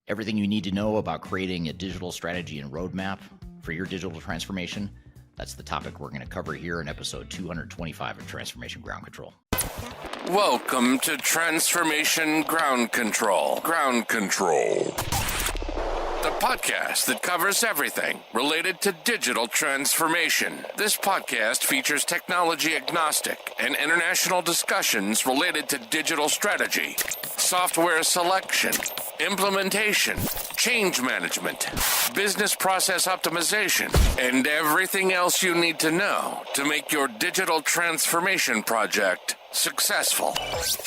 Everything you need to know about creating a digital strategy and roadmap for your digital transformation. That's the topic we're going to cover here in episode 225 of Transformation Ground Control. Welcome to Transformation Ground Control. Ground Control. The podcast that covers everything related to digital transformation. This podcast features technology agnostic and international discussions related to digital strategy, software selection, implementation, change management, business process optimization, and everything else you need to know to make your digital transformation project successful.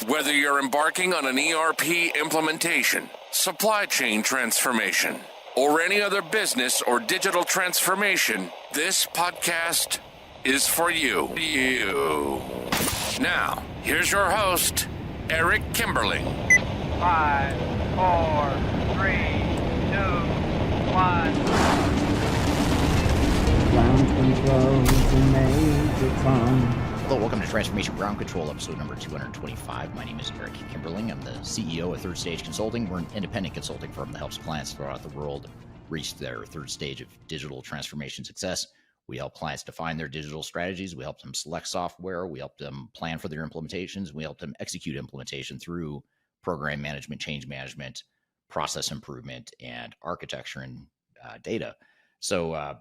Whether you're embarking on an ERP implementation, supply chain transformation, or any other business or digital transformation, this podcast is for you. Now, here's your host, Eric Kimberling. 5, 4, 3, 2, 1. Ground control to Major Tom. Hello, welcome to Transformation Ground Control, episode number 225. My name is Eric Kimberling. I'm the CEO of Third Stage Consulting. We're an independent consulting firm that helps clients throughout the world reach their third stage of digital transformation success. We help clients define their digital strategies. We help them select software. We help them plan for their implementations. We help them execute implementation through program management, change management, process improvement, and architecture and data. So,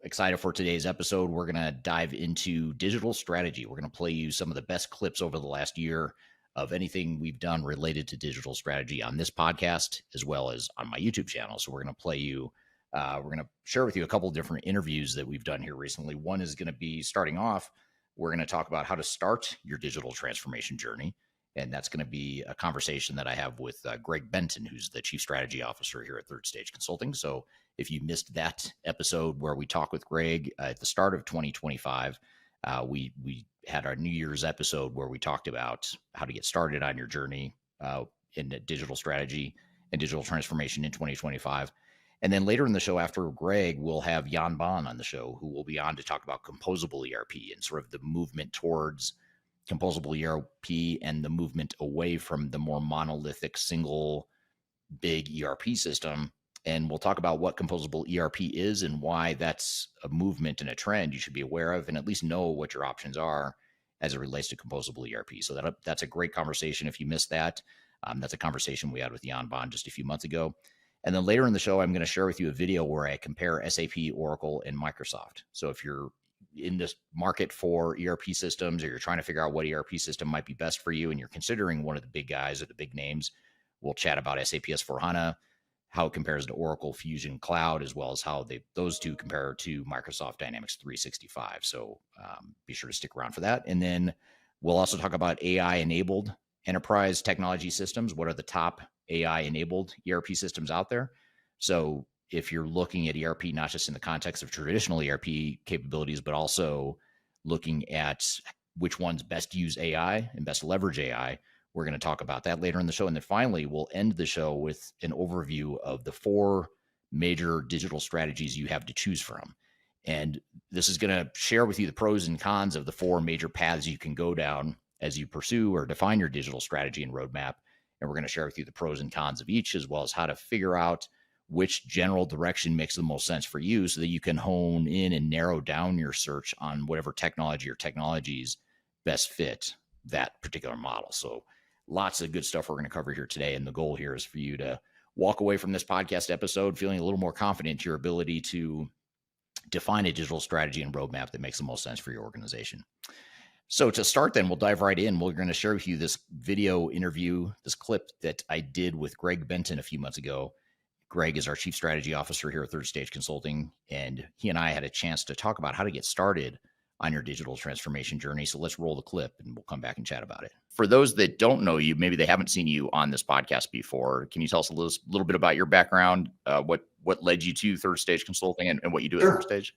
excited for today's episode. We're going to dive into digital strategy. We're going to play you some of the best clips over the last year of anything we've done related to digital strategy on this podcast, as well as on my YouTube channel. So we're going to play you, we're going to share with you a couple of different interviews that we've done here recently. One is going to be starting off, we're going to talk about how to start your digital transformation journey. And that's going to be a conversation that I have with Greg Benton, who's the Chief Strategy Officer here at Third Stage Consulting. So if you missed that episode where we talked with Greg at the start of 2025, we had our New Year's episode where we talked about how to get started on your journey in digital strategy and digital transformation in 2025. And then later in the show, after Greg, we'll have Jan Baan on the show, who will be on to talk about Composable ERP and sort of the movement towards Composable ERP and the movement away from the more monolithic single big ERP system. And we'll talk about what Composable ERP is and why that's a movement and a trend you should be aware of and at least know what your options are as it relates to Composable ERP. So that's a great conversation. If you missed that, that's a conversation we had with Jan Baan just a few months ago. And then later in the show, I'm going to share with you a video where I compare SAP, Oracle, and Microsoft. So if you're in this market for ERP systems, or you're trying to figure out what ERP system might be best for you, and you're considering one of the big guys or the big names, we'll chat about SAP S/4HANA, how it compares to Oracle Fusion Cloud, as well as how those two compare to Microsoft Dynamics 365. So be sure to stick around for that. And then we'll also talk about AI-enabled enterprise technology systems. What are the top AI-enabled ERP systems out there? So if you're looking at ERP, not just in the context of traditional ERP capabilities, but also looking at which ones best use AI and best leverage AI, we're going to talk about that later in the show. And then finally, we'll end the show with an overview of the 4 major digital strategies you have to choose from. And this is going to share with you the pros and cons of the 4 major paths you can go down as you pursue or define your digital strategy and roadmap. And we're going to share with you the pros and cons of each, as well as how to figure out which general direction makes the most sense for you so that you can hone in and narrow down your search on whatever technology or technologies best fit that particular model. So lots of good stuff we're going to cover here today. And the goal here is for you to walk away from this podcast episode feeling a little more confident in your ability to define a digital strategy and roadmap that makes the most sense for your organization. So to start then, we'll dive right in. We're going to share with you this video interview, this clip that I did with Greg Benton a few months ago. Greg is our Chief Strategy Officer here at Third Stage Consulting, and he and I had a chance to talk about how to get started on your digital transformation journey. So let's roll the clip and we'll come back and chat about it. For those that don't know you, maybe they haven't seen you on this podcast before, can you tell us a little bit about your background, what led you to Third Stage Consulting and what you do at Third Stage?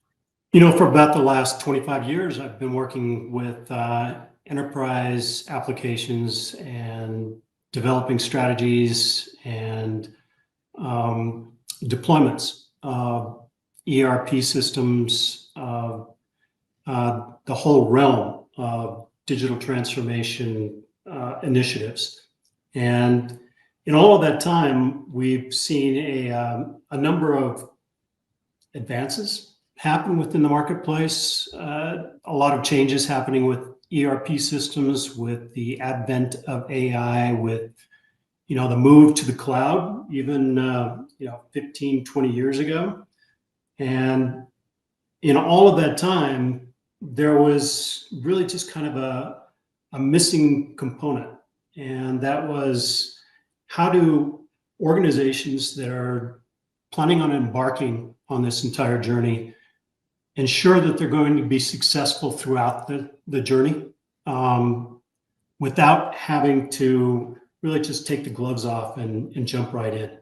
You know, for about the last 25 years, I've been working with enterprise applications and developing strategies and deployments, ERP systems, the whole realm of digital transformation initiatives. And in all of that time, we've seen a number of advances happen within the marketplace. A lot of changes happening with ERP systems, with the advent of AI, with the move to the cloud, even 15, 20 years ago. And in all of that time, there was really just kind of a missing component. And that was, how do organizations that are planning on embarking on this entire journey ensure that they're going to be successful throughout the journey, without having to really just take the gloves off and jump right in.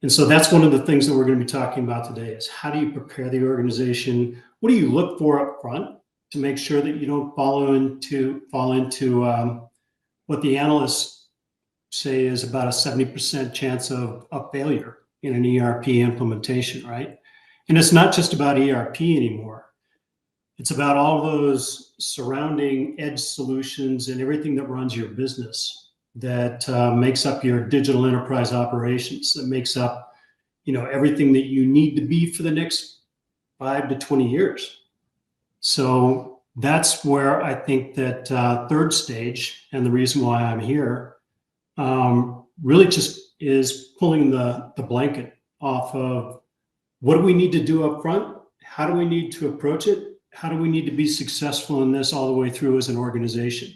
And so that's one of the things that we're going to be talking about today, is how do you prepare the organization? What do you look for up front to make sure that you don't fall into what the analysts say is about a 70% chance of failure in an ERP implementation, right? And it's not just about ERP anymore. It's about all those surrounding edge solutions and everything that runs your business, that makes up your digital enterprise operations, that makes up, everything that you need to be for the next 5 to 20 years. So that's where I think that third stage, and the reason why I'm here, really just is pulling the blanket off of, what do we need to do up front? How do we need to approach it? How do we need to be successful in this all the way through as an organization?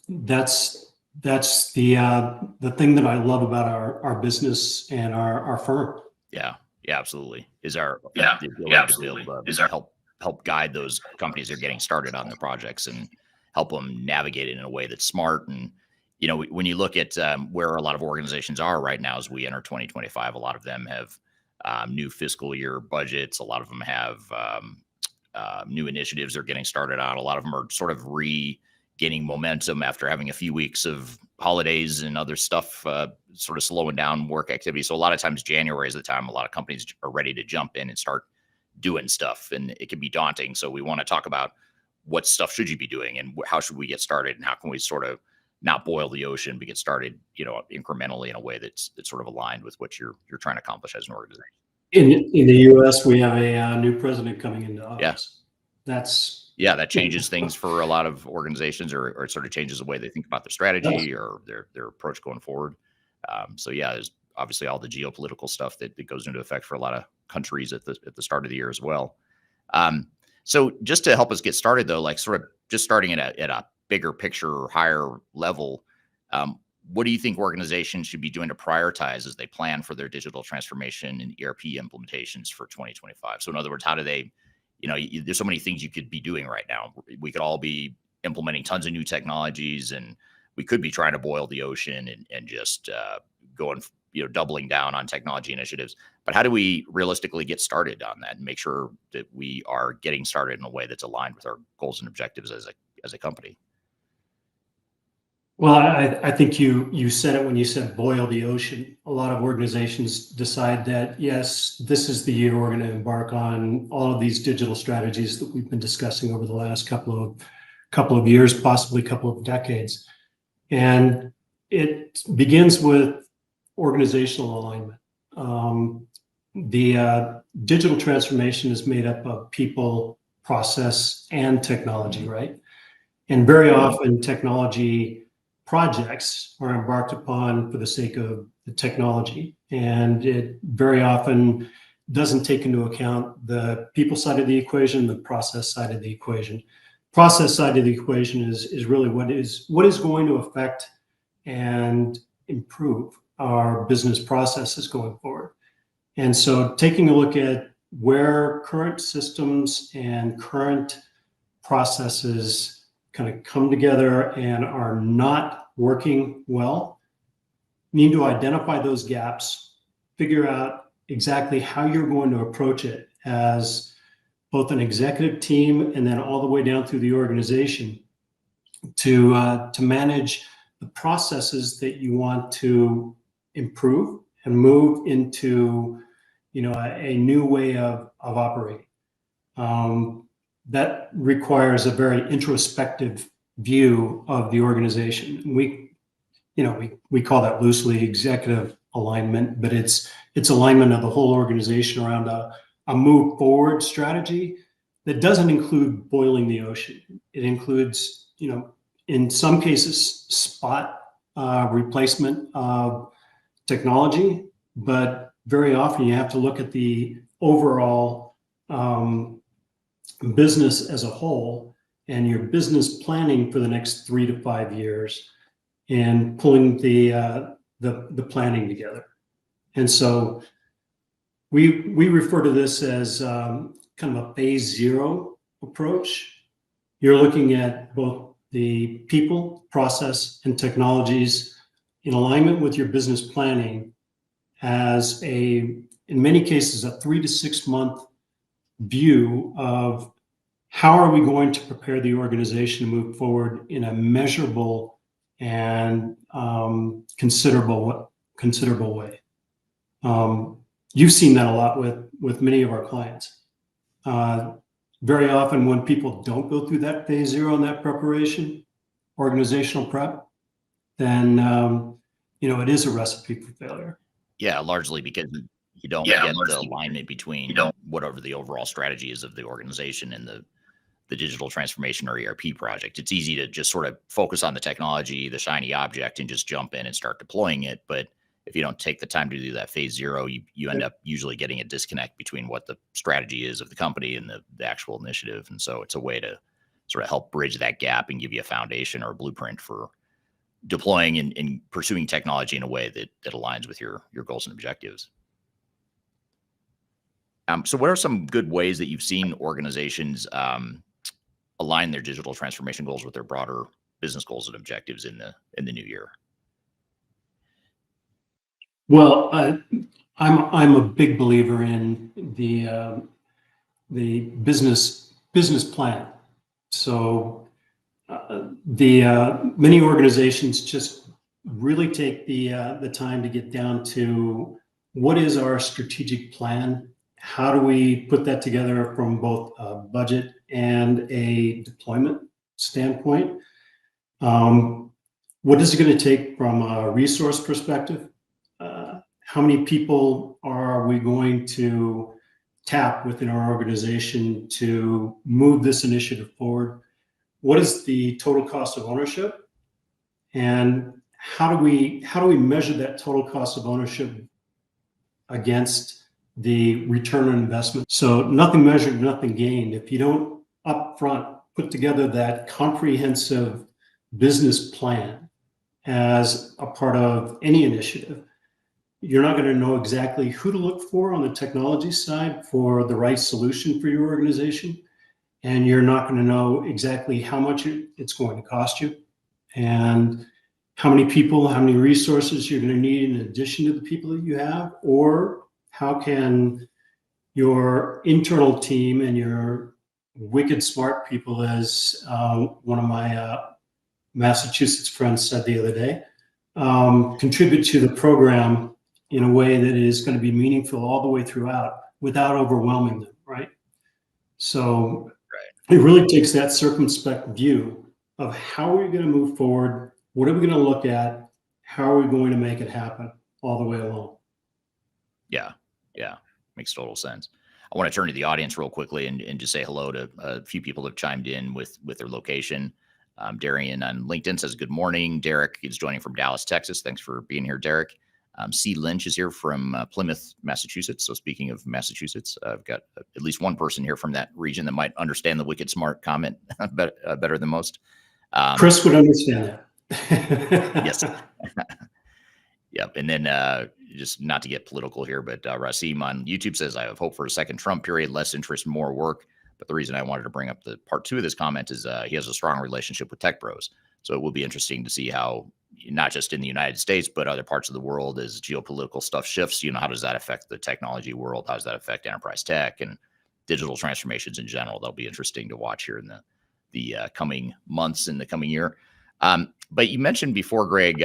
That's the thing that I love about our business and our firm. Yeah, absolutely. Is our ability to help guide those companies that are getting started on their projects and help them navigate it in a way that's smart. And when you look at where a lot of organizations are right now as we enter 2025, a lot of them have new fiscal year budgets. A lot of them have new initiatives they're getting started on. A lot of them are sort of regaining momentum after having a few weeks of holidays and other stuff sort of slowing down work activity. So a lot of times January is the time a lot of companies are ready to jump in and start doing stuff, and it can be daunting. So we want to talk about what stuff should you be doing and how should we get started, and how can we sort of not boil the ocean, but get started, incrementally in a way that's sort of aligned with what you're trying to accomplish as an organization. In the U.S., we have a new president coming into office. Yeah. That changes things for a lot of organizations, or it sort of changes the way they think about their strategy or their approach going forward. There's obviously all the geopolitical stuff that goes into effect for a lot of countries at the start of the year as well. So just to help us get started, though, like sort of just starting at a bigger picture or higher level, what do you think organizations should be doing to prioritize as they plan for their digital transformation and ERP implementations for 2025? So in other words, how do they, there's so many things you could be doing right now. We could all be implementing tons of new technologies, and we could be trying to boil the ocean and just going, doubling down on technology initiatives. But how do we realistically get started on that and make sure that we are getting started in a way that's aligned with our goals and objectives as a company? Well, I think you said it when you said boil the ocean. A lot of organizations decide that, yes, this is the year we're going to embark on all of these digital strategies that we've been discussing over the last couple of years, possibly a couple of decades. And it begins with organizational alignment. The digital transformation is made up of people, process, and technology, right? And very often technology projects are embarked upon for the sake of the technology, and it very often doesn't take into account the people side of the equation, the process side of the equation. Process side of the equation is really what is going to affect and improve our business processes going forward. And so taking a look at where current systems and current processes kind of come together and are not working well, you need to identify those gaps, figure out exactly how you're going to approach it as both an executive team and then all the way down through the organization to manage the processes that you want to improve and move into a new way of operating. That requires a very introspective view of the organization. we call that loosely executive alignment, but it's alignment of the whole organization around a move forward strategy that doesn't include boiling the ocean. It includes, in some cases, spot replacement of technology, but very often you have to look at the overall business as a whole and your business planning for the next 3 to 5 years and pulling the planning together. And so we refer to this as kind of a phase zero approach. You're looking at both the people, process, and technologies in alignment with your business planning as in many cases, a 3 to 6 month view of how are we going to prepare the organization to move forward in a measurable and considerable way. You've seen that a lot with many of our clients. Very often when people don't go through that phase zero and that preparation, organizational prep, then it is a recipe for failure. Yeah, largely because you don't get the alignment between whatever the overall strategy is of the organization and the digital transformation or ERP project. It's easy to just sort of focus on the technology, the shiny object, and just jump in and start deploying it. But if you don't take the time to do that phase zero, you end up usually getting a disconnect between what the strategy is of the company and the actual initiative. And so it's a way to sort of help bridge that gap and give you a foundation or a blueprint for deploying and pursuing technology in a way that aligns with your goals and objectives. So what are some good ways that you've seen organizations align their digital transformation goals with their broader business goals and objectives in the new year? Well, I'm a big believer in the business plan. So many organizations just really take the time to get down to what is our strategic plan? How do we put that together from both a budget and a deployment standpoint? What is it going to take from a resource perspective? How many people are we going to tap within our organization to move this initiative forward? What is the total cost of ownership? And how do we measure that total cost of ownership against the return on investment? So nothing measured, nothing gained. If you don't upfront put together that comprehensive business plan as a part of any initiative, you're not going to know exactly who to look for on the technology side for the right solution for your organization. And you're not going to know exactly how much it's going to cost you and how many people, how many resources you're going to need in addition to the people that you have, or how can your internal team and your wicked smart people, as one of my Massachusetts friends said the other day, contribute to the program in a way that is going to be meaningful all the way throughout without overwhelming them, right? So it really takes that circumspect view of how are we going to move forward? What are we going to look at? How are we going to make it happen all the way along? Yeah, makes total sense. I want to turn to the audience real quickly and just say hello to a few people that have chimed in with their location. Darian on LinkedIn says, good morning. Derek is joining from Dallas, Texas. Thanks for being here, Derek. C. Lynch is here from Plymouth, Massachusetts. So speaking of Massachusetts, I've got at least one person here from that region that might understand the wicked smart comment better than most. Chris would understand that. Yes. Yep. And then just not to get political here, but Rasim on YouTube says, I have hope for a second Trump period, less interest, more work. But the reason I wanted to bring up the part 2 of this comment is he has a strong relationship with tech bros. So it will be interesting to see how, not just in the United States, but other parts of the world, as geopolitical stuff shifts, how does that affect the technology world? How does that affect enterprise tech and digital transformations in general? That'll be interesting to watch here in the coming months in the coming year. But you mentioned before, Greg,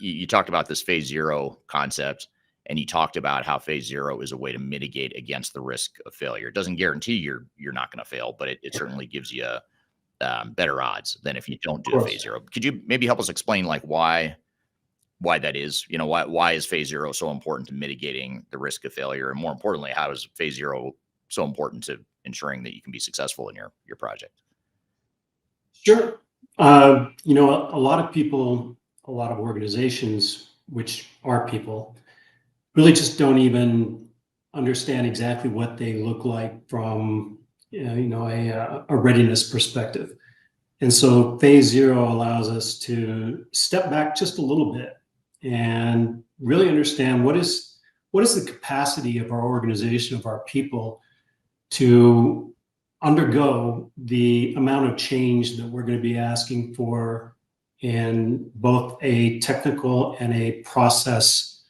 you talked about this phase zero concept, and you talked about how phase zero is a way to mitigate against the risk of failure. It doesn't guarantee you're not going to fail, but it certainly gives you better odds than if you don't do a phase zero. Could you maybe help us explain why why that is? You know, why is phase zero so important to mitigating the risk of failure? And more importantly, how is phase zero so important to ensuring that you can be successful in your project? Sure. You know, a lot of people, a lot of organizations, which are people, really just don't even understand exactly what they look like from, you know, a readiness perspective. And so phase zero allows us to step back just a little bit and really understand what is the capacity of our organization, of our people, to undergo the amount of change that we're going to be asking for in both a technical and a process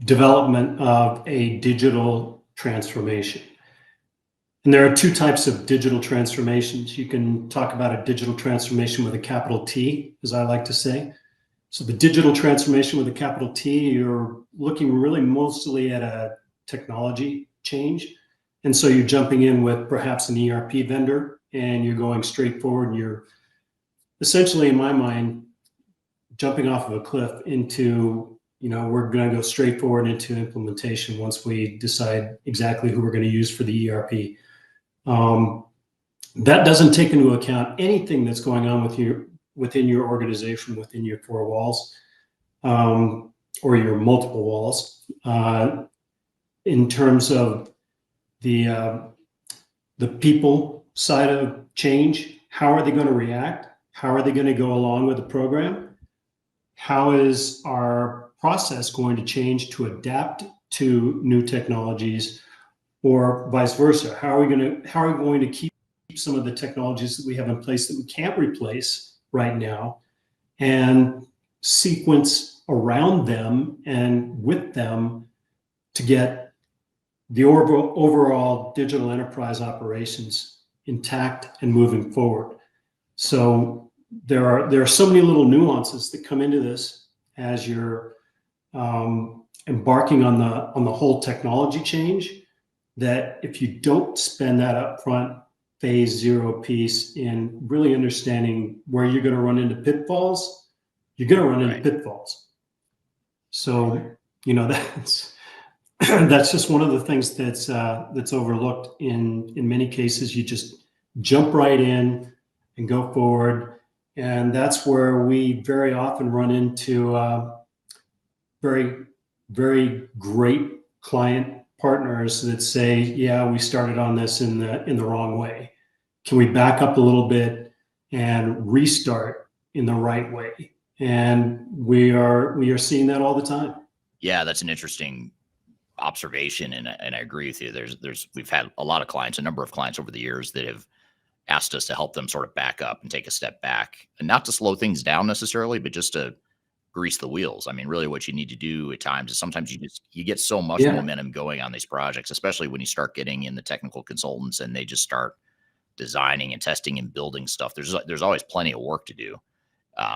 development of a digital transformation. And there are two types of digital transformations. You can talk about a digital transformation with a capital T, as I like to say. So the digital transformation with a capital T, you're looking really mostly at a technology change. And so you're jumping in with perhaps an ERP vendor and you're going straight forward. And you're essentially, in my mind, jumping off of a cliff into, you know, we're going to go straight forward into implementation once we decide exactly who we're going to use for the ERP. That doesn't take into account anything that's going on with you within your organization, within your four walls, or your multiple walls, in terms of the people side of change. How are they going to react? How are they going to go along with the program? How is our process going to change to adapt to new technologies, or vice versa? How are we going to keep some of the technologies that we have in place that we can't replace right now, and sequence around them and with them to get the overall digital enterprise operations intact and moving forward? So there are so many little nuances that come into this as you're embarking on the whole technology change, that if you don't spend that upfront phase zero piece in really understanding where you're going to run into pitfalls, you're going to run into pitfalls. So, you know, that's just one of the things that's overlooked in many cases. You just jump right in and go forward. And that's where we very often run into very, very great client partners that say, yeah, we started on this in the wrong way. Can we back up a little bit and restart in the right way? And we are seeing that all the time. Yeah, that's an interesting observation, and I agree with you. We've had a lot of clients, a number of clients over the years that have asked us to help them sort of back up and take a step back, and not to slow things down necessarily, but just to grease the wheels. I mean, really what you need to do at times is sometimes you get so much momentum going on these projects, especially when you start getting in the technical consultants and they just start designing and testing and building stuff. There's always plenty of work to do,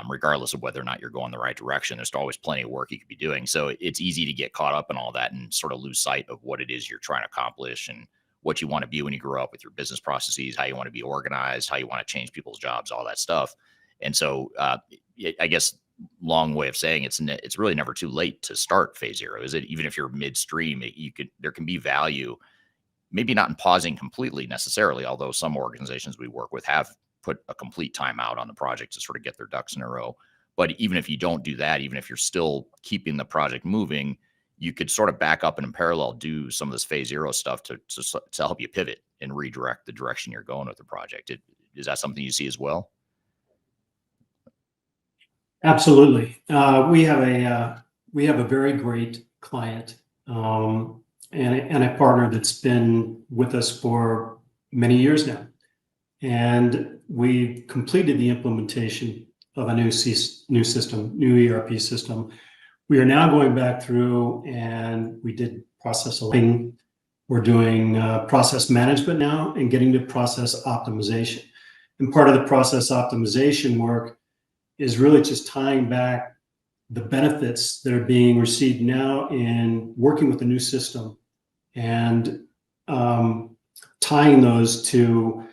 regardless of whether or not you're going the right direction. There's always plenty of work you could be doing. So it's easy to get caught up in all that and sort of lose sight of what it is you're trying to accomplish and what you want to be when you grow up with your business processes, how you want to be organized, how you want to change people's jobs, all that stuff. And so I guess long way of saying it's really never too late to start phase zero, is it? Even if you're midstream, there can be value, maybe not in pausing completely necessarily, although some organizations we work with have put a complete timeout on the project to sort of get their ducks in a row. But even if you don't do that, even if you're still keeping the project moving, you could sort of back up and in parallel do some of this phase zero stuff to help you pivot and redirect the direction you're going with the project. Is that something you see as well? Absolutely. We have a very great client, and a partner that's been with us for many years now. And we completed the implementation of a new system, new ERP system. We are now going back through, and we did process aligning. We're doing process management now and getting to process optimization. And part of the process optimization work is really just tying back the benefits that are being received now in working with the new system, and tying those to,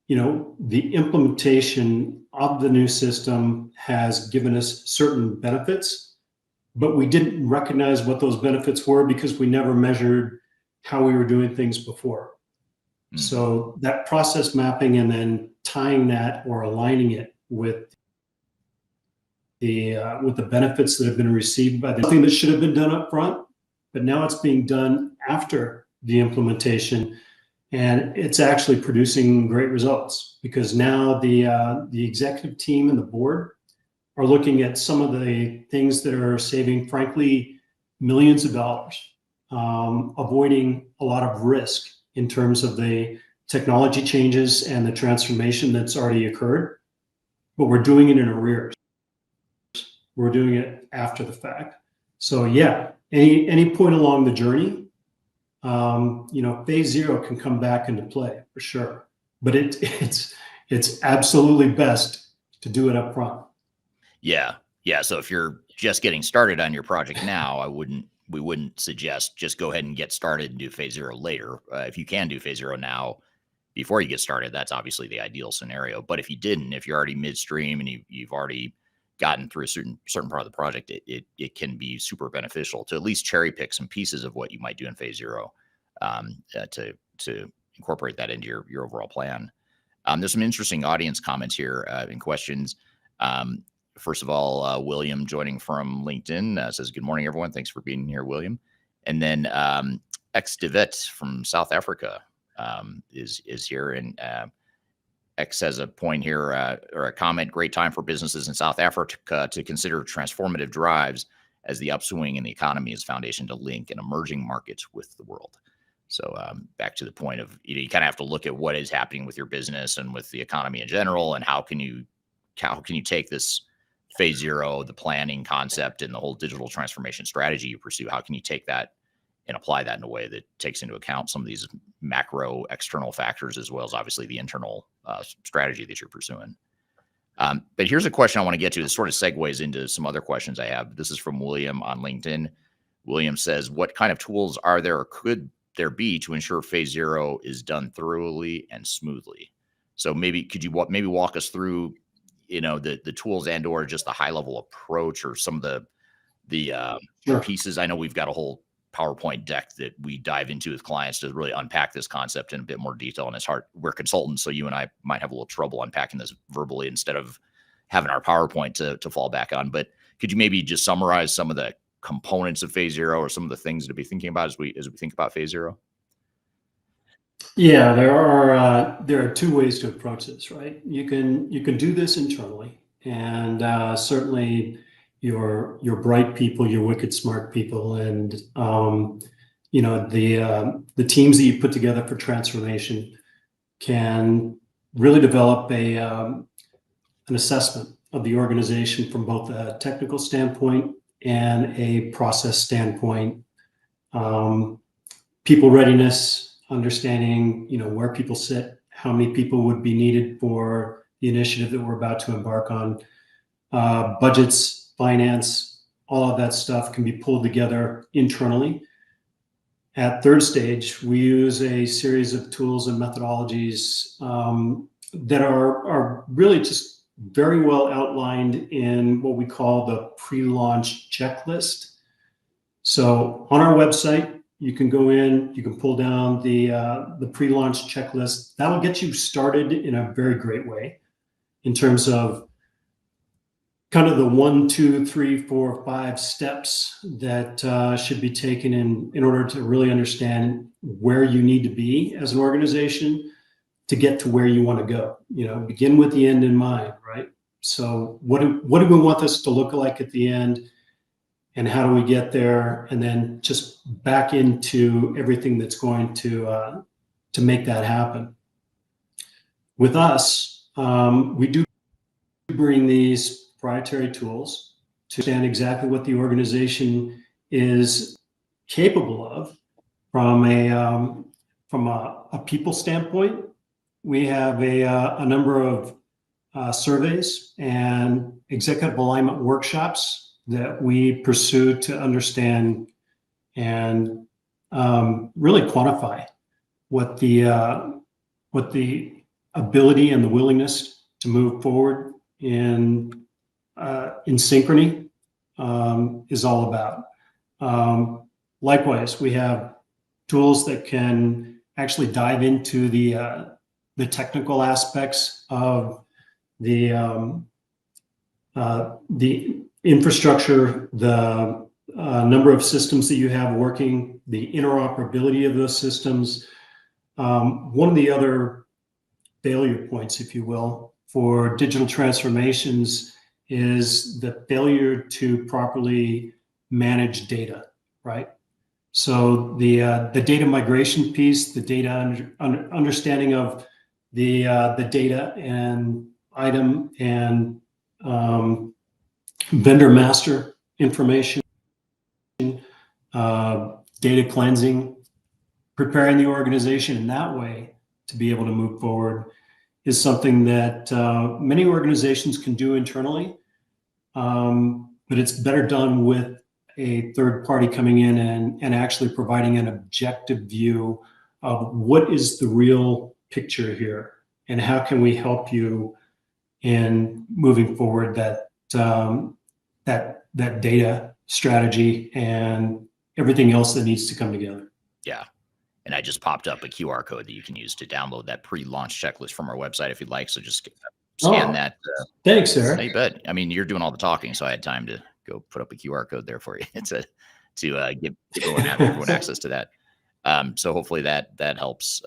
the implementation of the new system has given us certain benefits, but we didn't recognize what those benefits were because we never measured how we were doing things before. So that process mapping and then tying that or aligning it with the benefits that have been received by the thing that should have been done up front, but now it's being done after the implementation, and it's actually producing great results because now the executive team and the board are looking at some of the things that are saving, frankly, millions of dollars, avoiding a lot of risk in terms of the technology changes and the transformation that's already occurred, but we're doing it in arrears. We're doing it after the fact. So yeah, any point along the journey, phase zero can come back into play for sure, but it's absolutely best to do it up front. Yeah. So if you're just getting started on your project now, we wouldn't suggest just go ahead and get started and do phase zero later. If you can do phase zero now before you get started, that's obviously the ideal scenario. But if you didn't, if you're already midstream and you've already gotten through a certain part of the project, it can be super beneficial to at least cherry pick some pieces of what you might do in phase zero to incorporate that into your overall plan. There's some interesting audience comments here and questions. First of all, William joining from LinkedIn says, good morning, everyone. Thanks for being here, William. And then X Devet from South Africa is here. And X has a point here or a comment, great time for businesses in South Africa to consider transformative drives as the upswing in the economy is foundation to link an emerging markets with the world. So back to the point of, you kind of have to look at what is happening with your business and with the economy in general, and how can you take this phase zero, the planning concept and the whole digital transformation strategy you pursue, how can you take that and apply that in a way that takes into account some of these macro external factors, as well as obviously the internal strategy that you're pursuing. But here's a question I want to get to that sort of segues into some other questions I have. This is from William on LinkedIn. William says, what kind of tools are there or could there be to ensure phase zero is done thoroughly and smoothly? So could you walk us through the tools and or just the high level approach or some of the Sure. pieces? I know we've got a whole PowerPoint deck that we dive into with clients to really unpack this concept in a bit more detail. And it's hard. We're consultants, so you and I might have a little trouble unpacking this verbally instead of having our PowerPoint to fall back on. But could you maybe just summarize some of the components of phase zero or some of the things to be thinking about as we think about phase zero? Yeah, there are two ways to approach this, right? You can do this internally, and certainly your bright people, your wicked smart people, and the teams that you put together for transformation can really develop an assessment of the organization from both a technical standpoint and a process standpoint. People readiness, understanding where people sit, how many people would be needed for the initiative that we're about to embark on, budgets, finance, all of that stuff can be pulled together internally. At third stage, we use a series of tools and methodologies that are really just very well outlined in what we call the pre-launch checklist. So on our website, you can go in, you can pull down the pre-launch checklist. That'll get you started in a very great way in terms of kind of the 1, 2, 3, 4, 5 steps that should be taken in order to really understand where you need to be as an organization to get to where you want to go. Begin with the end in mind, right? So what do we want this to look like at the end, and how do we get there? And then just back into everything that's going to make that happen. With us, we do bring these proprietary tools to understand exactly what the organization is capable of from a people standpoint. We have a number of surveys and executive alignment workshops that we pursue to understand and really quantify what the ability and the willingness to move forward in synchrony is all about. Likewise, we have tools that can actually dive into the technical aspects of the infrastructure, the number of systems that you have working, the interoperability of those systems. One of the other failure points, if you will, for digital transformations is the failure to properly manage data, right? So the data migration piece, the data understanding of the data and item and vendor master information, data cleansing, preparing the organization in that way to be able to move forward is something that many organizations can do internally, but it's better done with a third party coming in and actually providing an objective view of what is the real picture here and how can we help you in moving forward that data strategy and everything else that needs to come together. Yeah. And I just popped up a QR code that you can use to download that pre-launch checklist from our website if you'd like. So just scan that. Thanks, Eric. You bet. I mean, you're doing all the talking, so I had time to go put up a QR code there for you to give everyone access to that. So hopefully that helps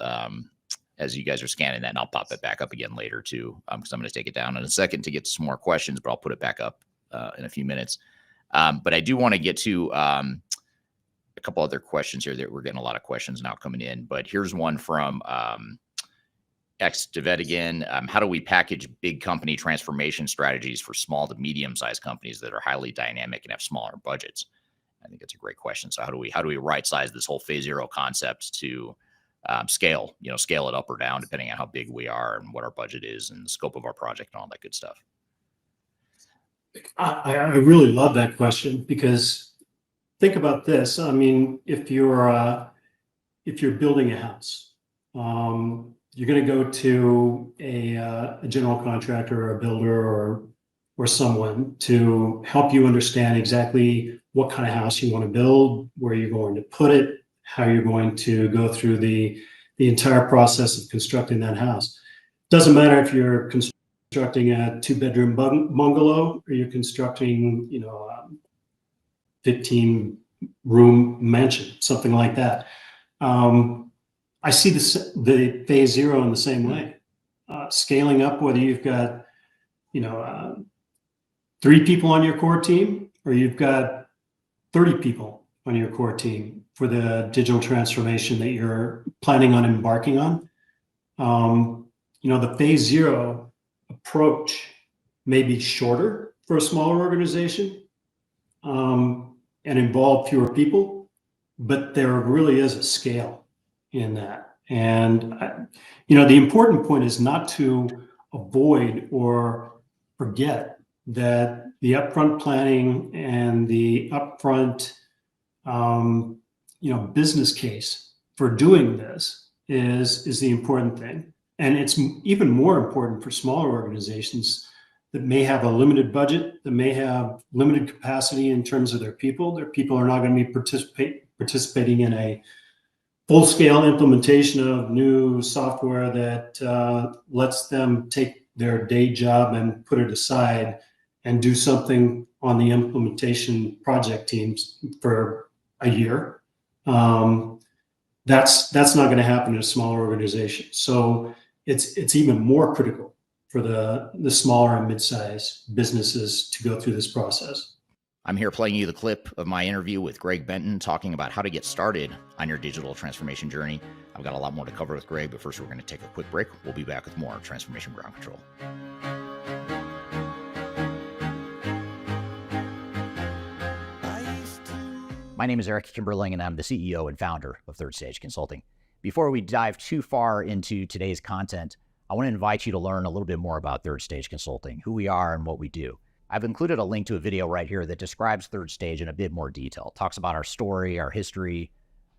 as you guys are scanning that, and I'll pop it back up again later too, because I'm going to take it down in a second to get some more questions, but I'll put it back up in a few minutes. But I do want to get to a couple other questions here that we're getting a lot of questions now coming in, but here's one from X Devet again. How do we package big company transformation strategies for small to medium-sized companies that are highly dynamic and have smaller budgets? I think that's a great question. So how do we right size this whole phase zero concept to scale it up or down depending on how big we are and what our budget is and the scope of our project and all that good stuff? I really love that question because think about this. I mean, if you're building a house, you're going to go to a general contractor or a builder or someone to help you understand exactly what kind of house you want to build, where you're going to put it, how you're going to go through the entire process of constructing that house. Doesn't matter if you're constructing a 2-bedroom bungalow or you're constructing, 15-room mansion, something like that. I see the phase zero in the same way. Scaling up, whether you've got, 3 people on your core team or you've got 30 people on your core team for the digital transformation that you're planning on embarking on. The phase zero approach may be shorter for a smaller organization and involve fewer people, but there really is a scale in that. And, the important point is not to avoid or forget that the upfront planning and the upfront, business case for doing this is the important thing. And it's even more important for smaller organizations that may have a limited budget, that may have limited capacity in terms of their people. Their people are not going to be participating in a full-scale implementation of new software that lets them take their day job and put it aside and do something on the implementation project teams for a year. That's not going to happen in a smaller organization. So it's even more critical for the smaller and mid-sized businesses to go through this process. I'm here playing you the clip of my interview with Greg Benton talking about how to get started on your digital transformation journey. I've got a lot more to cover with Greg, but first we're going to take a quick break. We'll be back with more Transformation Ground Control. My name is Eric Kimberling, and I'm the CEO and founder of Third Stage Consulting. Before we dive too far into today's content, I want to invite you to learn a little bit more about Third Stage Consulting, who we are and what we do. I've included a link to a video right here that describes Third Stage in a bit more detail. It talks about our story, our history,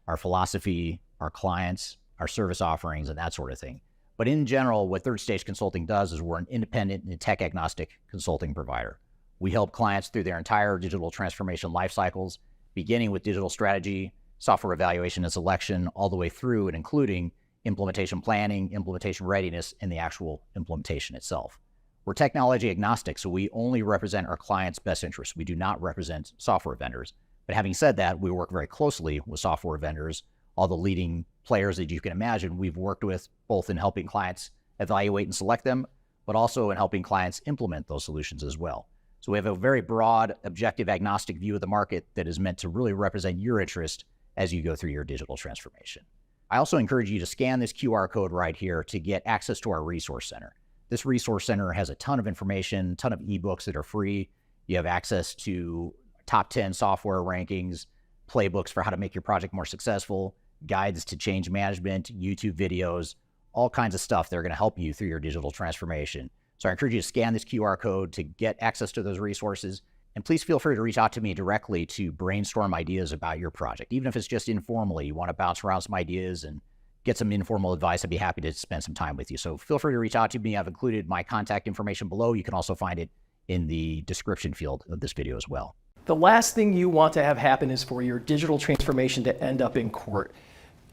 our philosophy, our clients, our service offerings, and that sort of thing. But in general, what Third Stage Consulting does is we're an independent and tech agnostic consulting provider. We help clients through their entire digital transformation life cycles, beginning with digital strategy, software evaluation and selection, all the way through and including implementation planning, implementation readiness, and the actual implementation itself. We're technology agnostic, so we only represent our clients' best interests. We do not represent software vendors. But having said that, we work very closely with software vendors, all the leading players that you can imagine we've worked with, both in helping clients evaluate and select them, but also in helping clients implement those solutions as well. So we have a very broad, objective, agnostic view of the market that is meant to really represent your interest as you go through your digital transformation. I also encourage you to scan this QR code right here to get access to our resource center. This resource center has a ton of information, a ton of ebooks that are free. You have access to top 10 software rankings, playbooks for how to make your project more successful, guides to change management, YouTube videos, all kinds of stuff that are going to help you through your digital transformation. So I encourage you to scan this QR code to get access to those resources. And please feel free to reach out to me directly to brainstorm ideas about your project. Even if it's just informally, you want to bounce around some ideas and get some informal advice, I'd be happy to spend some time with you. So feel free to reach out to me. I've included my contact information below. You can also find it in the description field of this video as well. The last thing you want to have happen is for your digital transformation to end up in court.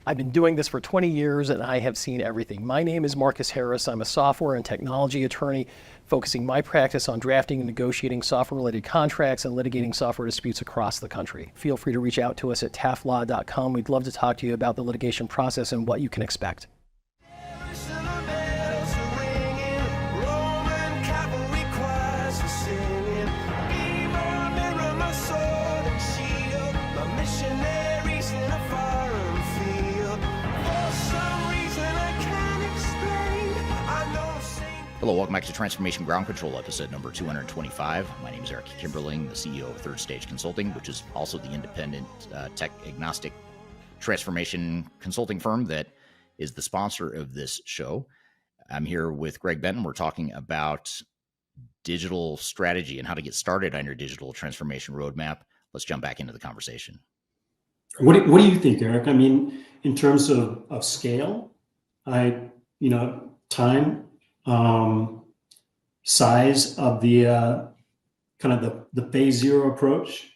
I've been doing this for 20 years and I have seen everything. My name is Marcus Harris. I'm a software and technology attorney focusing my practice on drafting and negotiating software-related contracts and litigating software disputes across the country. Feel free to reach out to us at taftlaw.com. We'd love to talk to you about the litigation process and what you can expect. Hello, welcome back to Transformation Ground Control, episode number 225. My name is Eric Kimberling, the CEO of Third Stage Consulting, which is also the independent tech-agnostic transformation consulting firm that is the sponsor of this show. I'm here with Greg Benton. We're talking about digital strategy and how to get started on your digital transformation roadmap. Let's jump back into the conversation. What do you think, Eric? I mean, in terms of scale, time, size of the kind of the phase zero approach.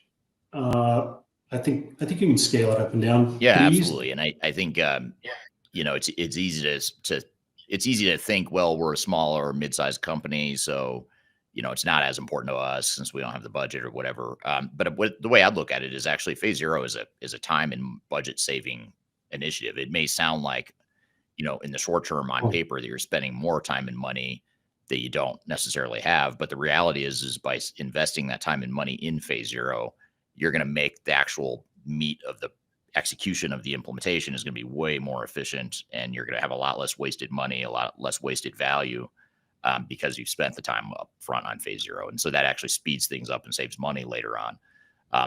I think you can scale it up and down. Yeah, absolutely. And I think it's easy to think, well, we're a small or mid-sized company, so it's not as important to us since we don't have the budget or whatever. But the way I'd look at it is actually phase zero is a time and budget saving initiative. It may sound like in the short term on paper that you're spending more time and money that you don't necessarily have. But the reality is by investing that time and money in phase zero, you're going to make the actual meat of the execution of the implementation is going to be way more efficient, and you're going to have a lot less wasted money, a lot less wasted value because you've spent the time up front on phase zero. And so that actually speeds things up and saves money later on.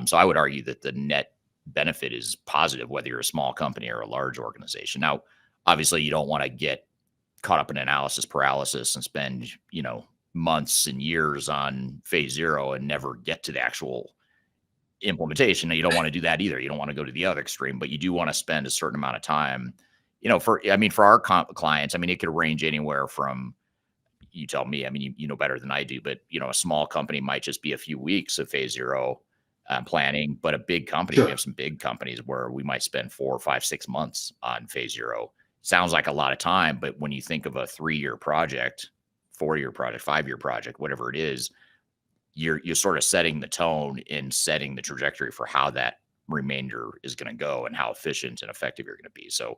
So I would argue that the net benefit is positive, whether you're a small company or a large organization. Now, obviously, you don't want to get caught up in analysis paralysis and spend, months and years on phase zero and never get to the actual implementation. And you don't want to do that either. You don't want to go to the other extreme, but you do want to spend a certain amount of time, for our clients, it could range anywhere from, you tell me, you know better than I do, but, a small company might just be a few weeks of phase zero planning, but a big company, we have some big companies where we might spend 4, 5, 6 months on phase zero. Sounds like a lot of time, but when you think of a 3-year project, 4-year project, 5-year project, whatever it is, you're sort of setting the tone and setting the trajectory for how that remainder is going to go and how efficient and effective you're going to be. So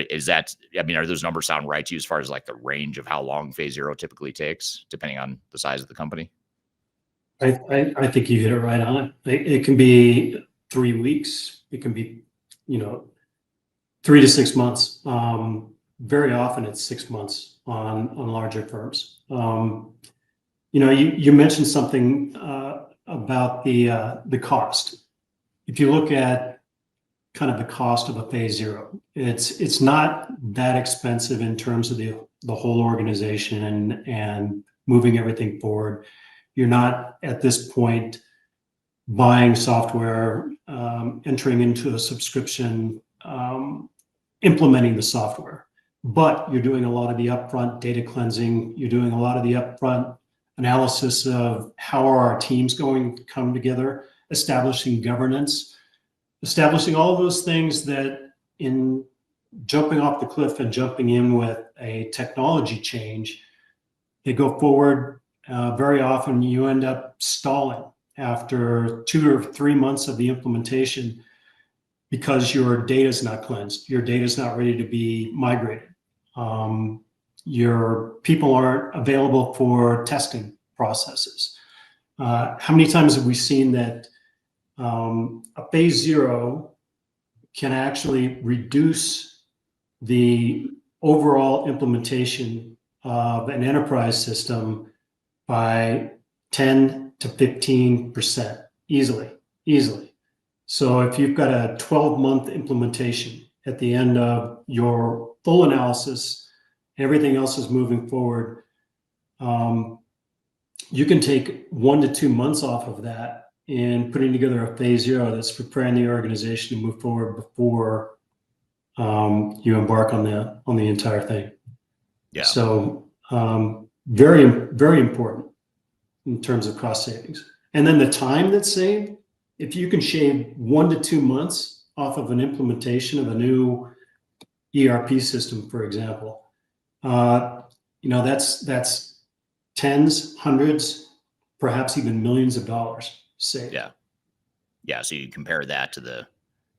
is that, are those numbers sound right to you as far as like the range of how long phase zero typically takes, depending on the size of the company? I think you hit it right on. It can be 3 weeks. It can be, 3 to 6 months. Very often it's 6 months on larger firms. You mentioned something about the cost. If you look at kind of the cost of a phase zero, it's not that expensive in terms of the whole organization and moving everything forward. You're not at this point buying software, entering into a subscription, implementing the software. but you're doing a lot of the upfront data cleansing. You're doing a lot of the upfront analysis of how are our teams going to come together, establishing governance, establishing all of those things that in jumping off the cliff and jumping in with a technology change, they go forward. Very often you end up stalling after 2 or 3 months of the implementation because your data is not cleansed, your data is not ready to be migrated. Your people aren't available for testing processes. How many times have we seen that a phase 0 can actually reduce the overall implementation of an enterprise system by 10 to 15% easily. So if you've got a 12-month implementation at the end of your full analysis, everything else is moving forward, you can take 1 to 2 months off of that in putting together a phase 0 that's preparing the organization to move forward before you embark on the entire thing. Yeah. So very, very important in terms of cost savings. And then the time that's saved, if you can shave 1 to 2 months off of an implementation of a new ERP system, for example, that's tens, hundreds, perhaps even millions of dollars saved. Yeah. So you compare that to the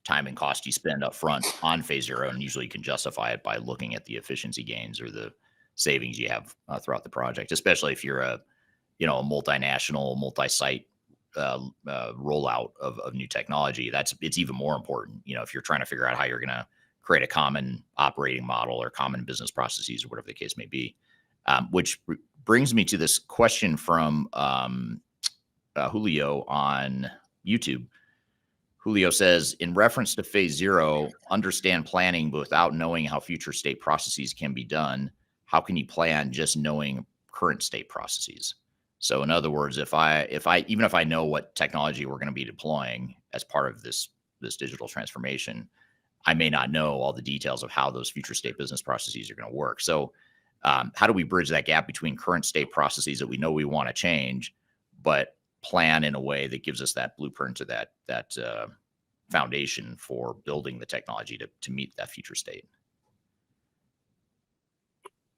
time and cost you spend up front on phase 0, and usually you can justify it by looking at the efficiency gains or the savings you have throughout the project, especially if you're a multinational, multi-site rollout of new technology. It's even more important, if you're trying to figure out how you're going to create a common operating model or common business processes or whatever the case may be. Which brings me to this question from Julio on YouTube. Julio says, in reference to phase 0, understand planning, but without knowing how future state processes can be done, how can you plan just knowing current state processes? So in other words, if I even if I know what technology we're going to be deploying as part of this digital transformation, I may not know all the details of how those future state business processes are going to work. So how do we bridge that gap between current state processes that we know we want to change, but plan in a way that gives us that blueprint to that foundation for building the technology to meet that future state?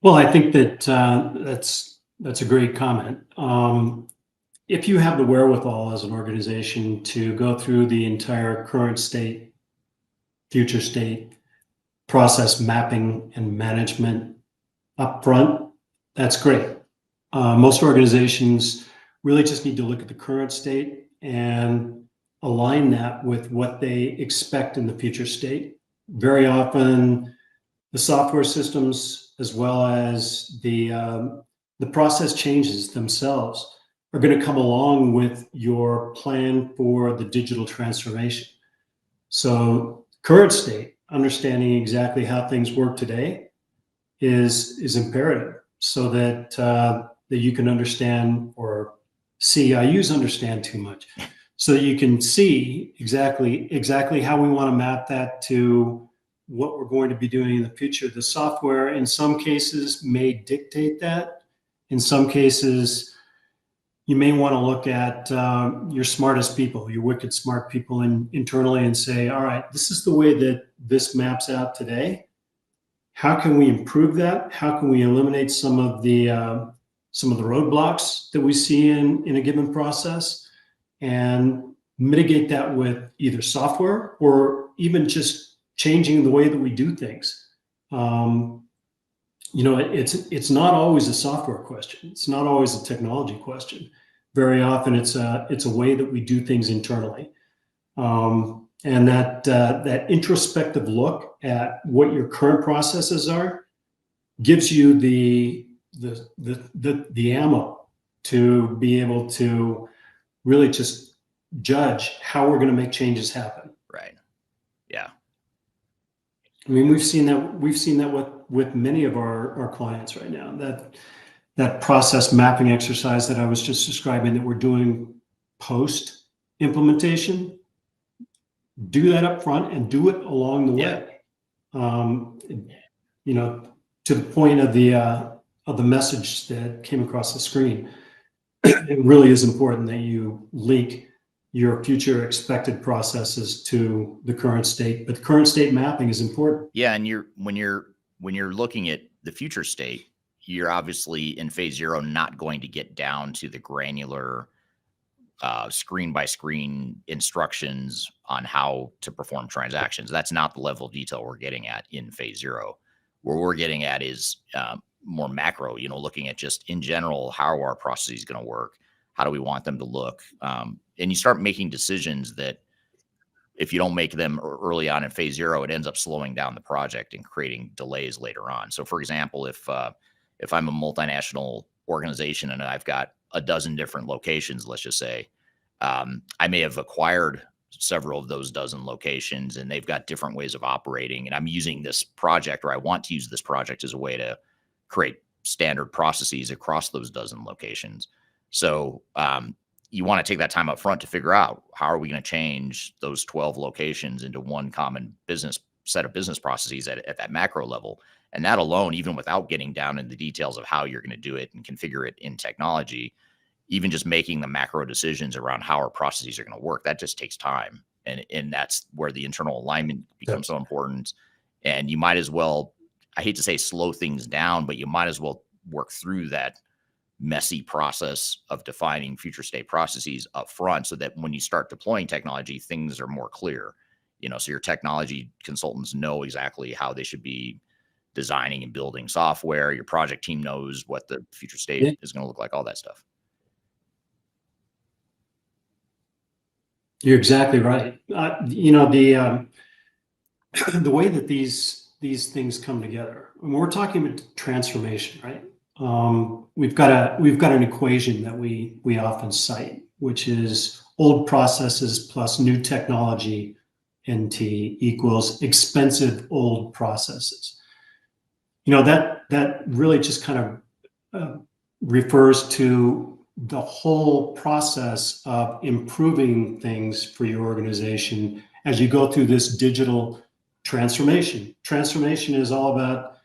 Well, I think that that's a great comment. If you have the wherewithal as an organization to go through the entire current state, future state process mapping and management up front, that's great. Most organizations really just need to look at the current state and align that with what they expect in the future state. Very often, the software systems as well as the process changes themselves are going to come along with your plan for the digital transformation. So current state, understanding exactly how things work today is imperative so that that you can understand or see. I use understand too much. So that you can see exactly how we want to map that to what we're going to be doing in the future. The software in some cases may dictate that. In some cases, you may want to look at your smartest people, your wicked smart people internally and say, all right, this is the way that this maps out today. How can we improve that? How can we eliminate some of the roadblocks that we see in a given process and mitigate that with either software or even just changing the way that we do things? It's not always a software question. It's not always a technology question. Very often it's a way that we do things internally. And that introspective look at what your current processes are gives you the ammo to be able to really just judge how we're going to make changes happen. Right. Yeah. I mean, we've seen that with many of our clients right now, that process mapping exercise that I was just describing that we're doing post implementation. Do that up front and do it along the way. to the point of the message that came across the screen, it really is important that you link your future expected processes to the current state. But the current state mapping is important. Yeah, and when you're looking at the future state, you're obviously in phase 0 not going to get down to the granular screen by screen instructions on how to perform transactions. That's not the level of detail we're getting at in phase 0. Where we're getting at is more macro, looking at just in general, how are our processes going to work? How do we want them to look? And you start making decisions that if you don't make them early on in phase 0, it ends up slowing down the project and creating delays later on. So for example, if I'm a multinational organization and I've got a dozen different locations, let's just say, I may have acquired several of those dozen locations and they've got different ways of operating. And I'm using this project, or I want to use this project as a way to create standard processes across those dozen locations. So you want to take that time up front to figure out how are we going to change those 12 locations into one common set of business processes at that macro level. And that alone, even without getting down into the details of how you're going to do it and configure it in technology, even just making the macro decisions around how our processes are going to work, that just takes time. And that's where the internal alignment becomes so important. And you might as well, I hate to say slow things down, but you might as well work through that messy process of defining future state processes up front so that when you start deploying technology, things are more clear. So your technology consultants know exactly how they should be designing and building software. Your project team knows what the future state is going to look like, all that stuff. You're exactly right. The way that these things come together, when we're talking about transformation, right? We've got an equation that we often cite, which is old processes plus new technology NT equals expensive old processes. That really just kind of refers to the whole process of improving things for your organization as you go through this digital transformation. Transformation is all about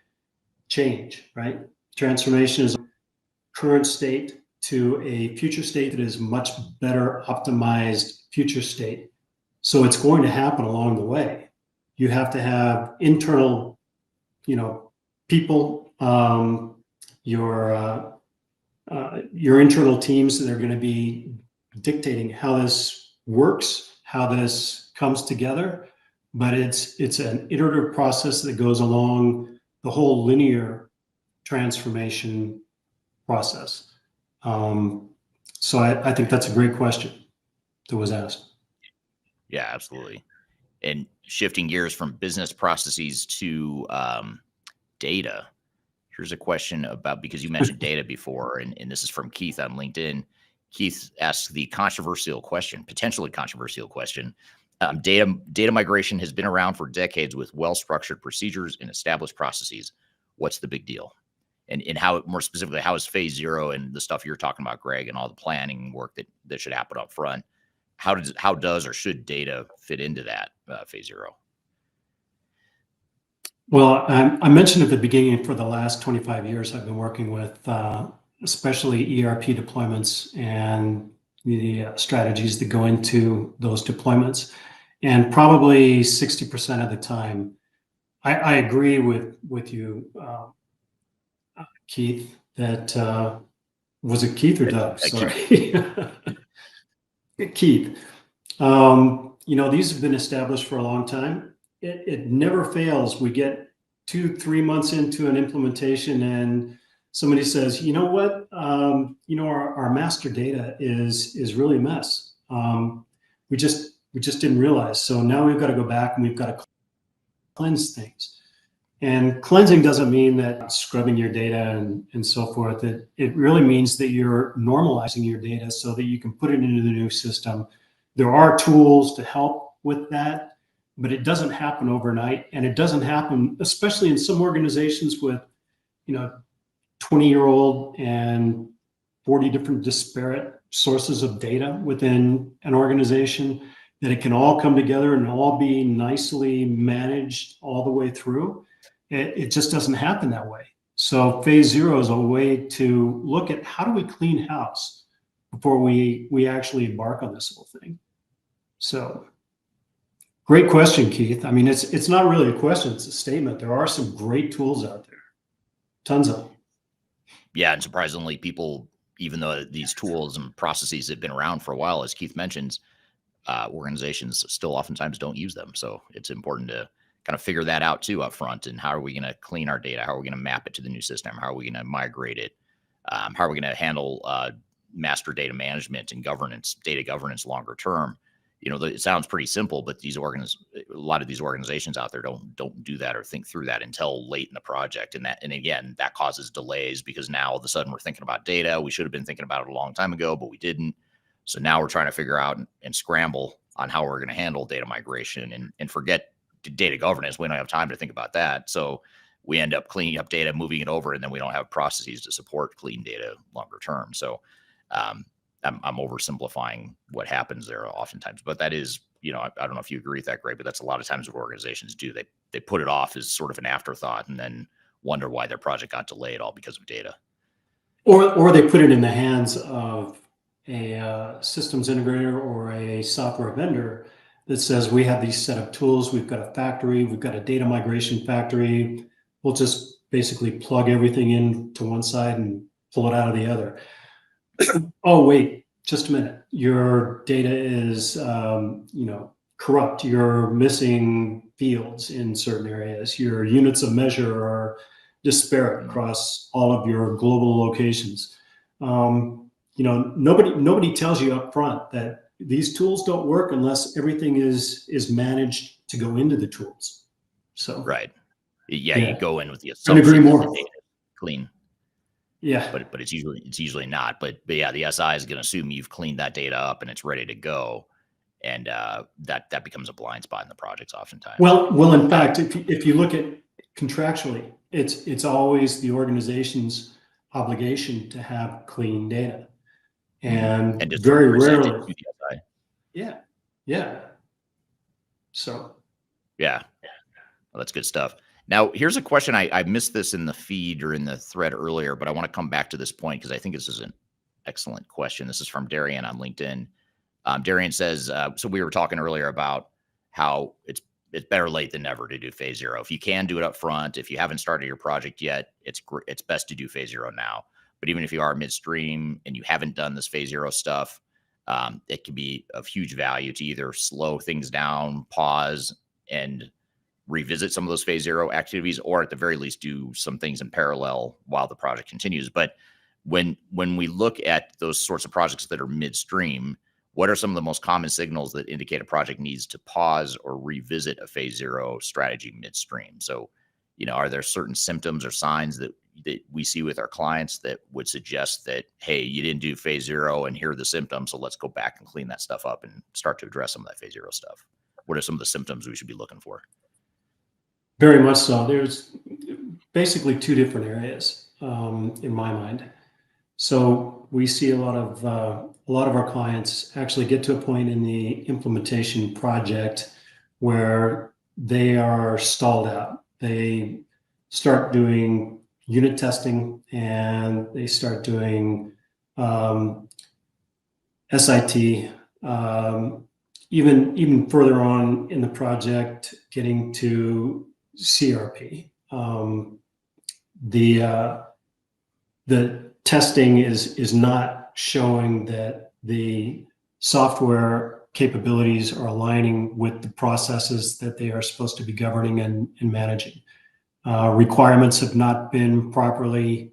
change, right? Transformation is current state to a future state that is much better optimized future state. So it's going to happen along the way. You have to have internal, people, your internal teams that are going to be dictating how this works, how this comes together. But it's an iterative process that goes along the whole linear transformation process. So I think that's a great question that was asked. Yeah, absolutely. And shifting gears from business processes to data. Here's a question about, because you mentioned data before, and this is from Keith on LinkedIn. Keith asks the potentially controversial question. Data migration has been around for decades with well-structured procedures and established processes. What's the big deal? And how, more specifically, how is phase 0 and the stuff you're talking about, Greg, and all the planning work that should happen up front? How does or should data fit into that phase 0? Well, I mentioned at the beginning, for the last 25 years, I've been working with especially ERP deployments and the strategies that go into those deployments. And probably 60% of the time, I agree with you, Keith, that was it Keith or Doug? Sorry. Keith. These have been established for a long time. It never fails. We get 2-3 months into an implementation and somebody says, you know what, our master data is really a mess. We just didn't realize. So now we've got to go back and we've got to cleanse things. And cleansing doesn't mean that scrubbing your data and so forth. It really means that you're normalizing your data so that you can put it into the new system. There are tools to help with that, but it doesn't happen overnight. And it doesn't happen, especially in some organizations with, 20-year-old and 40 different disparate sources of data within an organization, that it can all come together and all be nicely managed all the way through. It just doesn't happen that way. So phase zero is a way to look at how do we clean house before we actually embark on this whole thing. So great question, Keith. I mean, it's not really a question, it's a statement. There are some great tools out there, tons of them. Yeah, and surprisingly, people, even though these tools and processes have been around for a while, as Keith mentions, organizations still oftentimes don't use them. So it's important to kind of figure that out too up front. And how are we going to clean our data? How are we going to map it to the new system? How are we going to migrate it? How are we going to handle master data management and governance, data governance longer term? You know, it sounds pretty simple, but a lot of these organizations out there don't do that or think through that until late in the project. And again, that causes delays because now all of a sudden we're thinking about data. We should have been thinking about it a long time ago, but we didn't. So now we're trying to figure out and scramble on how we're going to handle data migration and forget data governance. We don't have time to think about that. So we end up cleaning up data, moving it over, and then we don't have processes to support clean data longer term. So I'm oversimplifying what happens there oftentimes, but that is, you know, I don't know if you agree with that, Greg, but that's a lot of times what organizations do. They put it off as sort of an afterthought and then wonder why their project got delayed all because of data. Or they put it in the hands of a systems integrator or a software vendor that says, we have these set of tools, we've got a factory, we've got a data migration factory. We'll just basically plug everything into one side and pull it out of the other. Oh, wait, just a minute. Your data is, corrupt. You're missing fields in certain areas. Your units of measure are disparate across all of your global locations. Nobody tells you up front that these tools don't work unless everything is managed to go into the tools. So right. Yeah. You go in with the assumption that more. the data is clean. Yeah. But it's usually not. But yeah, the SI is going to assume you've cleaned that data up and it's ready to go. And that becomes a blind spot in the projects oftentimes. Well, in fact, if you look at contractually, it's always the organization's obligation to have clean data. And very rarely. Yeah. So. Yeah. Well, that's good stuff. Now, here's a question. I missed this in the feed or in the thread earlier, but I want to come back to this point because I think this is an excellent question. This is from Darian on LinkedIn. Darian says, so we were talking earlier about how it's better late than never to do phase zero. If you can do it up front, if you haven't started your project yet, it's best to do phase zero now. But even if you are midstream and you haven't done this phase zero stuff, it can be of huge value to either slow things down, pause, and revisit some of those phase zero activities, or at the very least do some things in parallel while the project continues. But when we look at those sorts of projects that are midstream, what are some of the most common signals that indicate a project needs to pause or revisit a phase zero strategy midstream? So, are there certain symptoms or signs that we see with our clients that would suggest that, hey, you didn't do phase zero and here are the symptoms, so let's go back and clean that stuff up and start to address some of that phase zero stuff? What are some of the symptoms we should be looking for? Very much so. There's basically two different areas in my mind. So we see a lot of our clients actually get to a point in the implementation project where they are stalled out. They start doing unit testing and they start doing SIT. Even further on in the project, getting to CRP. The testing is not showing that the software capabilities are aligning with the processes that they are supposed to be governing and managing. Requirements have not been properly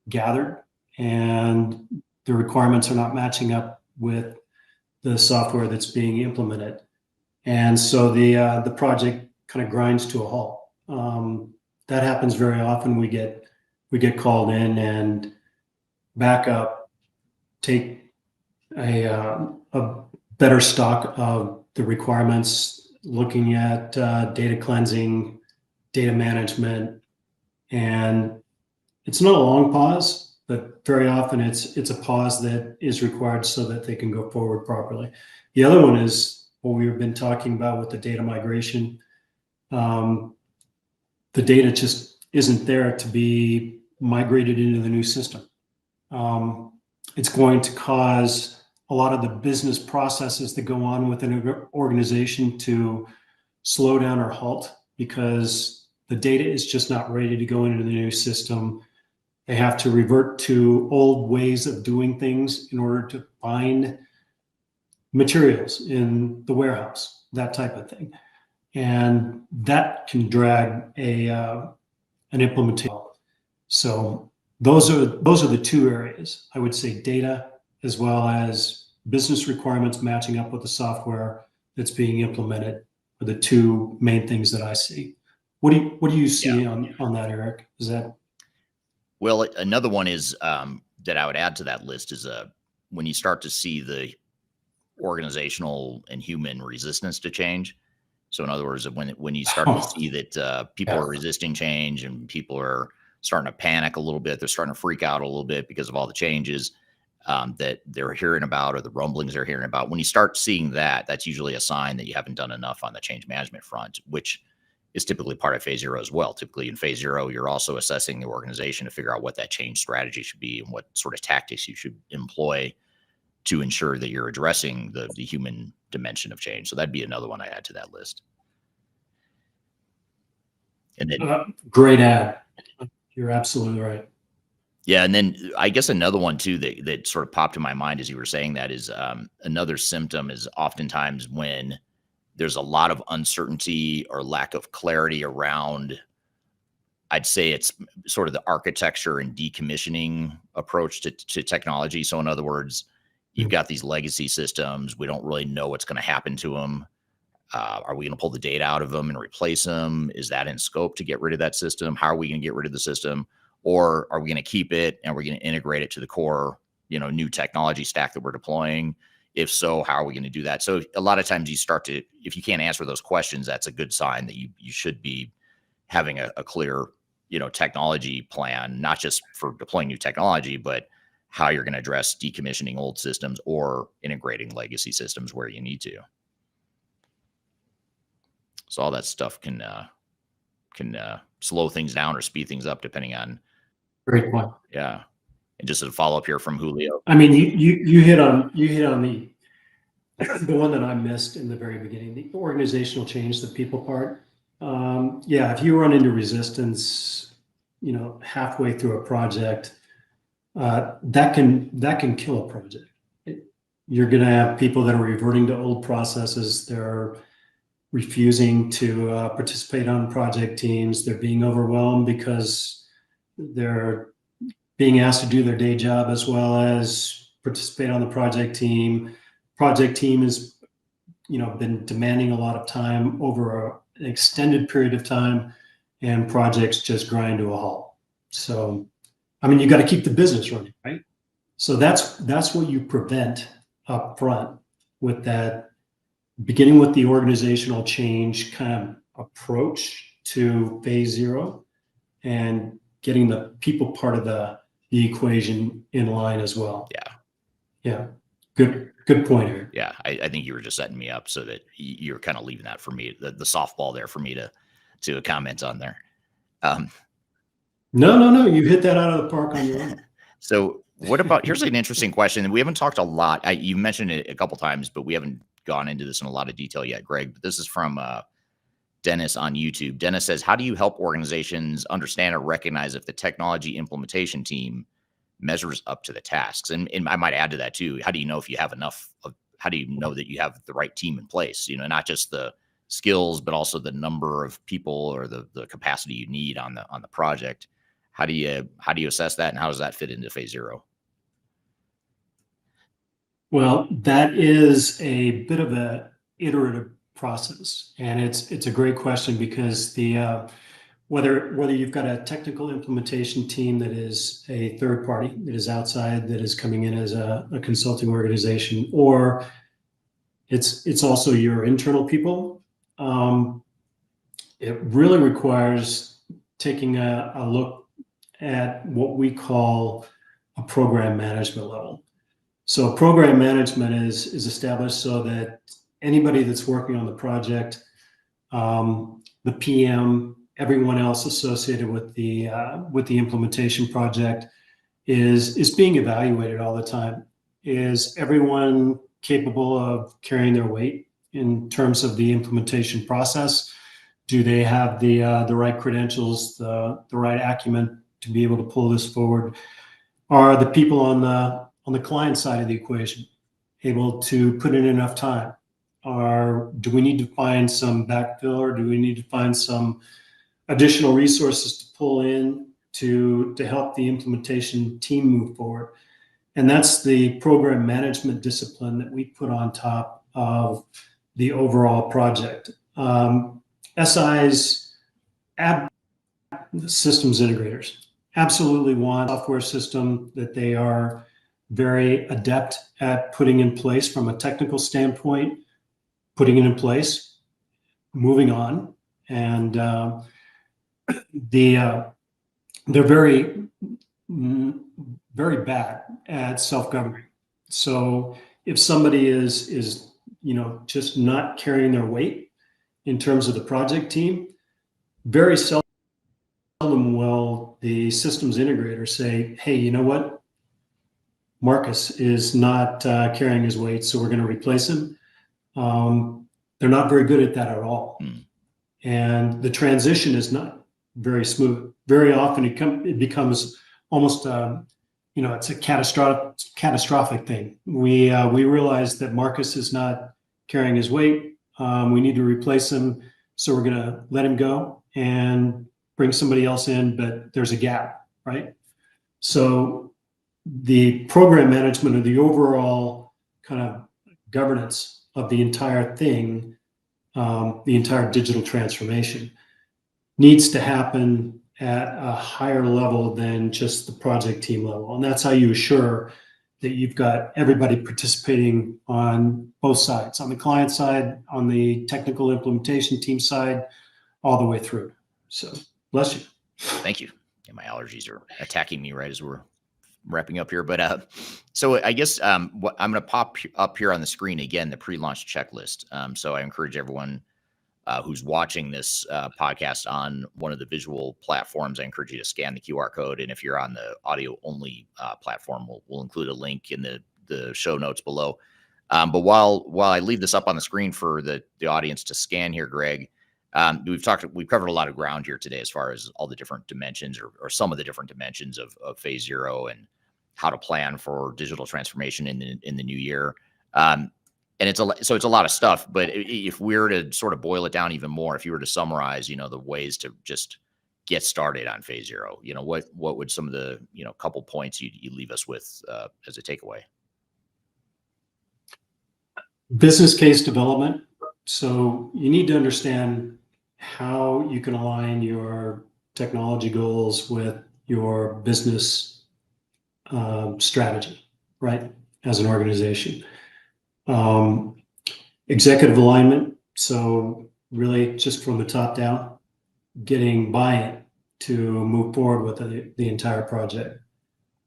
gathered, and the requirements are not matching up with the software that's being implemented. And so the project kind of grinds to a halt. That happens very often. We get called in and back up, take a better stock of the requirements, looking at data cleansing, data management, and it's not a long pause, but very often it's a pause that is required so that they can go forward properly. The other one is what we've been talking about with the data migration. the data just isn't there to be migrated into the new system. It's going to cause a lot of the business processes that go on within an organization to slow down or halt because the data is just not ready to go into the new system. They have to revert to old ways of doing things in order to find materials in the warehouse, that type of thing. And that can drag an implementation. So those are the two areas. I would say data as well as business requirements matching up with the software that's being implemented are the two main things that I see. What do you see on that, Eric? Is that? Well, another one is that I would add to that list is when you start to see the organizational and human resistance to change. So in other words, when you start to see that people are resisting change and people are starting to panic a little bit, they're starting to freak out a little bit because of all the changes that they're hearing about or the rumblings they're hearing about. When you start seeing that, that's usually a sign that you haven't done enough on the change management front, which is typically part of phase 0 as well. Typically in phase 0, you're also assessing the organization to figure out what that change strategy should be and what sort of tactics you should employ to ensure that you're addressing the human dimension of change. So that'd be another one I add to that list. And then great add. You're absolutely right. Yeah. And then I guess another one too, that sort of popped in my mind as you were saying that is another symptom is oftentimes when there's a lot of uncertainty or lack of clarity around, I'd say it's sort of the architecture and decommissioning approach to technology. So in other words, you've got these legacy systems. We don't really know what's going to happen to them. Are we going to pull the data out of them and replace them? Is that in scope to get rid of that system? How are we going to get rid of the system? Or are we going to keep it and we're going to integrate it to the core, new technology stack that we're deploying? If so, how are we going to do that? So a lot of times you start to, if you can't answer those questions, that's a good sign that you should be having a clear, technology plan, not just for deploying new technology, but how you're going to address decommissioning old systems or integrating legacy systems where you need to. So all that stuff can slow things down or speed things up depending on. Great point. Yeah. And just a follow up here from Julio. I mean, you hit on the one that I missed in the very beginning, the organizational change, the people part. If you run into resistance, halfway through a project, that can kill a project. You're going to have people that are reverting to old processes. They're refusing to participate on project teams. They're being overwhelmed because they're being asked to do their day job as well as participate on the project team. Project team has, been demanding a lot of time over an extended period of time, and projects just grind to a halt. So, I mean, you got to keep the business running, right? So that's what you prevent up front with that, beginning with the organizational change kind of approach to phase 0 and getting the people part of the equation in line as well. Yeah. Good point here. Yeah. I think you were just setting me up so that you're kind of leaving that for me, the softball there for me to comment on there. No. You hit that out of the park on your own. So what about, here's an interesting question. And we haven't talked a lot. You mentioned it a couple times, but we haven't gone into this in a lot of detail yet, Greg. But this is from Dennis on YouTube. Dennis says, how do you help organizations understand or recognize if the technology implementation team measures up to the tasks? And I might add to that too. How do you know if you have enough of, how do you know that you have the right team in place? Not just the skills, but also the number of people or the capacity you need on the project. How do you assess that, and how does that fit into phase 0? Well, that is a bit of an iterative process, and it's a great question because the whether you've got a technical implementation team that is a third party that is outside, that is coming in as a consulting organization, or it's also your internal people, it really requires taking a look at what we call a program management level. So program management is established so that anybody that's working on the project, the PM, everyone else associated with the implementation project is being evaluated all the time. Is everyone capable of carrying their weight in terms of the implementation process? Do they have the right credentials, the right acumen to be able to pull this forward? Are the people on the client side of the equation able to put in enough time? Or do we need to find some backfill, or do we need to find some additional resources to pull in to help the implementation team move forward? And that's the program management discipline that we put on top of the overall project. SIs, systems integrators, absolutely want a software system that they are very adept at putting in place from a technical standpoint, putting it in place, moving on. And they're very, very bad at self-governing. So if somebody is just not carrying their weight in terms of the project team, very seldom will the systems integrator say, hey, you know what? Marcus is not carrying his weight, so we're going to replace him. They're not very good at that at all. And the transition is not very smooth. Very often it becomes almost, it's a catastrophic thing. We realize that Marcus is not carrying his weight. We need to replace him. So we're going to let him go and bring somebody else in, but there's a gap, right? So the program management of the overall kind of governance of the entire thing, the entire digital transformation, needs to happen at a higher level than just the project team level. And that's how you assure that you've got everybody participating on both sides, on the client side, on the technical implementation team side, all the way through. So bless you. Thank you. Yeah, my allergies are attacking me right as we're wrapping up here. But so I guess what I'm going to pop up here on the screen again, the pre-launch checklist. So I encourage everyone who's watching this podcast on one of the visual platforms, I encourage you to scan the QR code. And if you're on the audio only platform, we'll include a link in the show notes below. But while I leave this up on the screen for the audience to scan here, Greg, we've covered a lot of ground here today as far as all the different dimensions or some of the different dimensions of phase zero and how to plan for digital transformation in the new year. And it's a lot of stuff, but if we were to sort of boil it down even more, if you were to summarize, the ways to just get started on phase zero, what would some of the, couple points you leave us with as a takeaway? Business case development. So you need to understand how you can align your technology goals with your business strategy, right? As an organization. Executive alignment. So really just from the top down, getting buy-in to move forward with the entire project.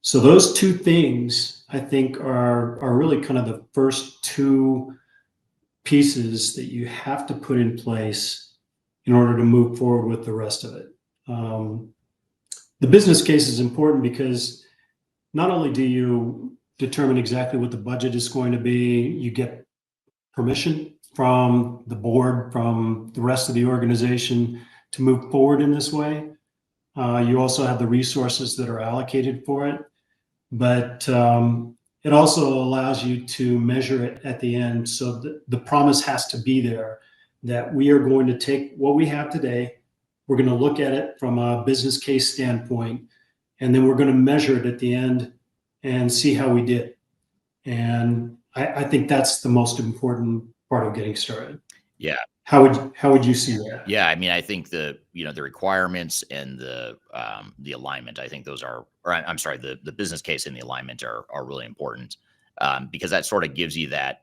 So those two things, I think, are really kind of the first two pieces that you have to put in place in order to move forward with the rest of it. The business case is important because not only do you determine exactly what the budget is going to be, you get permission from the board, from the rest of the organization to move forward in this way. You also have the resources that are allocated for it, but it also allows you to measure it at the end. So the promise has to be there that we are going to take what we have today, we're going to look at it from a business case standpoint, and then we're going to measure it at the end and see how we did. And I think that's the most important part of getting started. Yeah. How would you see that? Yeah, I mean, I think the requirements and the alignment, I think those are, or I'm sorry, the business case and the alignment are really important because that sort of gives you that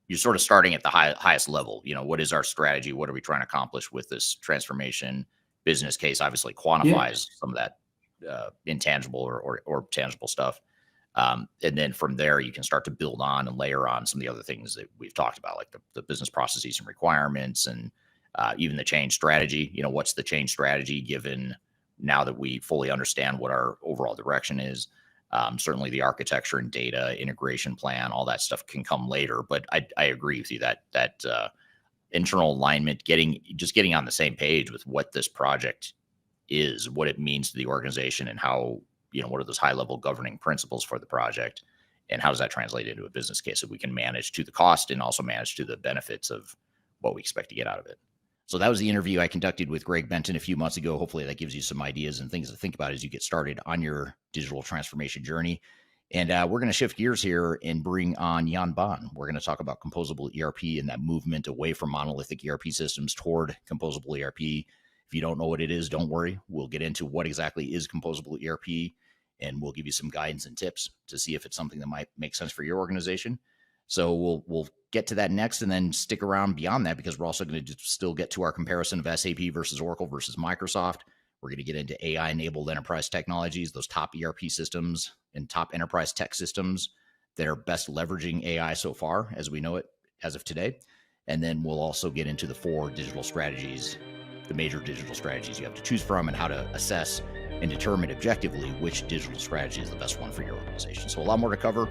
you're sort of starting at the highest level. What is our strategy? What are we trying to accomplish with this transformation? Business case obviously quantifies some of that intangible or tangible stuff. And then from there, you can start to build on and layer on some of the other things that we've talked about, like the business processes and requirements and even the change strategy. What's the change strategy given now that we fully understand what our overall direction is? Certainly the architecture and data integration plan, all that stuff can come later. But I agree with you that internal alignment, getting on the same page with what this project is, what it means to the organization, and how, what are those high level governing principles for the project, and how does that translate into a business case that we can manage to the cost and also manage to the benefits of what we expect to get out of it. So that was the interview I conducted with Greg Benton a few months ago. Hopefully that gives you some ideas and things to think about as you get started on your digital transformation journey. And we're going to shift gears here and bring on Jan Baan. We're going to talk about Composable ERP and that movement away from monolithic ERP systems toward Composable ERP. If you don't know what it is, don't worry. We'll get into what exactly is Composable ERP, and we'll give you some guidance and tips to see if it's something that might make sense for your organization. So we'll get to that next, and then stick around beyond that, because we're also going to still get to our comparison of SAP versus Oracle versus Microsoft. We're going to get into AI-enabled enterprise technologies, those top ERP systems and top enterprise tech systems that are best leveraging AI so far as we know it as of today. And then we'll also get into the 4 digital strategies, the major digital strategies you have to choose from, and how to assess and determine objectively which digital strategy is the best one for your organization. So a lot more to cover.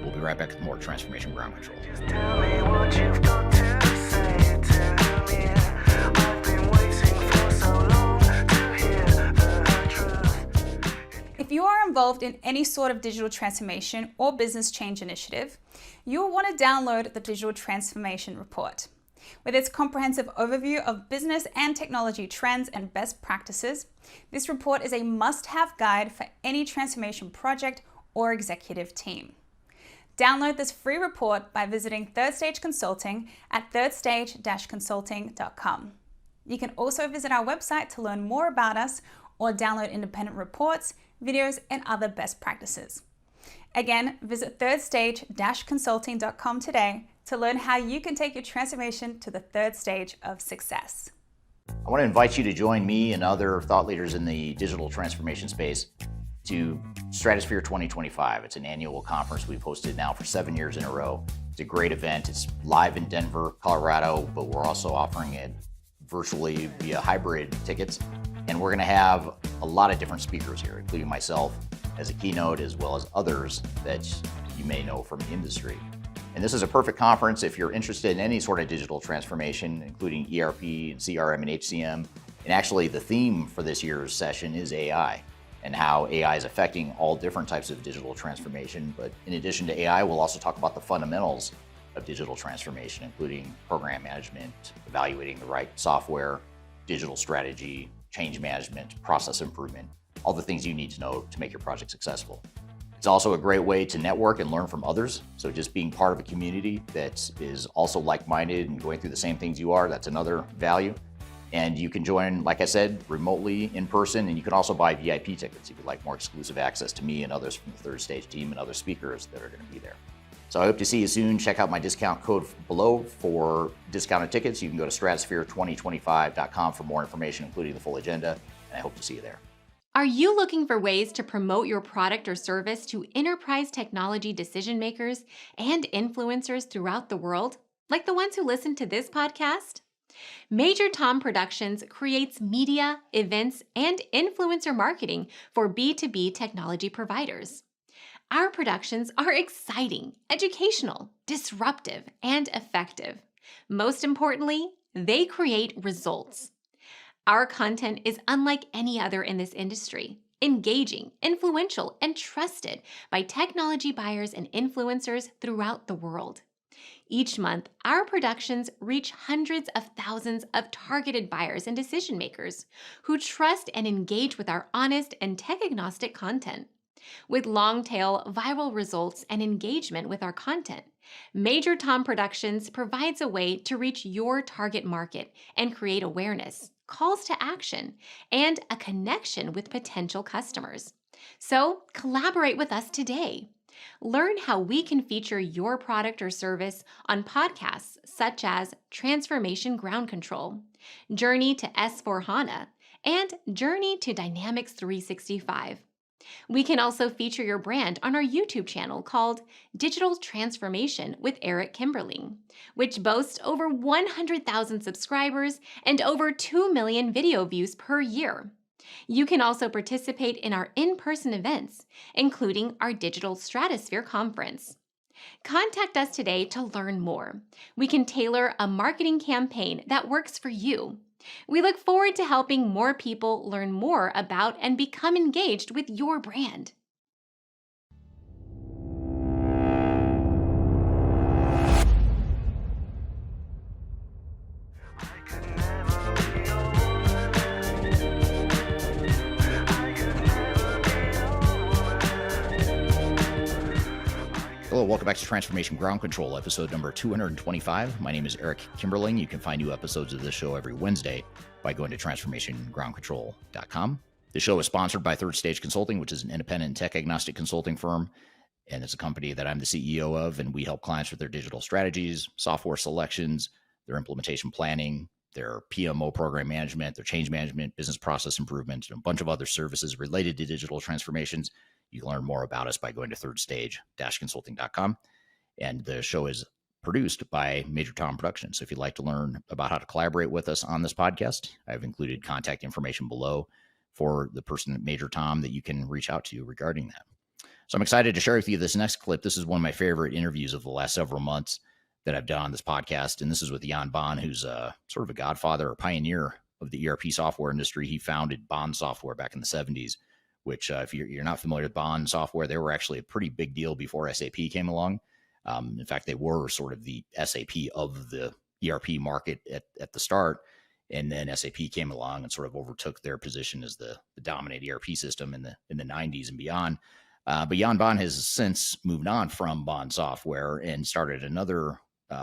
We'll be right back with more Transformation Ground Control. Just tell me what you've got to say. Tell me, I've been waiting for so long to hear the truth. If you are involved in any sort of digital transformation or business change initiative, you will want to download the Digital Transformation Report. With its comprehensive overview of business and technology trends and best practices, this report is a must-have guide for any transformation project or executive team. Download this free report by visiting Third Stage Consulting at thirdstage-consulting.com. You can also visit our website to learn more about us or download independent reports, videos, and other best practices. Again, visit thirdstage-consulting.com today to learn how you can take your transformation to the third stage of success. I want to invite you to join me and other thought leaders in the digital transformation space to Stratosphere 2025. It's an annual conference we've hosted now for 7 years in a row. It's a great event. It's live in Denver, Colorado, but we're also offering it virtually via hybrid tickets. And we're going to have a lot of different speakers here, including myself as a keynote, as well as others that you may know from industry. And this is a perfect conference if you're interested in any sort of digital transformation, including ERP and CRM and HCM. And actually, the theme for this year's session is AI, and how AI is affecting all different types of digital transformation. But in addition to AI, we'll also talk about the fundamentals of digital transformation, including program management, evaluating the right software, digital strategy, change management, process improvement, all the things you need to know to make your project successful. It's also a great way to network and learn from others. So just being part of a community that is also like-minded and going through the same things you are, that's another value. And you can join, like I said, remotely, in person, and you can also buy VIP tickets if you'd like more exclusive access to me and others from the Third Stage team and other speakers that are going to be there. So I hope to see you soon. Check out my discount code below for discounted tickets. You can go to stratosphere2025.com for more information, including the full agenda, and I hope to see you there. Are you looking for ways to promote your product or service to enterprise technology decision makers and influencers throughout the world, like the ones who listen to this podcast? Major Tom Productions creates media, events, and influencer marketing for B2B technology providers. Our productions are exciting, educational, disruptive, and effective. Most importantly, they create results. Our content is unlike any other in this industry, engaging, influential, and trusted by technology buyers and influencers throughout the world. Each month, our productions reach hundreds of thousands of targeted buyers and decision makers who trust and engage with our honest and tech-agnostic content. With long-tail viral results and engagement with our content, Major Tom Productions provides a way to reach your target market and create awareness, calls to action, and a connection with potential customers. So collaborate with us today. Learn how we can feature your product or service on podcasts such as Transformation Ground Control, Journey to S4HANA, and Journey to Dynamics 365. We can also feature your brand on our YouTube channel called Digital Transformation with Eric Kimberling, which boasts over 100,000 subscribers and over 2 million video views per year. You can also participate in our in-person events, including our Digital Stratosphere Conference. Contact us today to learn more. We can tailor a marketing campaign that works for you. We look forward to helping more people learn more about and become engaged with your brand. Hello, welcome back to Transformation Ground Control, episode number 225. My name is Eric Kimberling. You can find new episodes of this show every Wednesday by going to transformationgroundcontrol.com. The show is sponsored by Third Stage Consulting, which is an independent tech-agnostic consulting firm, and it's a company that I'm the CEO of, and we help clients with their digital strategies, software selections, their implementation planning, their PMO program management, their change management, business process improvement, and a bunch of other services related to digital transformations. You can learn more about us by going to thirdstage-consulting.com. And the show is produced by Major Tom Productions. So if you'd like to learn about how to collaborate with us on this podcast, I've included contact information below for the person at Major Tom that you can reach out to regarding that. So I'm excited to share with you this next clip. This is one of my favorite interviews of the last several months that I've done on this podcast. And this is with Jan Baan, who's sort of a godfather or pioneer of the ERP software industry. He founded Baan Software back in the 70s. Which if you're not familiar with Baan Software, they were actually a pretty big deal before SAP came along. In fact, they were sort of the SAP of the ERP market at the start. And then SAP came along and sort of overtook their position as the dominant ERP system in the 90s and beyond. But Jan Baan has since moved on from Baan Software and started another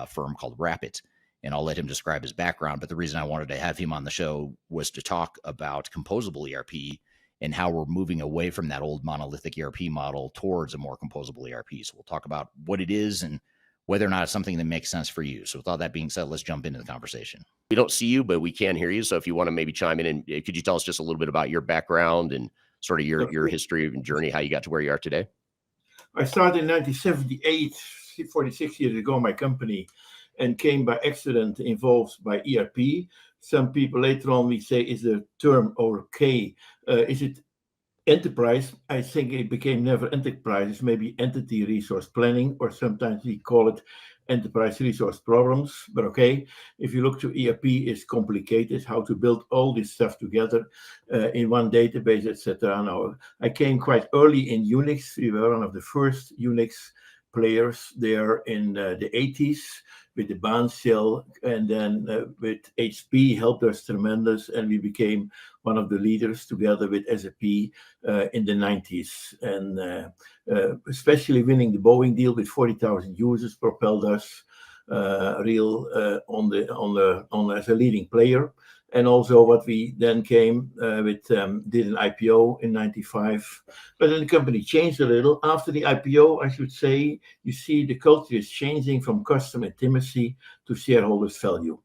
firm called Rapid. And I'll let him describe his background. But the reason I wanted to have him on the show was to talk about Composable ERP and how we're moving away from that old monolithic ERP model towards a more composable ERP. So we'll talk about what it is and whether or not it's something that makes sense for you. So with all that being said, let's jump into the conversation. We don't see you, but we can hear you. So if you want to maybe chime in, and could you tell us just a little bit about your background and sort of your history and journey, how you got to where you are today? I started in 1978, 46 years ago, my company, and came by accident involved by ERP. Some people later on we say, is the term okay? Is it enterprise? I think it became never enterprise. It's maybe entity resource planning, or sometimes we call it enterprise resource problems. But okay, if you look to ERP, it's complicated how to build all this stuff together in one database, etc. Now, I came quite early in Unix. We were one of the first Unix players there in the 80s. With the Baan shell, and then with HP helped us tremendous, and we became one of the leaders together with SAP in the 90s. And especially winning the Boeing deal with 40,000 users propelled us on as a leading player. And also what we then came did an IPO in 95. But then the company changed a little. After the IPO, I should say, you see the culture is changing from customer intimacy to shareholders' value.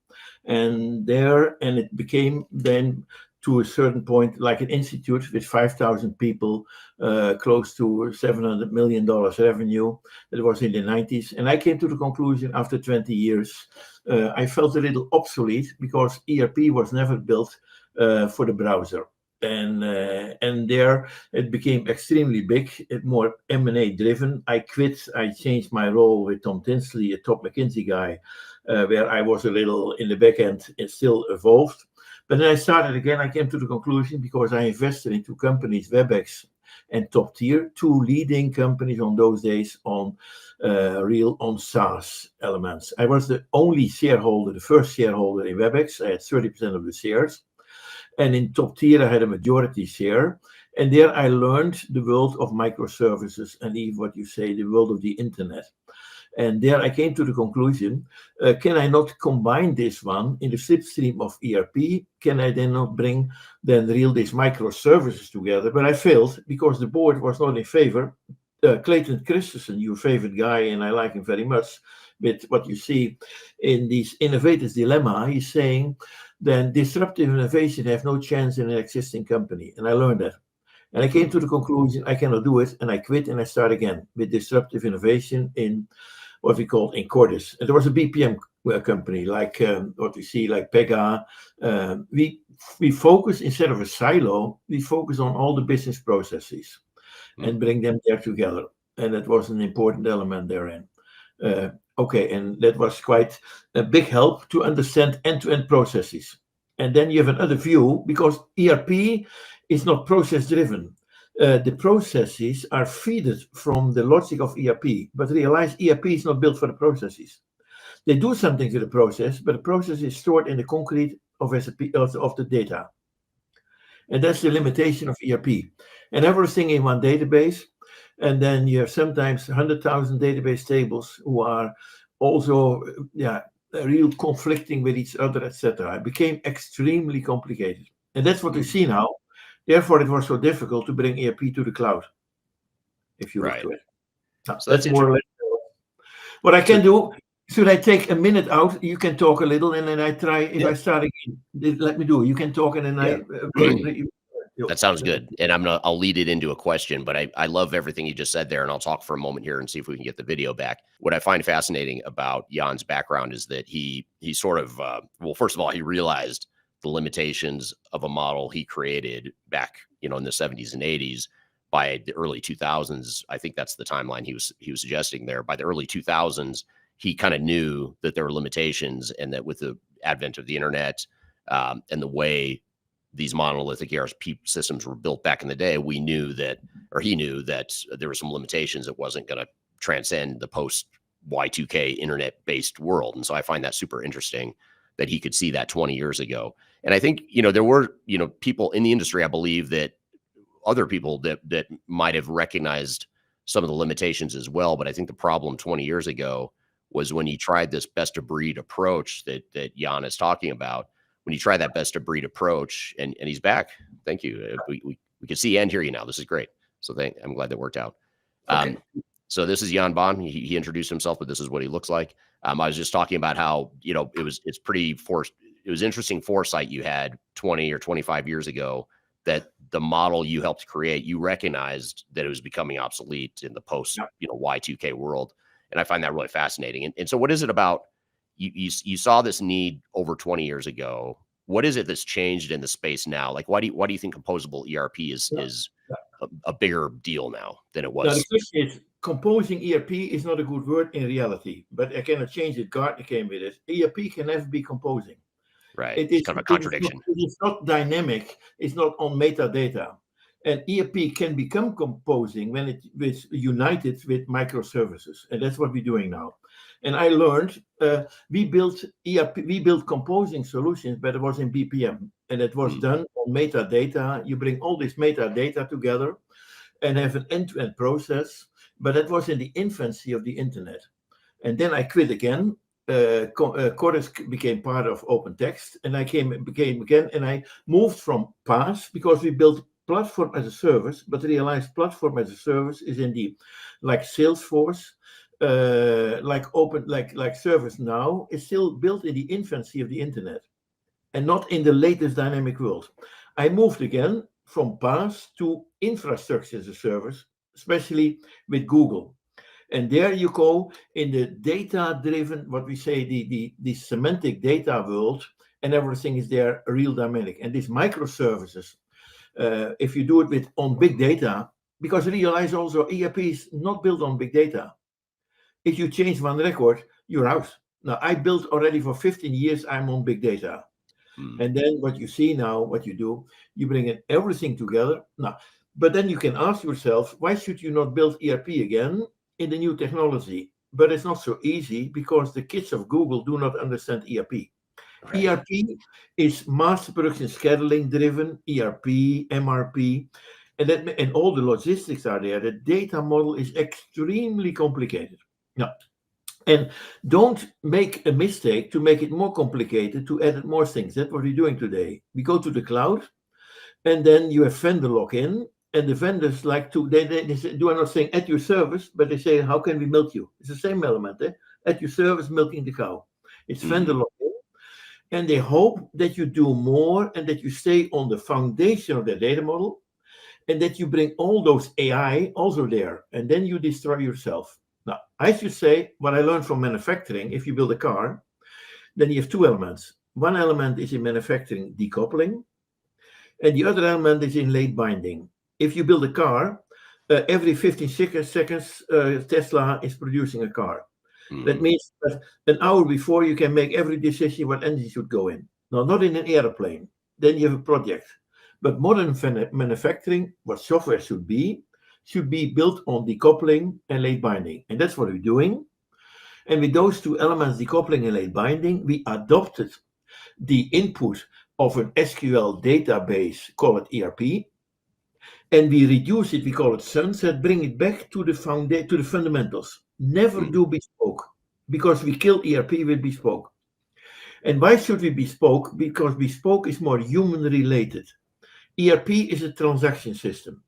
And it became then to a certain point like an institute with 5,000 people, close to $700 million revenue. That was in the 90s. And I came to the conclusion after 20 years, I felt a little obsolete because ERP was never built for the browser. And there it became extremely big, more M&A driven. I quit. I changed my role with Tom Tinsley, a top McKinsey guy, where I was a little in the back end and still evolved. But then I started again. I came to the conclusion because I invested in two companies, WebEx and Top Tier, two leading companies on those days on SaaS elements. I was the only shareholder, the first shareholder in WebEx. I had 30% of the shares. And in Top Tier, I had a majority share. And there I learned the world of microservices and even what you say, the world of the internet. And there I came to the conclusion, can I not combine this one in the slipstream of ERP? Can I then not bring these microservices together? But I failed because the board was not in favor. Clayton Christensen, your favorite guy, and I like him very much, with what you see in this innovator's dilemma, he's saying then disruptive innovation have no chance in an existing company. And I learned that. And I came to the conclusion I cannot do it, and I quit and I start again with disruptive innovation in what we call in Cordis. And there was a BPM company like what we see like Pega. We focus, instead of a silo, we focus on all the business processes and bring them there together. And that was an important element therein. Okay, and that was quite a big help to understand end-to-end processes. And then you have another view, because ERP is not process driven. The processes are fed from the logic of ERP, but realize ERP is not built for the processes. They do something to the process, but the process is stored in the concrete of SAP, of the data. And that's the limitation of ERP. And everything in one database, and then you have sometimes 100,000 database tables who are also real conflicting with each other, etc. It became extremely complicated. And that's what we see now. Therefore, it was so difficult to bring ERP to the cloud, if you look to it. Now, So that's more or less what I can do. Should I take a minute out? You can talk a little, and then I try. If I start again, let me do. You can talk, and then That sounds good. And I'll lead it into a question, but I love everything you just said there, and I'll talk for a moment here and see if we can get the video back. What I find fascinating about Jan's background is that he sort of, well, first of all, he realized the limitations of a model he created back, in the 70s and 80s. By the early 2000s, I think that's the timeline he was suggesting there. By the early 2000s, he kind of knew that there were limitations, and that with the advent of the internet and the way these monolithic ERP systems were built back in the day, he knew that there were some limitations. It wasn't going to transcend the post Y2K internet-based world. And so I find that super interesting that he could see that 20 years ago. And I think, there were, people in the industry, I believe, that other people that might have recognized some of the limitations as well. But I think the problem 20 years ago was when he tried this best of breed approach that Jan is talking about. When you try that best of breed approach, and he's back. Thank you. We can see and hear you now. This is great. So I'm glad that worked out. Okay. So this is Jan Baan. He introduced himself, but this is what he looks like. I was just talking about how, it was interesting foresight you had 20 or 25 years ago, that the model you helped create, you recognized that it was becoming obsolete in the post, Y2K world. And I find that really fascinating. And so what is it about, you saw this need over 20 years ago. What is it that's changed in the space now? Like, why do you think composable ERP is a bigger deal now than it was? Now, the question is, composing ERP is not a good word in reality, but I cannot change it. Gartner came with it. ERP can never be composing. Right. It's kind of a contradiction. It's not dynamic. It's not on metadata. And ERP can become composing when it is united with microservices. And that's what we're doing now. And I learned we built composing solutions, but it was in BPM. And it was done on metadata. You bring all this metadata together and have an end-to-end process. But that was in the infancy of the internet. And then I quit again. Chorus became part of OpenText, and I became again, and I moved from PaaS because we built platform as a service, but realized platform as a service is indeed like Salesforce, like ServiceNow is still built in the infancy of the internet, and not in the latest dynamic world. I moved again from PaaS to infrastructure as a service, especially with Google. And there you go in the data-driven, what we say, the semantic data world, and everything is there real dynamic. And these microservices, if you do it on big data, because realize also ERP is not built on big data. If you change one record, you're out. Now, I built already for 15 years, I'm on big data. And then what you see now, what you do, you bring in everything together. Now, but then you can ask yourself, why should you not build ERP again in the new technology? But it's not so easy because the kids of Google do not understand ERP. Right. ERP is master production scheduling driven, ERP, MRP, and all the logistics are there. The data model is extremely complicated. Now, and don't make a mistake to make it more complicated, to add more things. That's what we're doing today. We go to the cloud, and then you have vendor lock-in, and the vendors like to, they say, do I not saying at your service, but they say, how can we milk you? It's the same element, at your service, milking the cow. It's vendor lock-in, and they hope that you do more and that you stay on the foundation of their data model, and that you bring all those AI also there, and then you destroy yourself. Now, I should say what I learned from manufacturing: if you build a car, then you have two elements. One element is in manufacturing decoupling, and the other element is in late binding. If you build a car, every 15 seconds, Tesla is producing a car. That means that an hour before you can make every decision what engine should go in. Now, not in an airplane. Then you have a project. But modern manufacturing, what software should be built on decoupling and late binding. And that's what we're doing. And with those two elements, decoupling and late binding, we adopted the input of an SQL database, call it ERP, and we reduce it, we call it sunset, bring it back to the fundamentals. Never do bespoke, because we kill ERP with bespoke. And why should we bespoke? Because bespoke is more human related. ERP is a transaction system.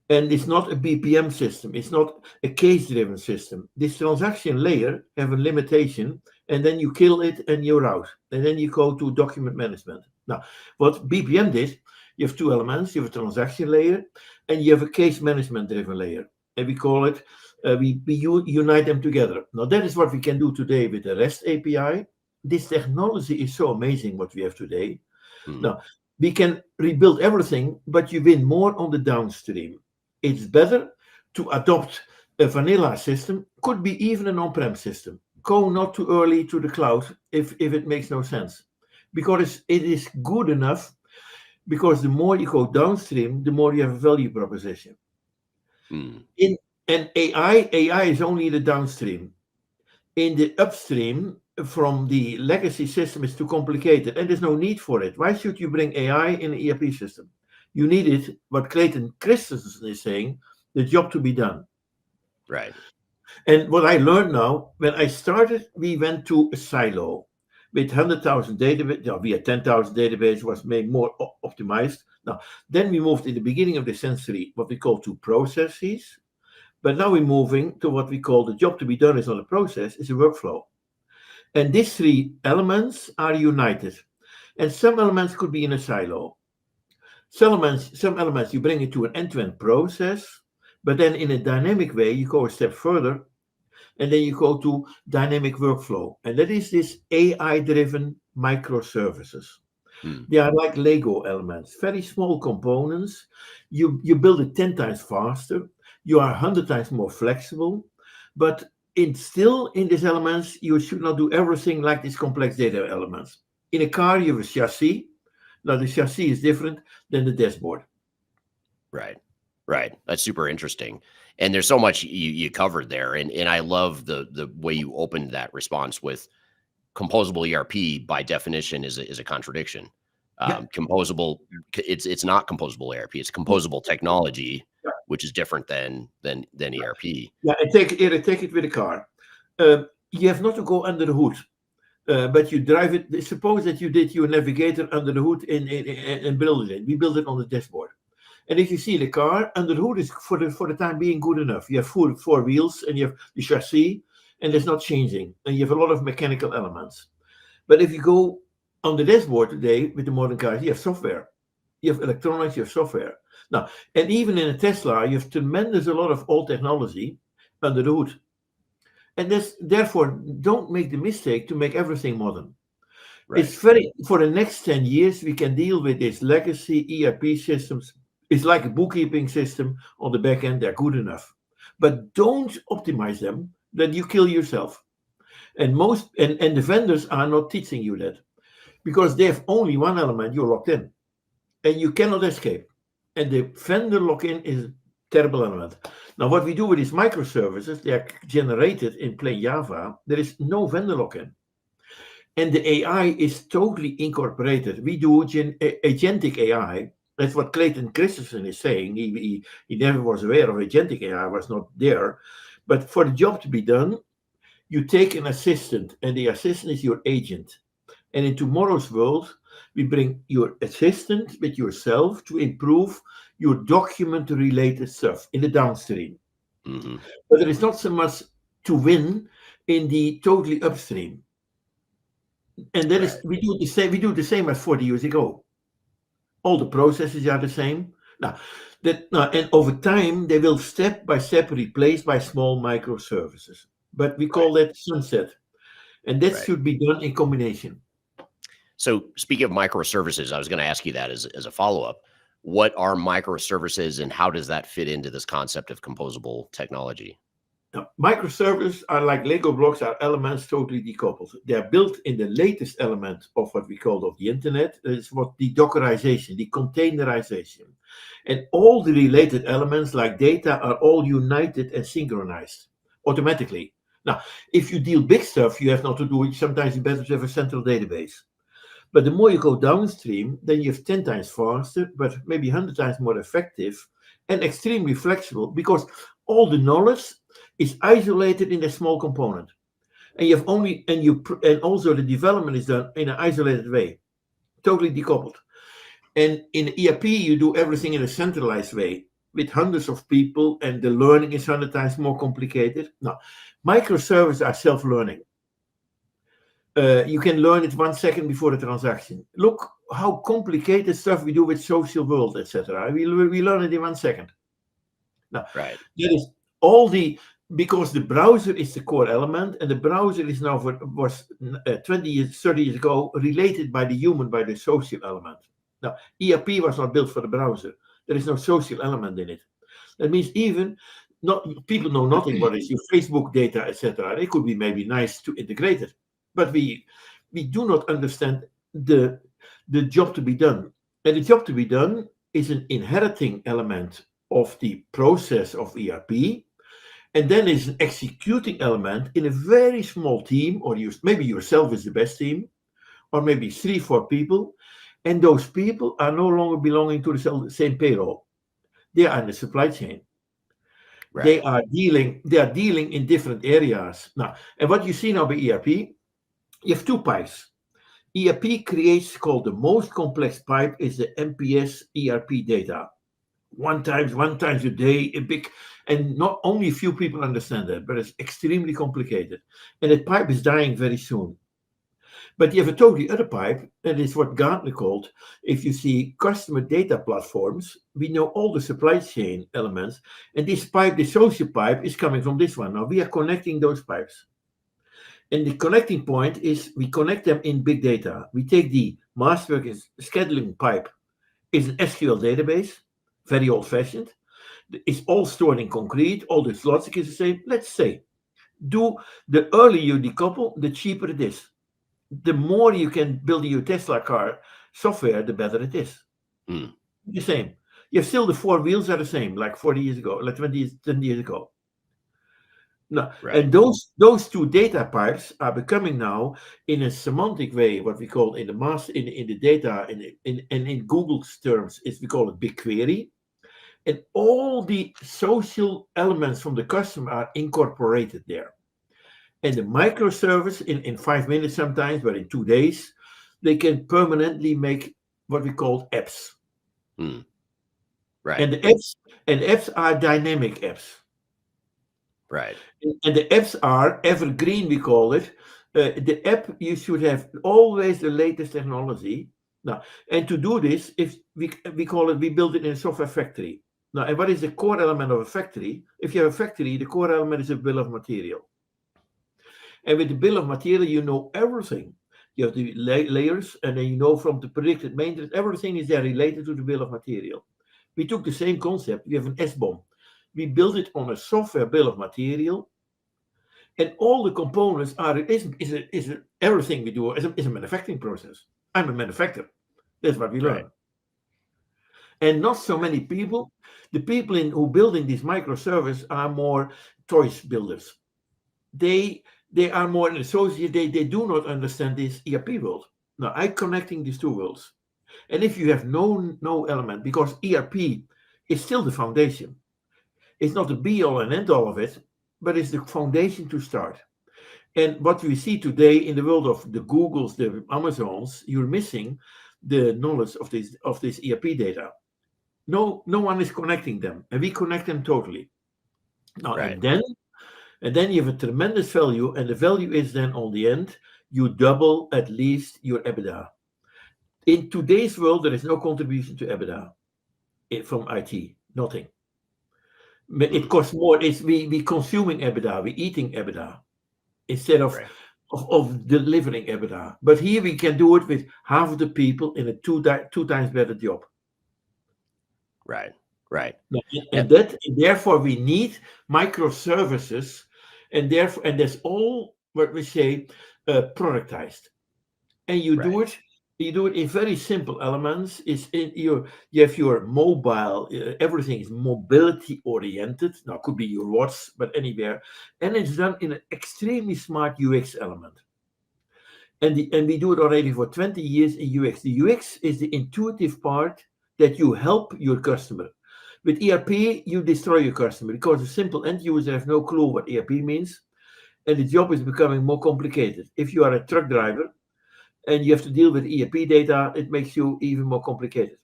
And it's not a BPM system. It's not a case-driven system. This transaction layer have a limitation, and then you kill it and you're out. And then you go to document management. Now, what BPM did, you have two elements. You have a transaction layer, and you have a case management-driven layer. And we call it, we unite them together. Now, that is what we can do today with the REST API. This technology is so amazing what we have today. Now, we can rebuild everything, but you win more on the downstream. It's better to adopt a vanilla system, could be even an on-prem system. Go not too early to the cloud if it makes no sense. Because it is good enough, because the more you go downstream, the more you have a value proposition. And AI is only the downstream. In the upstream, from the legacy system, is too complicated, and there's no need for it. Why should you bring AI in an ERP system? You need it, what Clayton Christensen is saying, the job to be done. Right. And what I learned now, when I started, we went to a silo. With 100,000 database, we had 10,000 database, was made more optimized. Now, then we moved in the beginning of the century, what we call two processes. But now we're moving to what we call the job to be done is not a process, it's a workflow. And these three elements are united. And some elements could be in a silo. Some elements you bring it to an end-to-end process, but then in a dynamic way, you go a step further, and then you go to dynamic workflow. And that is this AI-driven microservices. They are like Lego elements, very small components. You build it 10 times faster. You are 100 times more flexible. But still in these elements, you should not do everything like these complex data elements. In a car, you have a chassis. Now, the chassis is different than the dashboard. Right. That's super interesting. And there's so much you covered there. And I love the way you opened that response with composable ERP by definition is a contradiction. Composable, it's not composable ERP. It's composable technology, which is different than ERP. Yeah, and take it with a car. You have not to go under the hood. But you drive it. Suppose that you did your navigator under the hood and build it. We build it on the dashboard. And if you see the car, under the hood is for the time being good enough. You have four wheels and you have the chassis, and it's not changing. And you have a lot of mechanical elements. But if you go on the dashboard today with the modern cars, you have software. You have electronics, you have software. Now, and even in a Tesla, you have tremendous a lot of old technology under the hood. And therefore, don't make the mistake to make everything modern. Right. It's for the next 10 years, we can deal with these legacy ERP systems. It's like a bookkeeping system on the back end. They're good enough. But don't optimize them, then you kill yourself. And and the vendors are not teaching you that. Because they have only one element, you're locked in. And you cannot escape. And the vendor lock-in is a terrible element. Now, what we do with these microservices, they are generated in plain Java. There is no vendor lock-in. And the AI is totally incorporated. We do agentic AI. That's what Clayton Christensen is saying. He never was aware of agentic AI, was not there. But for the job to be done, you take an assistant, and the assistant is your agent. And in tomorrow's world, we bring your assistant with yourself to improve your document-related stuff in the downstream. But there is not so much to win in the totally upstream. And that is, we do the same as 40 years ago. All the processes are the same. Now, And over time, they will step by step replaced by small microservices. But we call that sunset. And that should be done in combination. So speaking of microservices, I was going to ask you that as a follow-up. What are microservices and how does that fit into this concept of composable technology? Now, microservices are like Lego blocks, are elements totally decoupled. They are built in the latest element of what we call of the internet. It's what the Dockerization, the containerization. And all the related elements like data are all united and synchronized automatically. Now, if you deal big stuff, you have not to do it. Sometimes it's better to have a central database. But the more you go downstream, then you have 10 times faster, but maybe 100 times more effective and extremely flexible because all the knowledge is isolated in a small component. And you have only, and also the development is done in an isolated way, totally decoupled. And in ERP, you do everything in a centralized way with hundreds of people, and the learning is 100 times more complicated. Now, microservices are self-learning. You can learn it 1 second before the transaction. Look how complicated stuff we do with social world, etc. We learn it in 1 second. Now, that is because the browser is the core element, and the browser is now was 20 years, 30 years ago related by the human, by the social element. Now, ERP was not built for the browser. There is no social element in it. That means people know nothing what is your Facebook data, etc. It could be maybe nice to integrate it. But we do not understand the job to be done. And the job to be done is an inheriting element of the process of ERP. And then is an executing element in a very small team, or maybe yourself is the best team, or maybe 3-4 people. And those people are no longer belonging to the same payroll. They are in the supply chain. They are dealing in different areas. Now, and what you see now by ERP, you have 2 pipes. ERP creates called the most complex pipe is the MPS ERP data. One times a day, and not only a few people understand that, but it's extremely complicated. And that pipe is dying very soon. But you have a totally other pipe, and it's what Gartner called, if you see customer data platforms, we know all the supply chain elements, and this pipe, the social pipe, is coming from this one. Now we are connecting those pipes. And the connecting point is we connect them in big data. We take the masterwork scheduling pipe, is an SQL database, very old-fashioned. It's all stored in concrete. All this logic is the same. Let's say, the earlier you decouple, the cheaper it is. The more you can build your Tesla car software, the better it is. The same. You have still the 4 wheels are the same, like 40 years ago, like 10 years ago. No, and those 2 data pipes are becoming now in a semantic way, what we call in the data, in Google's terms, we call it BigQuery. And all the social elements from the customer are incorporated there. And the microservice in 5 minutes sometimes, but in 2 days, they can permanently make what we call apps. And the apps are dynamic apps. And the apps are evergreen, we call it. The app, you should have always the latest technology. Now, and to do this, if we build it in a software factory. Now, and what is the core element of a factory? If you have a factory, the core element is a bill of material. And with the bill of material, you know everything. You have the layers, and then you know from the predicted maintenance, everything is there related to the bill of material. We took the same concept. We have an S-bomb. We build it on a software bill of material, and all the components is everything we do is a manufacturing process. I'm a manufacturer. That's what we learn. And not so many people. The people who building these microservices are more toys builders. They are more an associate. They do not understand this ERP world. Now I'm connecting these 2 worlds. And if you have no element, because ERP is still the foundation. It's not the be-all and end-all of it, but it's the foundation to start. And what we see today in the world of the Googles, the Amazons, you're missing the knowledge of this ERP data. No one is connecting them, and we connect them totally. Now, and then you have a tremendous value, and the value is then on the end, you double at least your EBITDA. In today's world, there is no contribution to EBITDA from IT. Nothing. It costs more. It's we consuming EBITDA, we eating EBITDA instead of, Right. of delivering EBITDA. But here we can do it with half of the people in a two times better job. Right. Right. And therefore we need microservices, and therefore that's all what we say productized. And you do it in very simple elements. Is in you have your mobile, everything is mobility oriented. Now it could be your watch, but anywhere, and it's done in an extremely smart UX element. And we do it already for 20 years in UX. The UX is the intuitive part that you help your customer. With ERP, you destroy your customer because the simple end user has no clue what ERP means, and the job is becoming more complicated. If you are a truck driver and you have to deal with ERP data, it makes you even more complicated.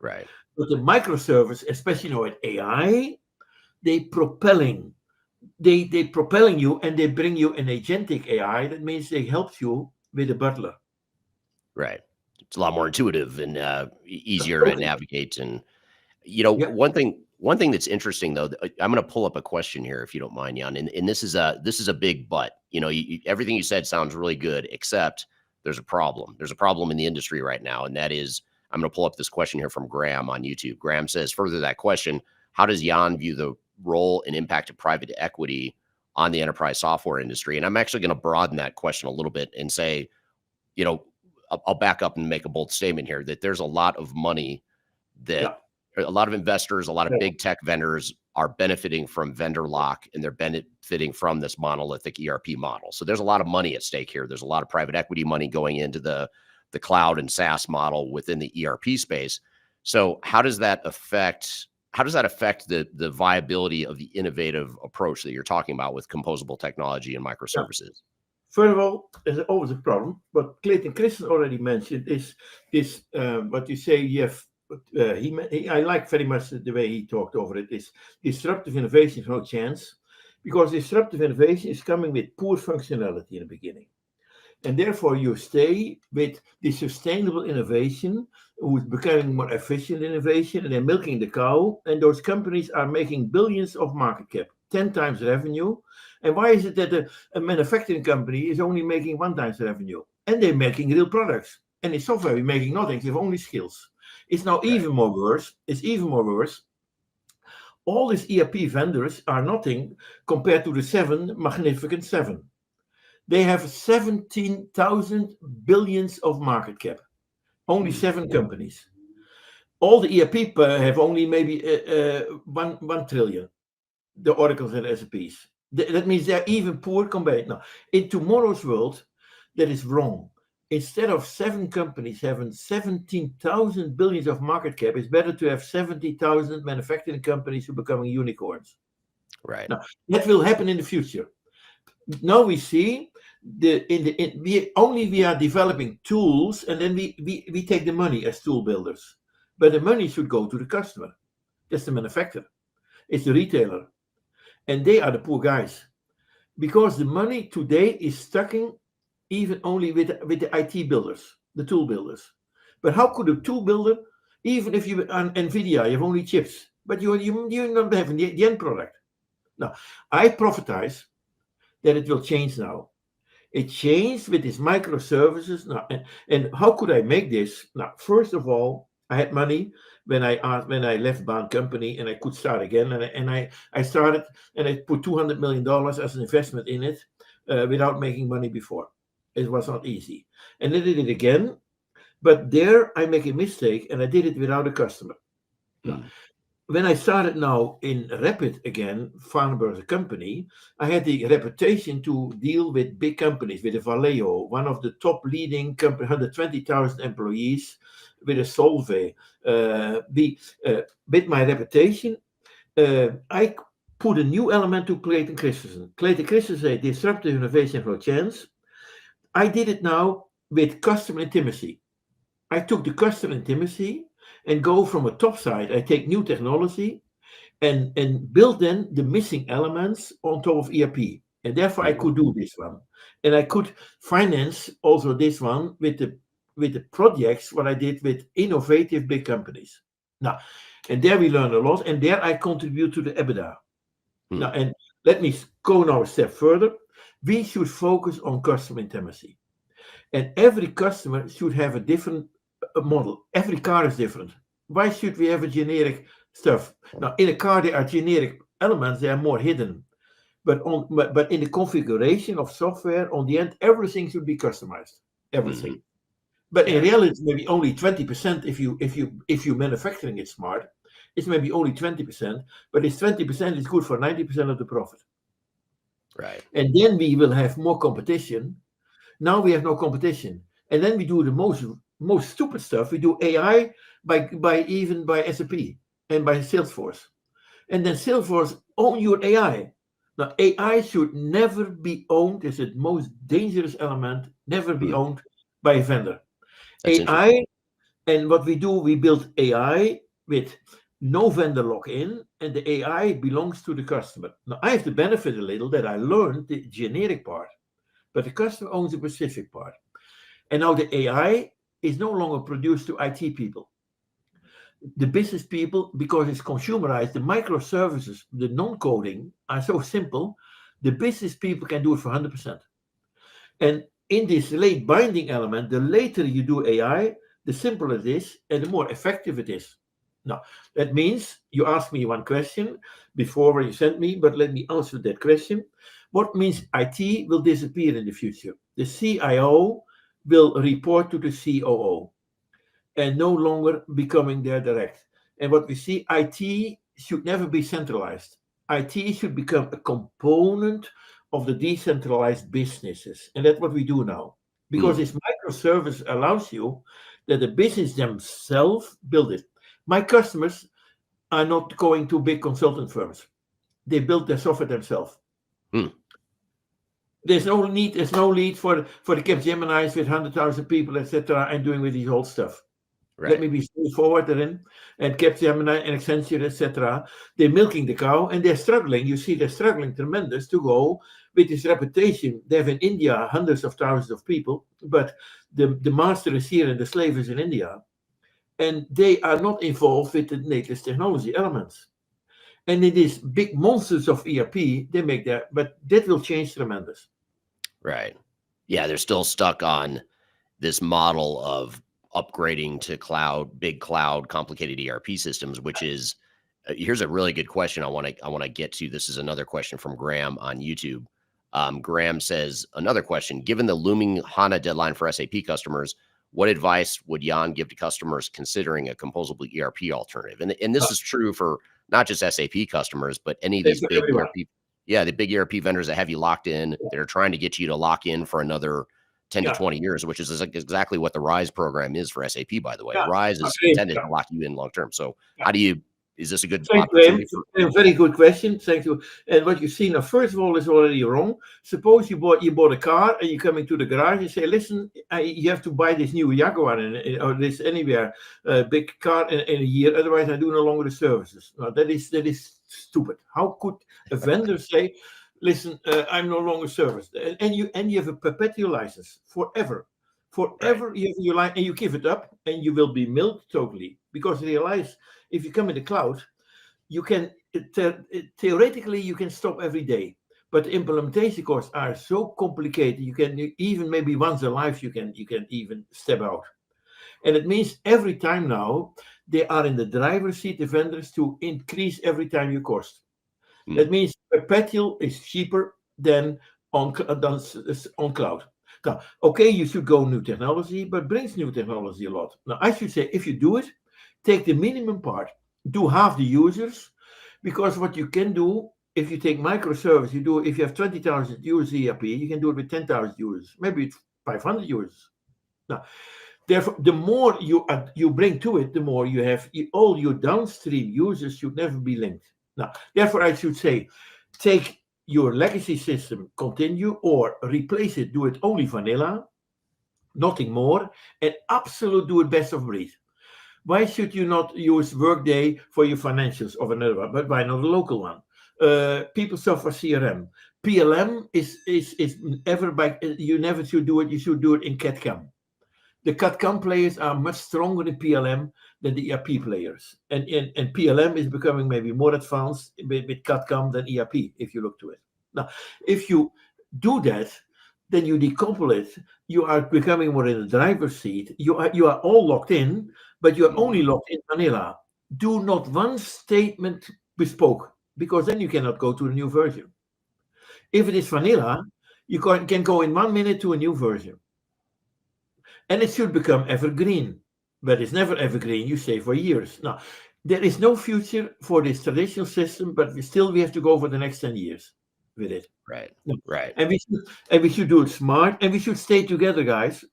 Right. But the microservice, especially now with AI, they propelling you, and they bring you an agentic AI. That means they help you with a butler. Right. It's a lot more intuitive and easier to navigate. And one thing that's interesting though, I'm going to pull up a question here if you don't mind, Jan. And this is a big but. Everything you said sounds really good, except there's a problem. There's a problem in the industry right now, and that is, I'm going to pull up this question here from Graham on YouTube. Graham says, further to that question, how does Jan view the role and impact of private equity on the enterprise software industry? And I'm actually going to broaden that question a little bit and say, I'll back up and make a bold statement here that there's a lot of money that a lot of investors, a lot of big tech vendors are benefiting from vendor lock, and they're benefiting from this monolithic ERP model. So there's a lot of money at stake here. There's a lot of private equity money going into the cloud and SaaS model within the ERP space. So how does that affect the viability of the innovative approach that you're talking about with composable technology and microservices? First of all, there's always a problem. But Clayton Christensen already mentioned is what you say. You have. I like very much the way he talked over it. Is disruptive innovation is no chance, because disruptive innovation is coming with poor functionality in the beginning, and therefore you stay with the sustainable innovation, who's becoming more efficient innovation, and they're milking the cow. And those companies are making billions of market cap, 10 times revenue. And why is it that a manufacturing company is only making 1 times revenue? And they're making real products. And in software, we're making nothing. They have only skills. It's now even more worse. It's even more worse. All these ERP vendors are nothing compared to the 7 magnificent 7. They have 17,000 billions of market cap. Only 7 companies. All the ERP have only maybe 1 trillion. The Oracles and SAPs. That means they're even poor compared. Now, in tomorrow's world, that is wrong. Instead of 7 companies having 17,000 billions of market cap, it's better to have 70,000 manufacturing companies who are becoming unicorns. Right. Now, that will happen in the future. Now we see we are developing tools, and then we take the money as tool builders. But the money should go to the customer. That's the manufacturer. It's the retailer. And they are the poor guys. Because the money today is stuck in even only with the IT builders, the tool builders. But how could a tool builder, even if you on NVIDIA, you have only chips, but you're not having the end product. Now, I prophesize that it will change now. It changed with these microservices. Now, and how could I make this? Now, first of all, I had money when I left Baan Company, and I could start again. And I started, and I put $200 million as an investment in it without making money before. It was not easy. And I did it again. But there I make a mistake, and I did it without a customer. When I started now in Rapid again, Farnborough company, I had the reputation to deal with big companies, with a Vallejo, one of the top leading companies, 120,000 employees, with a Solvay. With my reputation, I put a new element to Clayton Christensen. Clayton Christensen said, disruptive innovation for chance. I did it now with customer intimacy. I took the customer intimacy and go from a top side. I take new technology and build then the missing elements on top of ERP. And therefore I could do this one. And I could finance also this one with the projects what I did with innovative big companies. Now, and there we learn a lot, and there I contribute to the EBITDA. Now, and let me go now a step further. We should focus on customer intimacy. And every customer should have a different model. Every car is different. Why should we have a generic stuff? Now, in a car, there are generic elements, they are more hidden. But in the configuration of software, on the end, everything should be customized. Everything. But in reality, maybe only 20% if you manufacturing it smart. It's maybe only 20%, but it's 20% is good for 90% of the profit. Right. And then we will have more competition. Now we have no competition. And then we do the most stupid stuff. We do AI by SAP and by Salesforce. And then Salesforce own your AI. Now AI should never be owned. It's the most dangerous element, never be owned by a vendor. That's AI, and what we do, we build AI with no vendor lock-in, and the AI belongs to the customer. Now, I have the benefit a little that I learned the generic part, but the customer owns the specific part. And now the AI is no longer produced to IT people. The business people, because it's consumerized, the microservices, the non-coding are so simple, the business people can do it for 100%. And in this late binding element, the later you do AI, the simpler it is and the more effective it is. Now, that means you asked me one question before when you sent me, but let me answer that question. What means IT will disappear in the future? The CIO will report to the COO and no longer becoming their direct. And what we see, IT should never be centralized. IT should become a component of the decentralized businesses. And that's what we do now. Because this microservice allows you that the business themselves build it. My customers are not going to big consultant firms. They build their software themselves. There's no need for the Capgeminis with 100,000 people, etc., and doing with this whole stuff. Right. Let me be straightforward therein. And Capgemini and Accenture, etc., they're milking the cow and they're struggling. You see, they're struggling tremendous to go with this reputation. They have in India hundreds of thousands of people, but the master is here and the slave is in India. And they are not involved with the latest technology elements. And it is big monsters of ERP, they make that, but that will change tremendous. Right. Yeah, they're still stuck on this model of upgrading to cloud, big cloud, complicated ERP systems, which is, here's a really good question I want to get to. This is another question from Graham on YouTube. Graham says, another question, given the looming HANA deadline for SAP customers, what advice would Jan give to customers considering a composable ERP alternative? And this is true for not just SAP customers, but any of these big ERP, the big ERP vendors that have you locked in, that are trying to get you to lock in for another 10 to 20 years, which is exactly what the RISE program is for SAP, by the way. RISE is intended to lock you in long term. So how do you, is this a good opportunity? A very good question. Thank you. And what you see now, first of all, is already wrong. Suppose you bought a car and you come into the garage and say, listen, you have to buy this new Jaguar or this anywhere big car in a year. Otherwise, I do no longer the services. Now, that is stupid. How could a vendor say, listen, I'm no longer serviced, and you have a perpetual license forever. Right. You have your license, and you give it up, and you will be milked totally. Because realize, if you come in the cloud, you can theoretically you can stop every day, but the implementation costs are so complicated. You can even maybe once a life you can even step out, and it means every time now they are in the driver's seat, the vendors, to increase every time your cost. That means perpetual is cheaper than on cloud. Now, okay, you should go new technology, but brings new technology a lot. Now, I should say, if you do it, take the minimum part, do half the users, because what you can do, if you take microservice, if you have 20,000 users ERP, you can do it with 10,000 users, maybe it's 500 users. Now, therefore, the more you bring to it, the more you have, all your downstream users should never be linked. Now, therefore, I should say, take your legacy system, continue, or replace it, do it only vanilla, nothing more, and absolutely do it best of breed. Why should you not use Workday for your financials of another one, but why not a local one? PeopleSoft for CRM. PLM is ever by, you never should do it, you should do it in CAD/CAM. the CAD/CAM players are much stronger in PLM than the ERP players. And PLM is becoming maybe more advanced with CAD/CAM than ERP, if you look to it. Now, if you do that, then you decouple it. You are becoming more in the driver's seat. You are all locked in, but you are only locked in vanilla. Do not one statement bespoke, because then you cannot go to the new version. If it is vanilla, you can go in 1 minute to a new version. And it should become evergreen. But it's never evergreen. You stay for years. Now, there is no future for this traditional system, but we have to go for the next 10 years with it. Right. No. Right. And we should do it smart, and we should stay together, guys.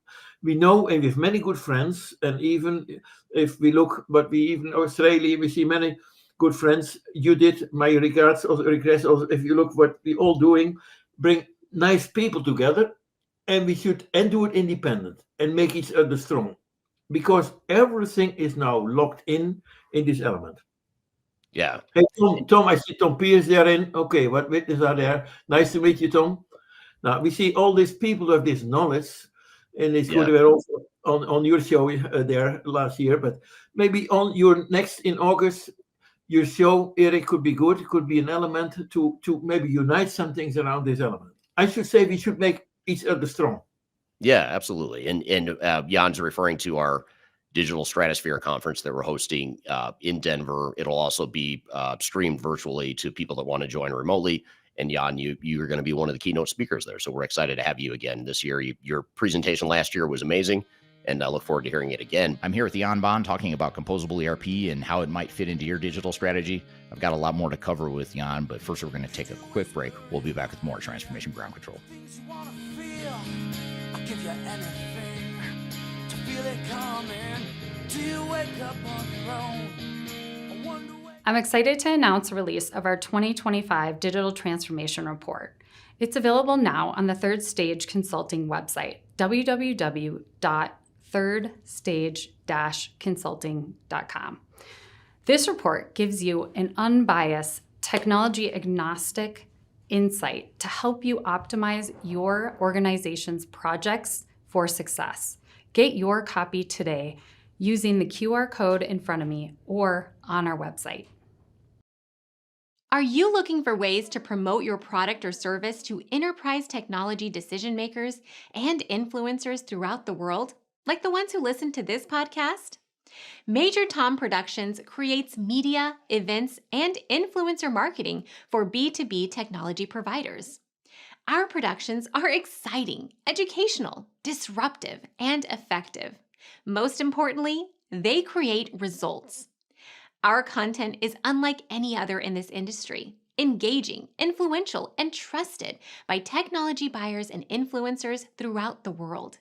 We know, and we have many good friends, and even if we look, but we even Australia, we see many good friends. You did, my regrets. Also, if you look what we all doing, bring nice people together, and we should do it independent and make each other strong, because everything is now locked in this element. Yeah. Hey, Tom, I see Tom Pierce there in. Okay, what witnesses are there? Nice to meet you, Tom. Now, we see all these people who have this knowledge, and it's good. They were also on your show there last year, but maybe on your next in August, your show, Eric, could be good. It could be an element to maybe unite some things around this element. I should say we should make each other strong. Yeah, absolutely. And Jan's referring to our Digital Stratosphere conference that we're hosting in Denver. It'll also be streamed virtually to people that want to join remotely. And Jan, you're going to be one of the keynote speakers there. So we're excited to have you again this year. Your presentation last year was amazing, and I look forward to hearing it again. I'm here with Jan Bond talking about Composable ERP and how it might fit into your digital strategy. I've got a lot more to cover with Jan, but first we're going to take a quick break. We'll be back with more Transformation Ground Control. I'll give you anything to feel it coming. Do you wake up on your own? I'm excited to announce the release of our 2025 Digital Transformation Report. It's available now on the Third Stage Consulting website, www.thirdstage-consulting.com. This report gives you an unbiased, technology-agnostic insight to help you optimize your organization's projects for success. Get your copy today using the QR code in front of me or on our website. Are you looking for ways to promote your product or service to enterprise technology decision makers and influencers throughout the world, like the ones who listen to this podcast? Major Tom Productions creates media, events, and influencer marketing for B2B technology providers. Our productions are exciting, educational, disruptive, and effective. Most importantly, they create results. Our content is unlike any other in this industry, engaging, influential, and trusted by technology buyers and influencers throughout the world.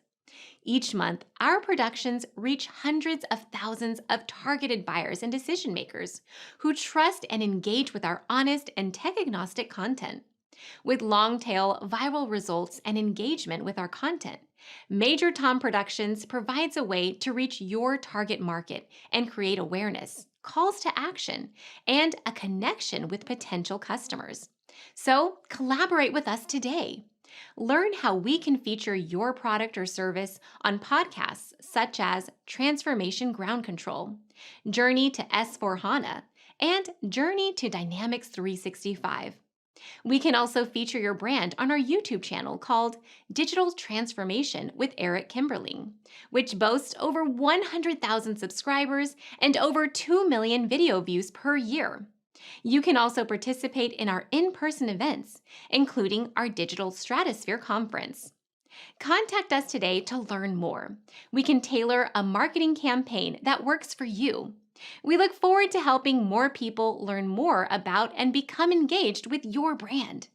Each month, our productions reach hundreds of thousands of targeted buyers and decision makers who trust and engage with our honest and tech-agnostic content. With long-tail viral results and engagement with our content, Major Tom Productions provides a way to reach your target market and create awareness, calls to action, and a connection with potential customers. So collaborate with us today. Learn how we can feature your product or service on podcasts such as Transformation Ground Control, Journey to S/4HANA, and Journey to Dynamics 365. We can also feature your brand on our YouTube channel called Digital Transformation with Eric Kimberling, which boasts over 100,000 subscribers and over 2 million video views per year. You can also participate in our in-person events, including our Digital Stratosphere Conference. Contact us today to learn more. We can tailor a marketing campaign that works for you. We look forward to helping more people learn more about and become engaged with your brand.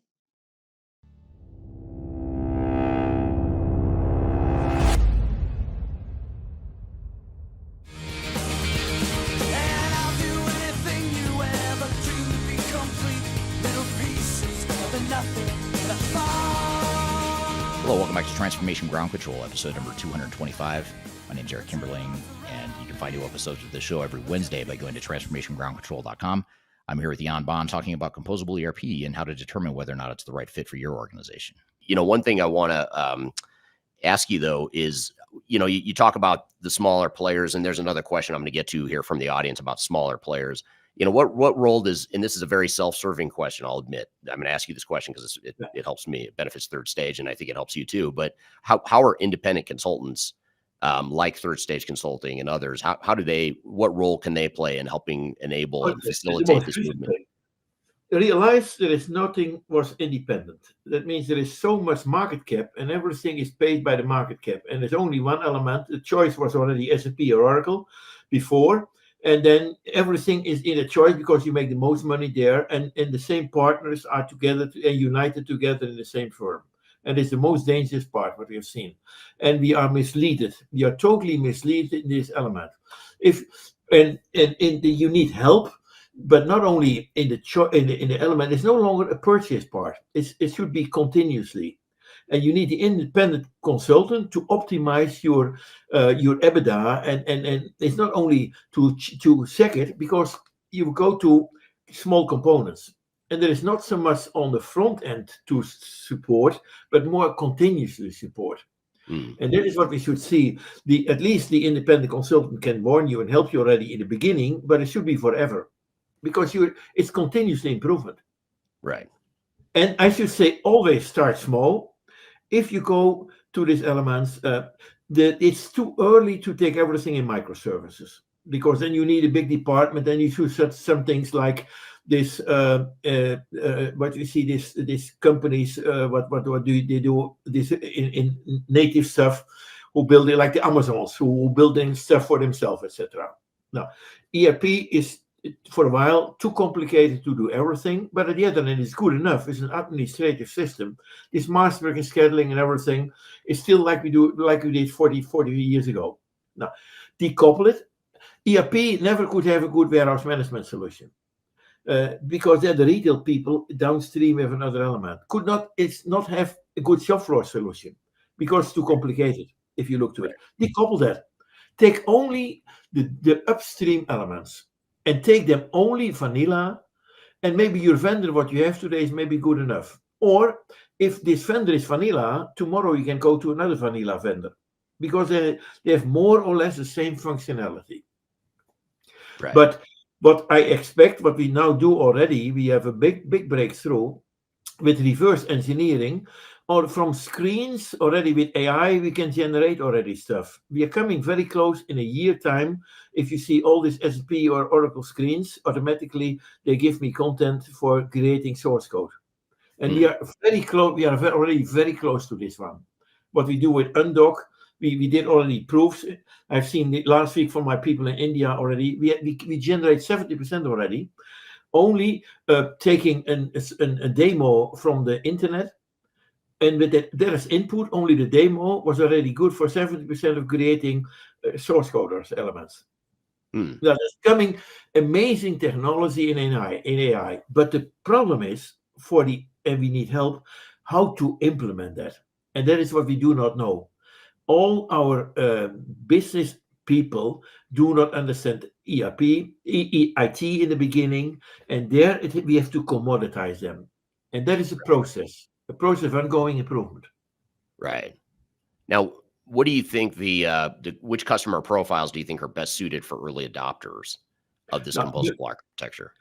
Hello, welcome back to Transformation Ground Control, episode number 225. My name is Eric Kimberling, and you can find new episodes of the show every Wednesday by going to transformationgroundcontrol.com. I'm here with Jan Bond talking about Composable ERP and how to determine whether or not it's the right fit for your organization. You know, one thing I want to ask you, though, is you talk about the smaller players, and there's another question I'm going to get to here from the audience about smaller players. What role does, and this is a very self-serving question, I'll admit. I'm going to ask you this question because it helps me. It benefits Third Stage, and I think it helps you too. But how are independent consultants like Third Stage Consulting and others, what role can they play in helping enable and facilitate this movement? Realize there is nothing was independent. That means there is so much market cap and everything is paid by the market cap. And there's only one element. The choice was already SAP or Oracle before. And then everything is in a choice because you make the most money there. And the same partners are together and united together in the same firm. And it's the most dangerous part, what we have seen. And we are misled. We are totally misled in this element. You need help. But not only in the element, it's no longer a purchase part. It should be continuously, and you need the independent consultant to optimize your EBITDA, and it's not only to check it because you go to small components, and there is not so much on the front end to support, but more continuously support. And that is what we should see. At least the independent consultant can warn you and help you already in the beginning, but it should be forever. Because it's continuously improvement. Right. And I should say, always start small. If you go to these elements, it's too early to take everything in microservices. Because then you need a big department, and you should set some things like this, what you see, these companies, what do they do? This in native stuff, who build it like the Amazons, who building stuff for themselves, etc. Now, ERP is, for a while, too complicated to do everything, but at the other end, it's good enough. It's an administrative system. This mastering and scheduling and everything is still like we did 40 years ago. Now, decouple it. ERP never could have a good warehouse management solution because then the retail people downstream have another element. It's not have a good shop floor solution because it's too complicated if you look to it. Decouple that. Take only the upstream elements. And take them only vanilla, and maybe your vendor, what you have today, is maybe good enough. Or if this vendor is vanilla, tomorrow you can go to another vanilla vendor because they have more or less the same functionality. Right. But what I expect, what we now do already, we have a big breakthrough with reverse engineering, or from screens already with AI, we can generate already stuff. We are coming very close in a year time. If you see all these SAP or Oracle screens, automatically they give me content for creating source code. And we are very close. We are already very close to this one. What we do with Undoc, we did already proofs. I've seen it last week from my people in India already. We generate 70% already, only taking a demo from the internet. And with that, there is input, only the demo was already good for 70% of creating source coders elements. Now, there's coming amazing technology in AI. But the problem is, and we need help, how to implement that. And that is what we do not know. All our business people do not understand ERP, IT in the beginning, and there we have to commoditize them. And that is a process of ongoing improvement. Right. Now, what do you think which customer profiles do you think are best suited for early adopters of this composable architecture?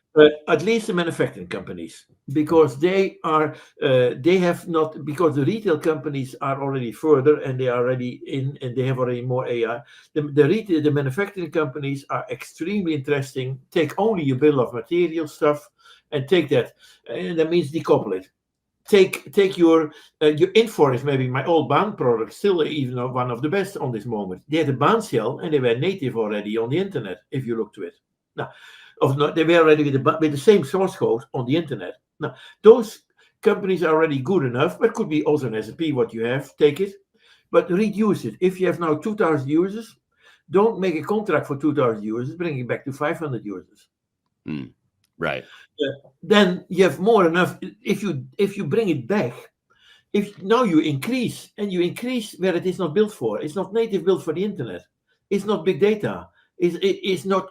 At least the manufacturing companies, because because the retail companies are already further and they are already in, and they have already more AI. The manufacturing companies are extremely interesting. Take only your bill of material stuff and take that, and that means decouple it. Take your Infor is maybe my old bound product, still even one of the best on this moment. They had a bound shell and they were native already on the internet, if you look to it. Now, they were already with the same source code on the internet. Now, those companies are already good enough, but could be also an SAP what you have, take it, but reduce it. If you have now 2,000 users, don't make a contract for 2,000 users, bring it back to 500 users. Right. Then you have more enough. If you bring it back, if now you increase where it is not built for. It's not native built for the internet. It's not big data. It's not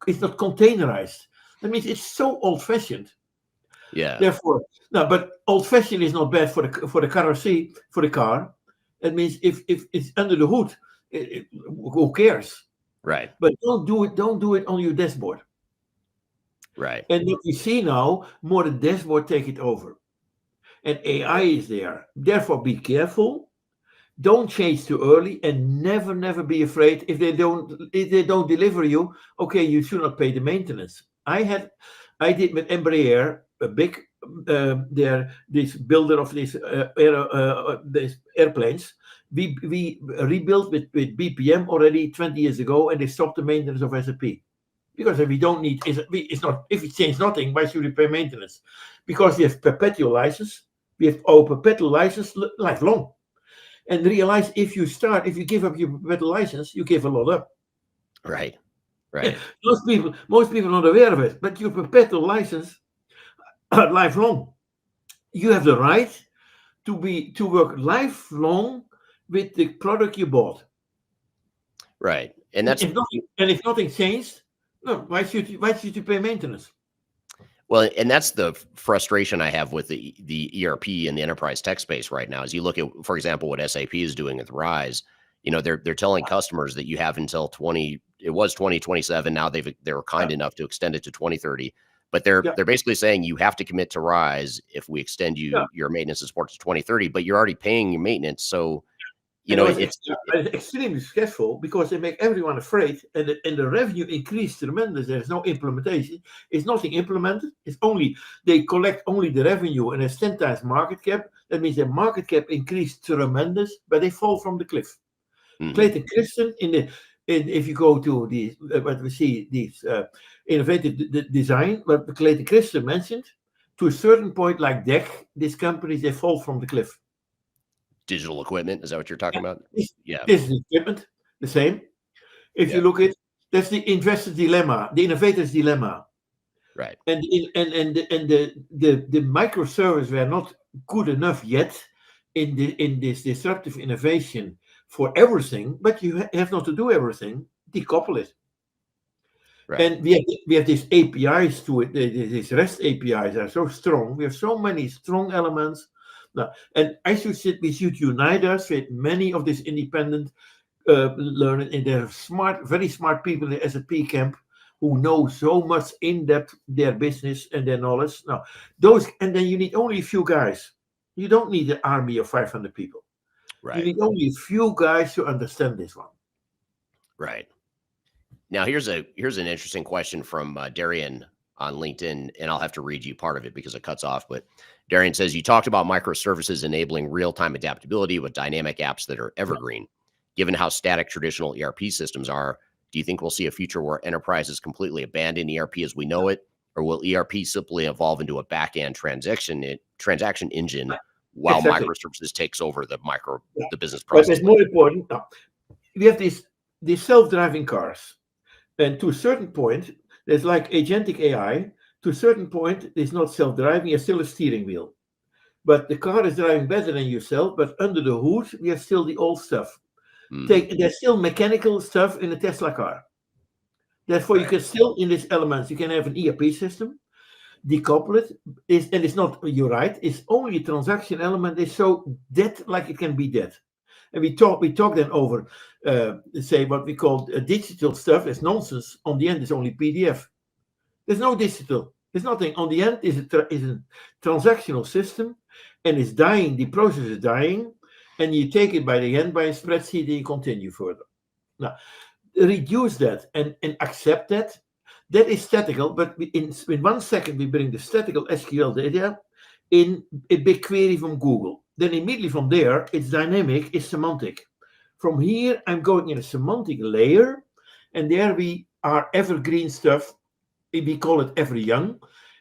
containerized. That means it's so old-fashioned. Yeah. Therefore, no, but old-fashioned is not bad for the car. That means if it's under the hood, Who cares? Right. But don't do it on your dashboard. Right. And what we see now, more the dashboard take it over. And AI is there. Therefore, be careful. Don't change too early, and never be afraid if they don't deliver you. Okay, you should not pay the maintenance. I did with Embraer, a big this builder of these airplanes. We rebuilt with BPM already 20 years ago, and they stopped the maintenance of SAP. Because if we don't need, it's not, if we change nothing, why should we pay maintenance? Because we have perpetual license, we have our perpetual license lifelong. And realize if you give up your perpetual license, you give a lot up. Right. Right. Most people are not aware of it, but your perpetual license are lifelong. You have the right to work lifelong with the product you bought. Right. And that's if nothing changed, no, why should you pay maintenance? Well, and that's the frustration I have with the ERP and the enterprise tech space right now. Is you look at, for example, what SAP is doing with Rise. You know, they're telling customers that you have until 2027. Now they're kind enough to extend it to 2030. But they're basically saying you have to commit to Rise if we extend your maintenance and support to 2030. But you're already paying your maintenance, so it's extremely stressful because they make everyone afraid, and the revenue increased tremendous. There's no implementation. It's nothing implemented. It's only they collect only the revenue, and it's 10 times market cap. That means their market cap increased tremendous, but they fall from the cliff. Mm-hmm. Clayton Christensen if you go to the what we see these innovative design, what Clayton Christensen mentioned, to a certain point, like DEC, these companies they fall from the cliff. Digital equipment, is that what you're talking about? Yeah. This is equipment, the same. If you look at, that's the investor's dilemma, the innovator's dilemma. Right. And the microservices were not good enough yet in this disruptive innovation for everything, but you have not to do everything, decouple it. Right. And we have these APIs to it, these REST APIs are so strong. We have so many strong elements. Now, and we should unite us with many of these independent learners, and they're smart, very smart people in the SAP camp who know so much in depth their business and their knowledge. Now, and then you need only a few guys. You don't need an army of 500 people. Right. You need only a few guys to understand this one. Right. Now, here's an interesting question from Darian on LinkedIn, and I'll have to read you part of it because it cuts off. But Darian says, you talked about microservices enabling real-time adaptability with dynamic apps that are evergreen. Given how static traditional ERP systems are, do you think we'll see a future where enterprises completely abandon ERP as we know it, or will ERP simply evolve into a back-end transaction engine while microservices takes over the business process? But it's more important. We have these self-driving cars, and to a certain point, there's like agentic AI. To a certain point, it's not self-driving, it's still a steering wheel. But the car is driving better than yourself, but under the hood, we have still the old stuff. There's still mechanical stuff in a Tesla car. Therefore, you can still, in these elements, you can have an ERP system, decouple it, and it's not, you're right, it's only a transaction element, it's so dead like it can be dead. And we talk then over, say, what we call digital stuff is nonsense. On the end, it's only PDF. There's no digital. There's nothing. On the end is a transactional system, and it's dying. The process is dying, and you take it by the end by a spreadsheet, and you continue further. Now, reduce that and accept that. That is statical, but in 1 second, we bring the statical SQL data in a big query from Google. Then immediately from there, it's dynamic, it's semantic. From here, I'm going in a semantic layer, and there we are evergreen stuff. We call it every young.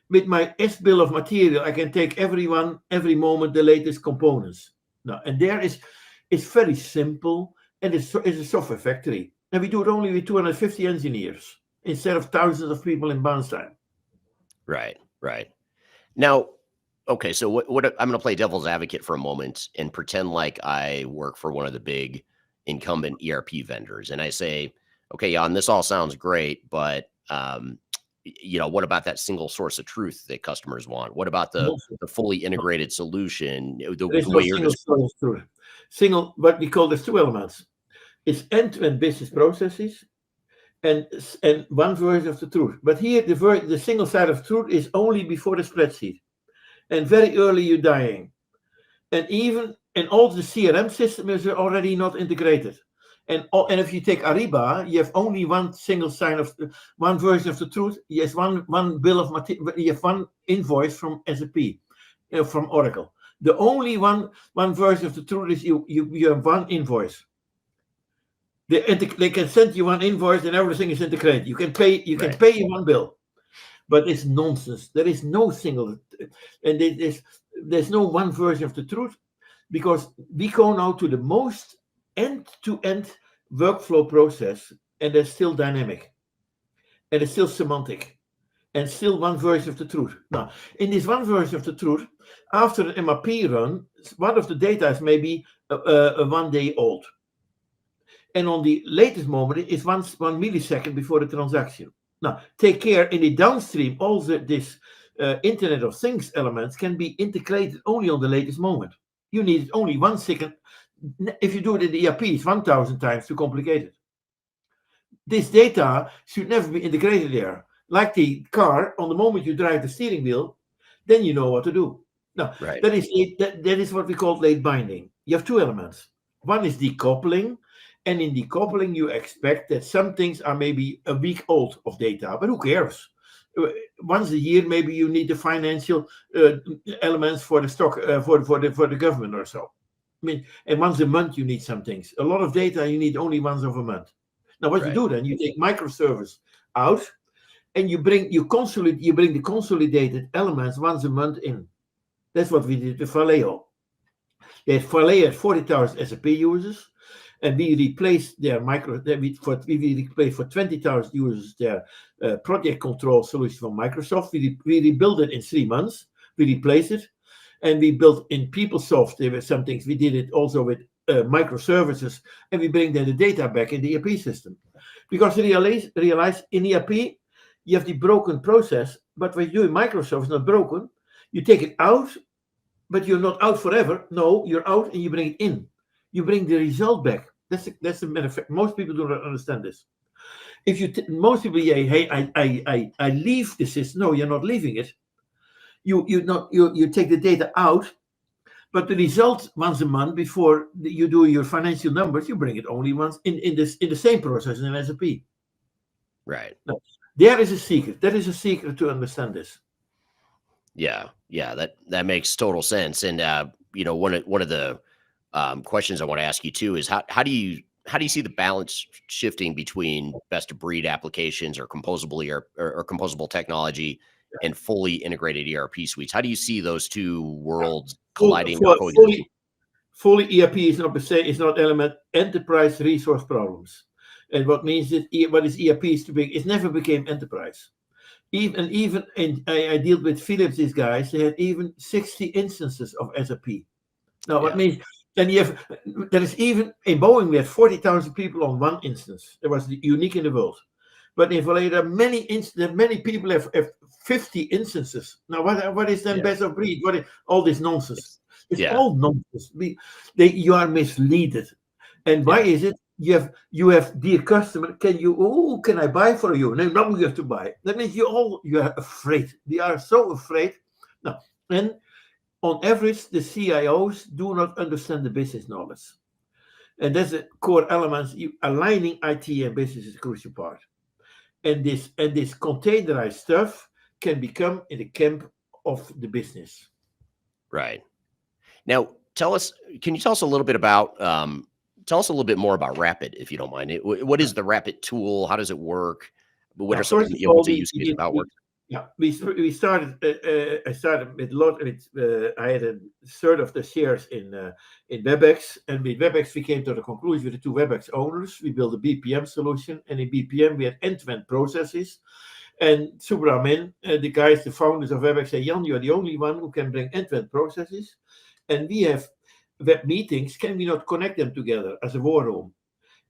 With my S-bill of material, I can take every moment, the latest components. Now, and it's very simple, and it's a software factory. And we do it only with 250 engineers instead of thousands of people in Bernstein. Right. Now, okay, so what I'm going to play devil's advocate for a moment and pretend like I work for one of the big incumbent ERP vendors, and I say, okay, Jan, this all sounds great, but what about that single source of truth that customers want? What about the fully integrated solution? The way you're just single, what we call there's two elements. It's end-to-end business processes and one version of the truth. But here, the single side of truth is only before the spreadsheet. And very early you're dying. And all the CRM systems are already not integrated. And if you take Ariba, you have only one single sign of one version of the truth. Yes, one bill of material. You have one invoice from SAP, from Oracle. The only one version of the truth is you have one invoice. They can send you one invoice and everything is integrated. You can pay you one bill, but it's nonsense. There is no single, and there's no one version of the truth, because we go now to the most end-to-end workflow process, and it's still dynamic, and it's still semantic, and still one version of the truth. Now, in this one version of the truth, after an MRP run, one of the data is maybe 1 day old. And on the latest moment, it's one millisecond before the transaction. Now, take care, in the downstream, all this Internet of Things elements can be integrated only on the latest moment. You need only 1 second. If you do it in the ERP, it's 1,000 times too complicated. This data should never be integrated there. Like the car, on the moment you drive the steering wheel, then you know what to do. Now, that is what we call late binding. You have two elements. One is decoupling, and in decoupling, you expect that some things are maybe a week old of data, but who cares? Once a year, maybe you need the financial elements for the stock for the government or so. I mean, and once a month you need some things. A lot of data you need only once of a month. Now, what you do then? You take microservice out, and you bring the consolidated elements once a month in. That's what we did with Vallejo. Vallejo had 40,000 SAP users, and we replaced their we replaced for 20,000 users their project control solution from Microsoft. We rebuilt it in 3 months. We replaced it, and we built in PeopleSoft. There were some things. We did it also with microservices, and we bring then the data back in the ERP system. Because we realize in ERP, you have the broken process, but what you do in Microsoft is not broken. You take it out, but you're not out forever. No, you're out and you bring it in. You bring the result back. That's the matter of fact. Most people do not understand this. If you most people say, hey, I leave the system. No, you're not leaving it. You take the data out, but the result once a month before you do your financial numbers, you bring it only once in the same process in SAP. Right. Now, there is a secret. That is a secret to understand this. Yeah, that makes total sense. And one of the questions I want to ask you too is how do you see the balance shifting between best of breed applications or composable ERP or composable technology and fully integrated ERP suites? How do you see those two worlds colliding? Fully ERP is not element enterprise resource problems. And what means that what is ERP is too big? It never became enterprise. Even I dealt with Philips, these guys, they had even 60 instances of SAP. Now, what means then there is even in Boeing, we had 40,000 people on one instance. That was unique in the world. But in Vallejo, many people have 50 instances. Now, what is then best of breed? What is all this nonsense? It's all nonsense. You are misleaded. And why is it? You have dear customer, can I buy for you? No, you have to buy. That means you are afraid. We are so afraid. Now, and on average, the CIOs do not understand the business knowledge. And that's a core element. Aligning IT and business is a crucial part. And this containerized stuff can become in the camp of the business. Right. Now, can you tell us a little bit about tell us a little bit more about Rapid, if you don't mind. What is the Rapid tool? How does it work? What are some of the use cases about work? Yeah, we started. I started with a lot. I had a third of the shares in WebEx, and with WebEx we came to the conclusion with the two WebEx owners. We built a BPM solution, and in BPM we had end-to-end processes. And Subramin, the founders of WebEx, say, Jan, you are the only one who can bring end-to-end processes, and we have web meetings. Can we not connect them together as a war room?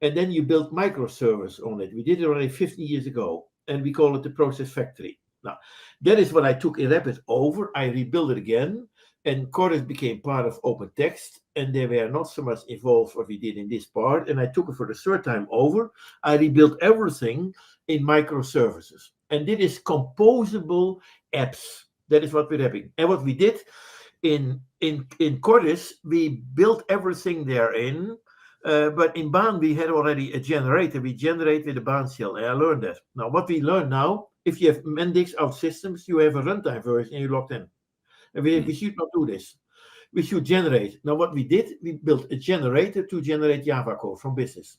And then you build microservice on it. We did it already 15 years ago, and we call it the Process Factory. Now, that is what I took in Rapid over. I rebuilt it again, and Chorus became part of open text, and they were not so much involved what we did in this part. And I took it for the third time over. I rebuilt everything in microservices. And this is composable apps. That is what we're having. And what we did in Chorus, we built everything therein. But in Baan, we had already a generator. We generated the Baan shell, and I learned that. Now, what we learn now, if you have Mendix out systems, you have a runtime version and you're locked in. And we should not do this. We should generate. Now, what we did, we built a generator to generate Java code from business.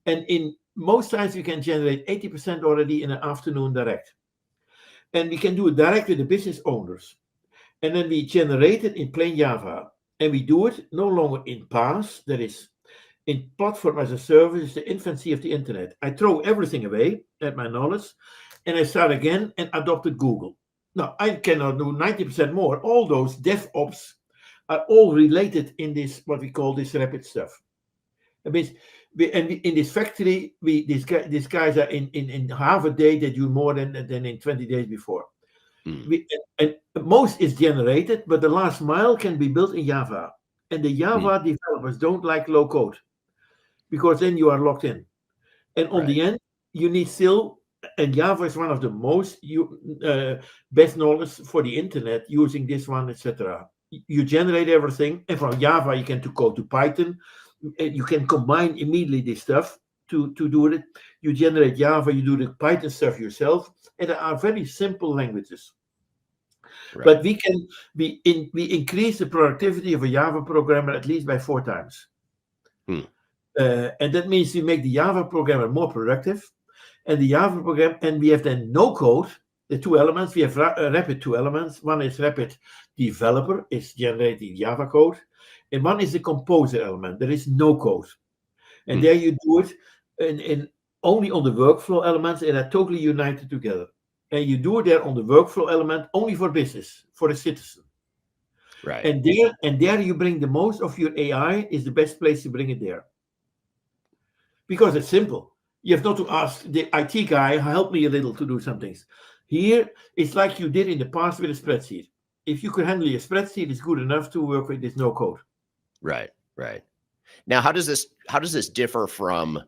And in most times, we can generate 80% already in an afternoon direct. And we can do it direct with the business owners. And then we generate it in plain Java. And we do it no longer in PaaS, that is in platform as a service, the infancy of the internet. I throw everything away at my knowledge, and I start again and adopted Google. Now, I cannot do 90% more. All those DevOps are all related in this, what we call this rapid stuff. It means in this factory, these guys are in half a day, they do more than in 20 days before. And most is generated, but the last mile can be built in Java. And the Java developers don't like low code, because then you are locked in. And on the end, you need still, and Java is one of the most best knowledge for the internet using this one, etc. You generate everything, and from Java you can go to Python. You can combine immediately this stuff to do it. You generate Java, you do the Python stuff yourself, and there are very simple languages. But we increase the productivity of a Java programmer at least by 4 times. And that means we make the Java programmer more productive. And the Java program, and we have then no code, the 2 elements. We have rapid 2 elements. One is rapid developer, is generating Java code. And one is the composer element. There is no code. And there you do it in only on the workflow elements, and are totally united together. And you do it there on the workflow element only for business, for a citizen. Right. And there you bring the most of your AI, is the best place to bring it there. Because it's simple. You have not to ask the IT guy, help me a little to do some things. Here, it's like you did in the past with a spreadsheet. If you could handle your spreadsheet, it's good enough to work with this no code. Right. Now, how does this differ from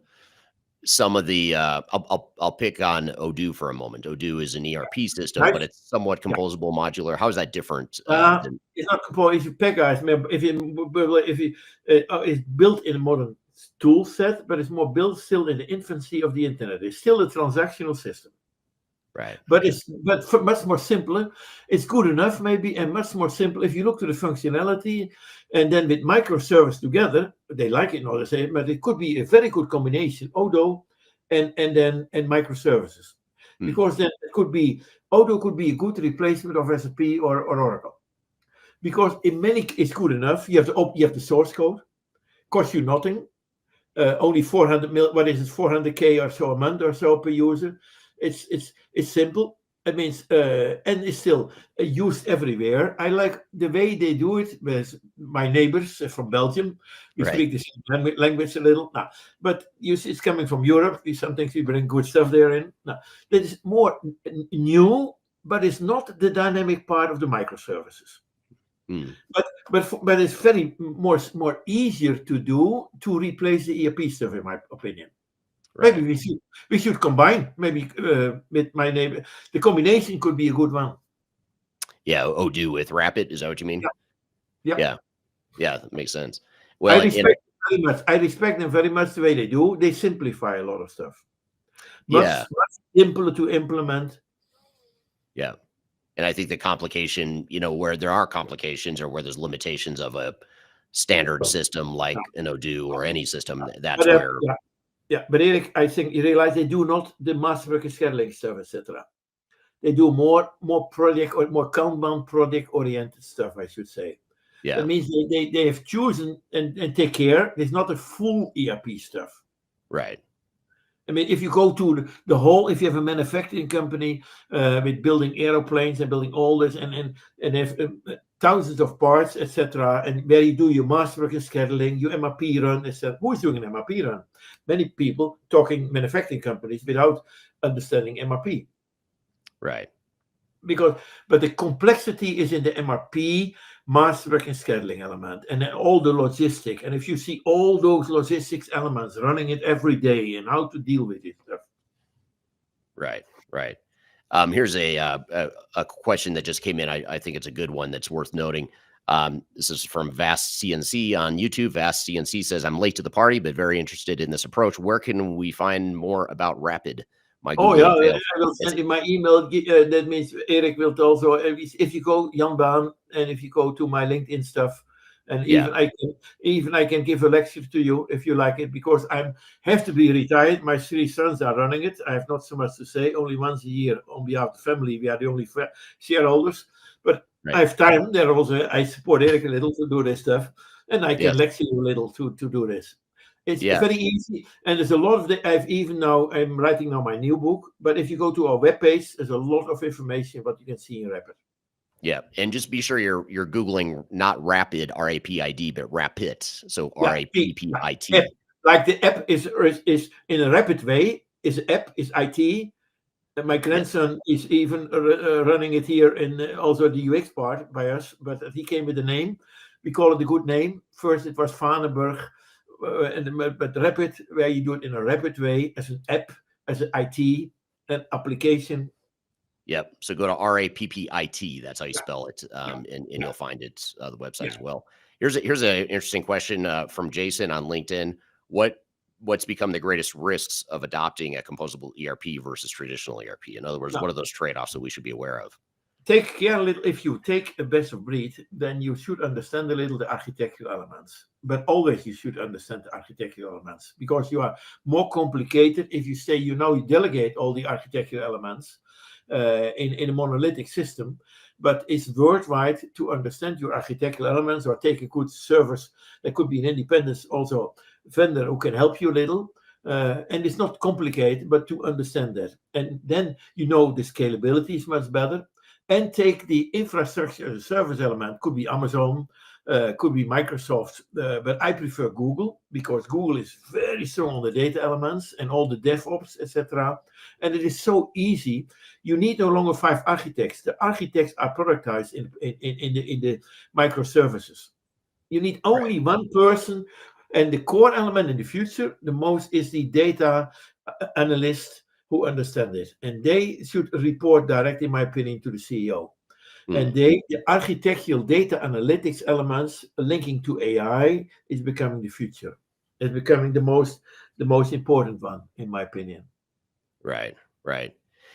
some of the I'll pick on Odoo for a moment. Odoo is an ERP system, but it's somewhat composable, modular. How is that different? It's not composable. If you pick it's built in a modern tool set, but it's more built still in the infancy of the internet. It's still a transactional system. Right. But much more simpler. It's good enough, maybe, and much more simple. If you look to the functionality, and then with microservice together, they like it, not to say, but it could be a very good combination, Odoo and microservices. Because then Odoo could be a good replacement of SAP or Oracle. Because in many, it's good enough. You have the source code, costs you nothing. Only 400K or so a month or so per user. It's simple. It means and it's still used everywhere. I like the way they do it with my neighbors from Belgium. We speak the same language a little. But it's coming from Europe. Sometimes we bring good stuff there in. That is more new, but it's not the dynamic part of the microservices. But it's very more easier to do to replace the ERP stuff, in my opinion. Right. Maybe we should combine. Maybe with my neighbor, the combination could be a good one. Yeah, Odoo with Rapid, is that what you mean? Yeah, that makes sense. Well, I respect them very much the way they do. They simplify a lot of stuff. Much simpler to implement. Yeah. And I think the complication, where there are complications or where there's limitations of a standard system like an Odoo or any system, that's where. Yeah, but Eric, I think you realize they do not the masterwork and scheduling stuff, etc. They do more project or more Kanban project oriented stuff, I should say. Yeah. That means they have chosen and take care. There's not a full ERP stuff. Right. I mean, if you go to the whole, if you have a manufacturing company with building aeroplanes and building all this and have thousands of parts, etc., and where you do your masterwork and scheduling, your MRP run, etc. Who is doing an MRP run? Many people talking manufacturing companies without understanding MRP. Right. but the complexity is in the MRP, master work and scheduling element, and then all the logistic. And if you see all those logistics elements running it every day and how to deal with it stuff. Right. Here's a question that just came in. I think it's a good one that's worth noting. This is from Vast CNC on YouTube. Vast CNC says, I'm late to the party, but very interested in this approach. Where can we find more about Rapid? I will send you my email. That means Erik will also, if you go Jan Baan, and if you go to my LinkedIn stuff, and even I can give a lecture to you if you like it, because I have to be retired. My 3 sons are running it. I have not so much to say. Only once a year on behalf of the family, we are the only shareholders. But I have time. There also, I support Erik a little to do this stuff, and I can lecture you a little to do this. It's very easy, and there's a lot of I'm writing now my new book, but if you go to our webpage, there's a lot of information what you can see in Rapid. Yeah, and just be sure you're Googling not Rapid, R-A-P-I-D, but Rapid, so R-A-P-P-I-T. Like the app is in a rapid way, app is IT. And my grandson is even running it here in also the UX part by us, but he came with a name. We call it a good name. First it was Vanenburg. But Rapid, where you do it in a rapid way, as an app, as an IT, an application. Yep. So go to RAPPIT. That's how you spell it, and you'll find it the website as well. Here's an interesting question from Jason on LinkedIn. What's become the greatest risks of adopting a composable ERP versus traditional ERP? In other words, what are those trade-offs that we should be aware of? Take care a little. If you take a best of breed, then you should understand a little the architectural elements. But always you should understand the architectural elements, because you are more complicated if you say you delegate all the architectural elements in a monolithic system. But it's worthwhile to understand your architectural elements, or take a good service that could be an independent also vendor who can help you a little. And it's not complicated, but to understand that. And then the scalability is much better. And take the infrastructure as a service element. Could be Amazon, could be Microsoft, but I prefer Google, because Google is very strong on the data elements and all the DevOps, etc. And it is so easy. You need no longer 5 architects. The architects are productized in the microservices. You need only one person, and the core element in the future, the most, is the data analyst who understand it, and they should report directly, in my opinion, to the CEO. And the architectural data analytics elements linking to AI is becoming the future. It's becoming the most important one, in my opinion. Right.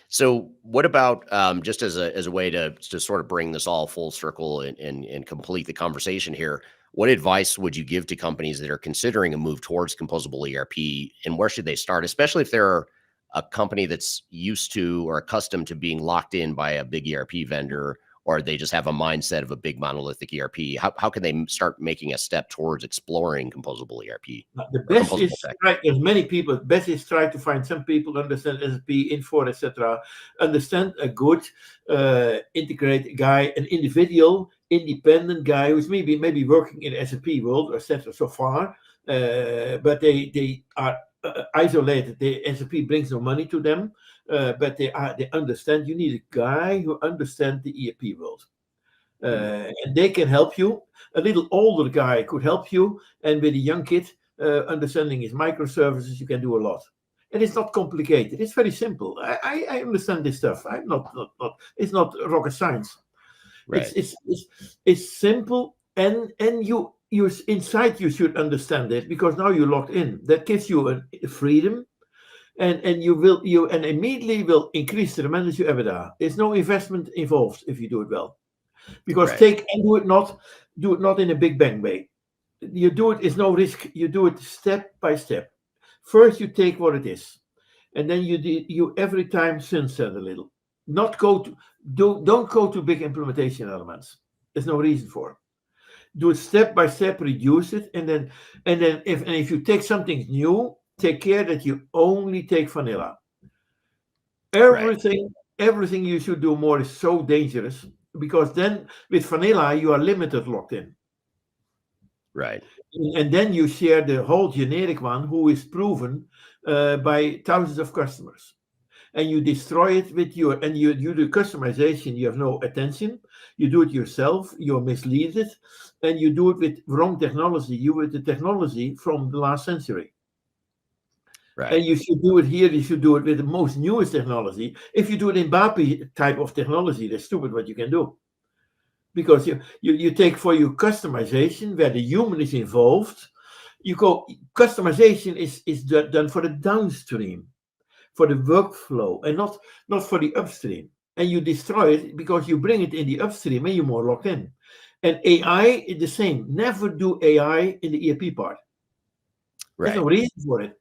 So what about just as a way to sort of bring this all full circle and complete the conversation here? What advice would you give to companies that are considering a move towards composable ERP, and where should they start, especially if they're a company that's used to or accustomed to being locked in by a big ERP vendor, or they just have a mindset of a big monolithic ERP? How can they start making a step towards exploring composable ERP? The best is, there's many people, best is try to find some people understand SAP, Infor, etc. Understand a good integrated guy, an individual, independent guy who's maybe working in SAP world, etc. so far, but they are isolated. The SAP brings no money to them, but they understand. You need a guy who understands the ERP world, and they can help you. A little older guy could help you, and with a young kid understanding his microservices, you can do a lot. And it's not complicated. It's very simple. I understand this stuff. I'm not. It's not rocket science. Right. It's simple, and you inside you should understand it, because now you're locked in. That gives you a freedom, and you immediately will increase tremendous your EBITDA. There's no investment involved if you do it well, because do it not in a big bang way. You do it is no risk. You do it step by step. First you take what it is, and then you every time sunset a little. Don't go to big implementation elements. There's no reason for it. Do it step by step, reduce it, and then if you take something new, take care that you only take vanilla. Everything you should do more is so dangerous, because then with vanilla you are limited, locked in. Right. And then you share the whole generic one, who is proven by thousands of customers. and you destroy it with you do customization. You have no attention. You do it yourself. You mislead it, and you do it with wrong technology. You with the technology from the last century. Right. And you should do it here. You should do it with the most newest technology. If you do it in BAPI type of technology, that's stupid what you can do. Because you take for your customization where the human is involved. You go customization is done for the downstream, for the workflow, and not for the upstream. And you destroy it because you bring it in the upstream and you're more locked in. And AI is the same. Never do AI in the ERP part. Right. There's no reason for it.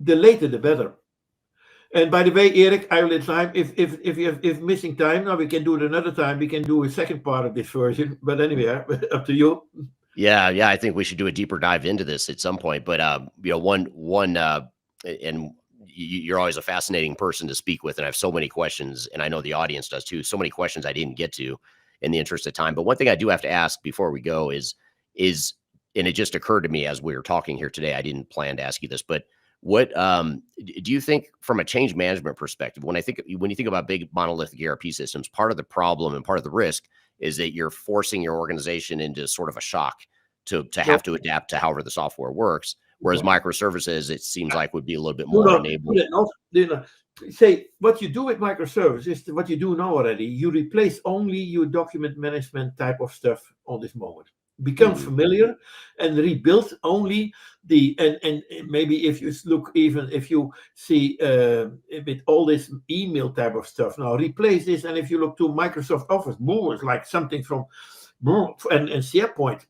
The later, the better. And by the way, Eric, I will let time. If missing time, now we can do it another time. We can do a second part of this version. But anyway, up to you. Yeah, I think we should do a deeper dive into this at some point. But and you're always a fascinating person to speak with, and I have so many questions, and I know the audience does too. So many questions I didn't get to in the interest of time. But one thing I do have to ask before we go is, and it just occurred to me as we were talking here today. I didn't plan to ask you this, but what do you think from a change management perspective? When you think about big monolithic ERP systems, part of the problem and part of the risk is that you're forcing your organization into sort of a shock to have to adapt to however the software works. Whereas microservices, it seems like, would be a little bit more enabled. Say what you do with microservices is what you do now already. You replace only your document management type of stuff on this moment. Become familiar and rebuild only and maybe if you look, even if you see with all this email type of stuff now, replace this. And if you look to Microsoft Office, more is like something from and SharePoint.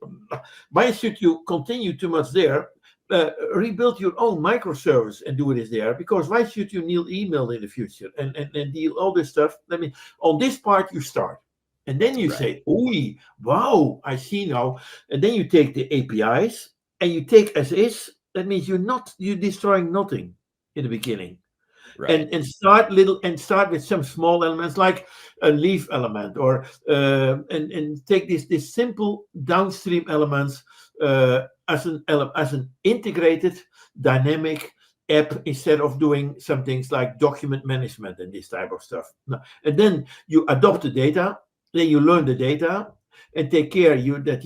Why should you continue too much there? Rebuild your own microservice and do it there, because why should you need email in the future and deal all this stuff? I mean, on this part you start. And then you say, "Oh, wow, I see now." And then you take the APIs and you take as is. That means you're destroying nothing in the beginning. Right. And start with some small elements like a leaf element, or and take this simple downstream elements as an integrated dynamic app, instead of doing some things like document management and this type of stuff. And then you adopt the data. Then you learn the data and take care that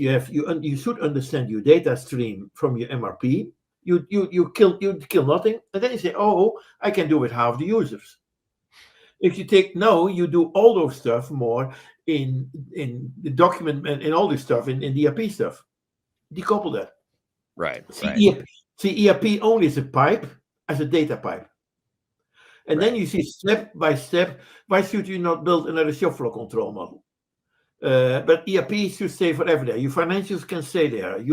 you should understand your data stream from your MRP. You kill nothing, and then you say, "Oh, I can do it half the users." If you take you do all those stuff more in the document and all this stuff in the ERP stuff. Decouple that. Right. See ERP only as a pipe, as a data pipe. And then you see step by step, why should you not build another shop floor control model? But ERP should stay forever there. Your financials can stay there.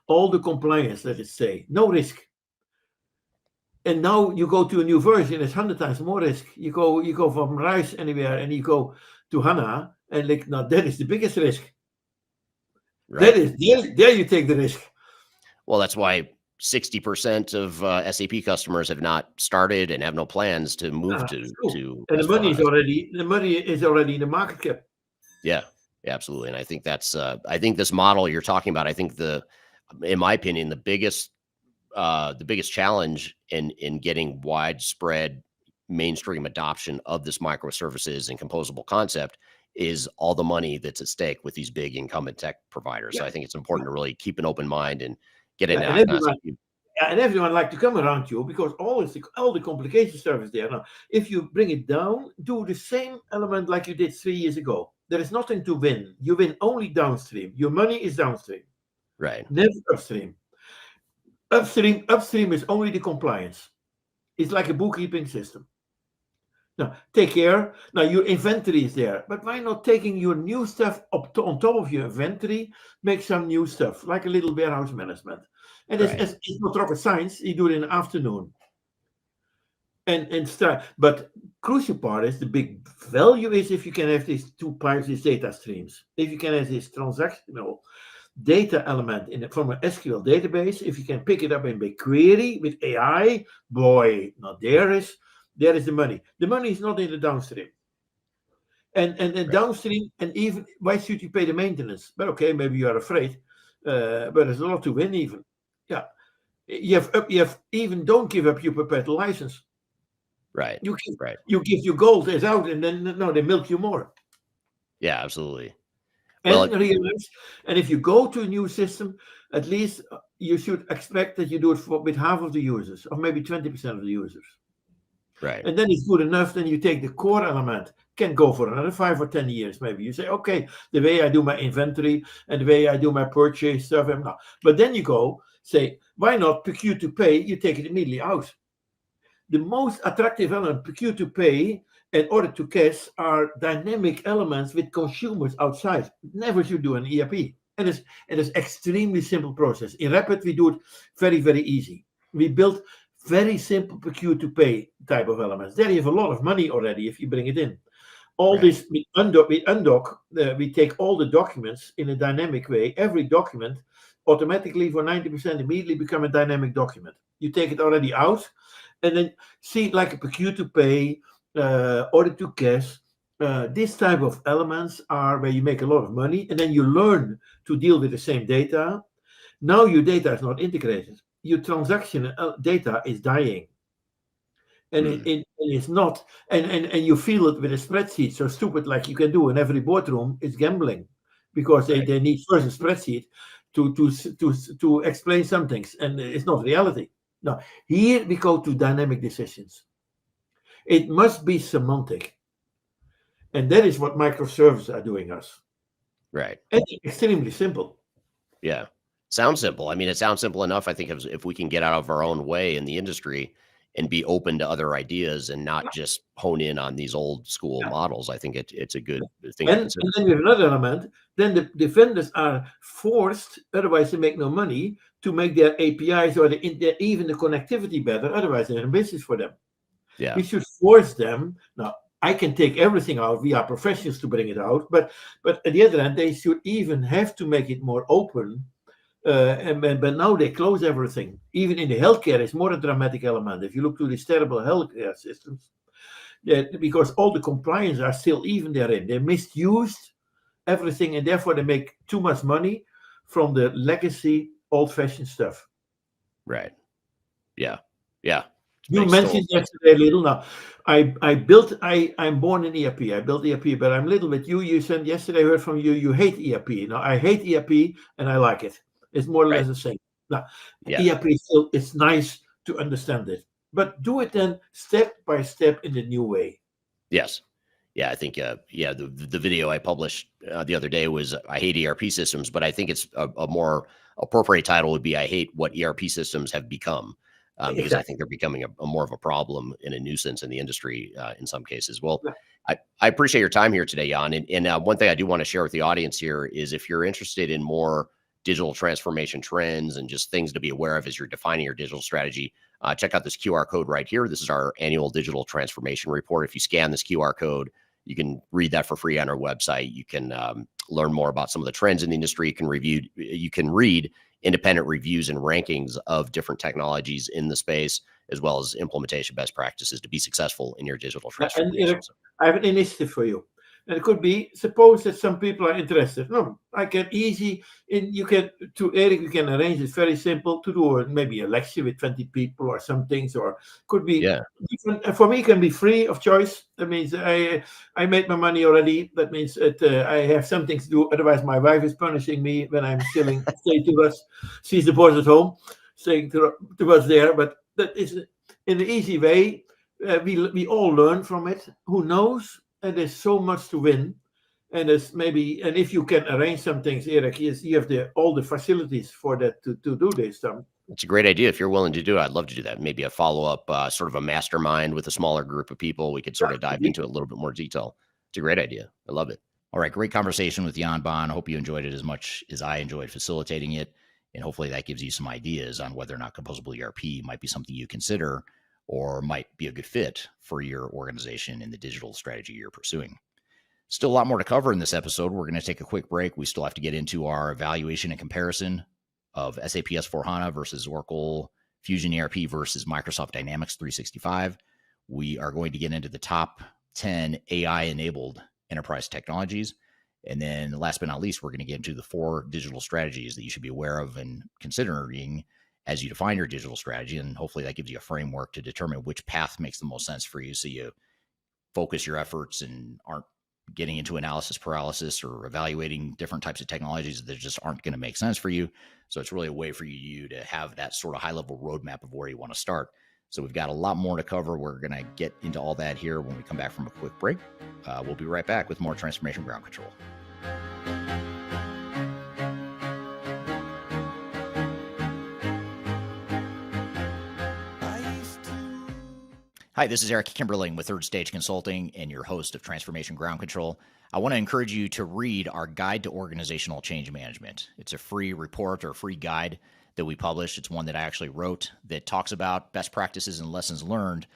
All the compliance, let it stay. No risk. And now you go to a new version, it's 100 times more risk. You go from Rise anywhere and you go to HANA, and that is the biggest risk. Right. That is there you take the risk. Well, that's why 60% of SAP customers have not started and have no plans to move to. And the money is already in the market cap. Yeah, absolutely. And I think that's I think this model you're talking about, I think in my opinion, the biggest challenge in getting widespread mainstream adoption of this microservices and composable concept is all the money that's at stake with these big incumbent tech providers. So I think it's important to really keep an open mind and get in. And everyone like to come around you, because all the complication stuff is there. Now, if you bring it down, do the same element like you did 3 years ago. There is nothing to win. You win only downstream. Your money is downstream. Right. Never upstream. Upstream is only the compliance. It's like a bookkeeping system. Now, take care. Now, your inventory is there. But why not taking your new stuff on top of your inventory, make some new stuff, like a little warehouse management. And it's not rocket science. You do it in the afternoon. And start. But crucial part is, the big value is if you can have these two pipes, these data streams. If you can have this transactional data element from an SQL database, if you can pick it up in BigQuery with AI, boy, now there is the money. The money is not in the downstream. And downstream, and even why should you pay the maintenance? But okay, maybe you are afraid, but there's a lot to win even. Yeah, you have even don't give up your perpetual license. Right. You give you gold is out, and then no, they milk you more. Yeah, absolutely. And realize, and if you go to a new system, at least you should expect that you do it with half of the users, or maybe 20% of the users. Right. And then it's good enough. Then you take the core element, can go for another 5 or 10 years. Maybe you say, okay, the way I do my inventory and the way I do my purchase stuff. But then you go say, why not procure to pay? You take it immediately out. The most attractive element, procure to pay and order to cash, are dynamic elements with consumers outside. Never should do an ERP. And it's extremely simple process. In Rapid, we do it very, very easy. We built very simple procure to pay type of elements. There you have a lot of money already if you bring it in. All this, we undock, we take all the documents in a dynamic way. Every document automatically for 90% immediately become a dynamic document. You take it already out, and then see like a procure to pay, order to cash. This type of elements are where you make a lot of money, and then you learn to deal with the same data. Now your data is not integrated. Your transaction data is dying. And it is not, and you feel it with a spreadsheet, so stupid like you can do in every boardroom is gambling, because they need first a spreadsheet to explain some things, and it's not reality. No, here we go to dynamic decisions. It must be semantic, and that is what microservices are doing us. Right. And extremely simple. Yeah. Sounds simple. I mean, it sounds simple enough. I think if we can get out of our own way in the industry and be open to other ideas and not just hone in on these old school models, I think it's a good thing. And then we have another element. Then the vendors are forced, otherwise they make no money, to make their APIs or even the connectivity better. Otherwise, they're in business for them. Yeah. We should force them. Now, I can take everything out. We are professionals to bring it out. But at the other end, they should even have to make it more open. But now they close everything. Even in the healthcare, it's more a dramatic element. If you look to these terrible healthcare systems, because all the compliance are still even therein. They misused everything, and therefore they make too much money from the legacy, old-fashioned stuff. Right. Yeah. Yeah. You mentioned yesterday a little. Now, I'm born in ERP. I built ERP, but I'm a little bit you said yesterday, I heard from you, you hate ERP. Now, I hate ERP and I like it. It's more or less the same. Now, ERP, it's nice to understand it, but do it then step by step in the new way. Yes. Yeah, I think, the video I published the other day was I hate ERP systems, but I think it's a more appropriate title would be I hate what ERP systems have become. Because I think they're becoming a more of a problem and a nuisance in the industry in some cases. Well, I appreciate your time here today, Jan. And one thing I do want to share with the audience here is if you're interested in more digital transformation trends and just things to be aware of as you're defining your digital strategy, check out this QR code right here. This is our annual digital transformation report. If you scan this QR code, you can read that for free on our website. You can learn more about some of the trends in the industry. You can read independent reviews and rankings of different technologies in the space, as well as implementation best practices to be successful in your digital transformation. And I have an initiative for you. And it could be, suppose that some people are interested. No, I can you can arrange it very simple to do maybe a lecture with 20 people or some things, or could be different. And for me, it can be free of choice. That means I made my money already. That means I have something to do. Otherwise, my wife is punishing me when I'm stay to us. She's the boss at home, staying to us there. But that is in an easy way. We all learn from it. Who knows? And there's so much to win, and if you can arrange some things, Eric, you have all the facilities for that to do this stuff. It's a great idea. If you're willing to do it, I'd love to do that. Maybe a follow-up, sort of a mastermind with a smaller group of people. We could sort of dive into it a little bit more detail. It's a great idea. I love it. All right. Great conversation with Jan Baan. Hope you enjoyed it as much as I enjoyed facilitating it. And hopefully that gives you some ideas on whether or not Composable ERP might be something you consider or might be a good fit for your organization and the digital strategy you're pursuing. Still a lot more to cover in this episode. We're going to take a quick break. We still have to get into our evaluation and comparison of SAP S/4HANA versus Oracle Fusion ERP versus Microsoft Dynamics 365. We are going to get into the top 10 AI-enabled enterprise technologies. And then last but not least, we're going to get into the 4 digital strategies that you should be aware of and considering as you define your digital strategy. And hopefully that gives you a framework to determine which path makes the most sense for you, so you focus your efforts and aren't getting into analysis paralysis or evaluating different types of technologies that just aren't going to make sense for you. So it's really a way for you to have that sort of high level roadmap of where you want to start. So we've got a lot more to cover. We're going to get into all that here when we come back from a quick break. We'll be right back with more Transformation Ground Control. Hi, this is Eric Kimberling with Third Stage Consulting and your host of Transformation Ground Control. I want to encourage you to read our Guide to Organizational Change Management. It's a free report or free guide that we published. It's one that I actually wrote that talks about best practices and lessons learned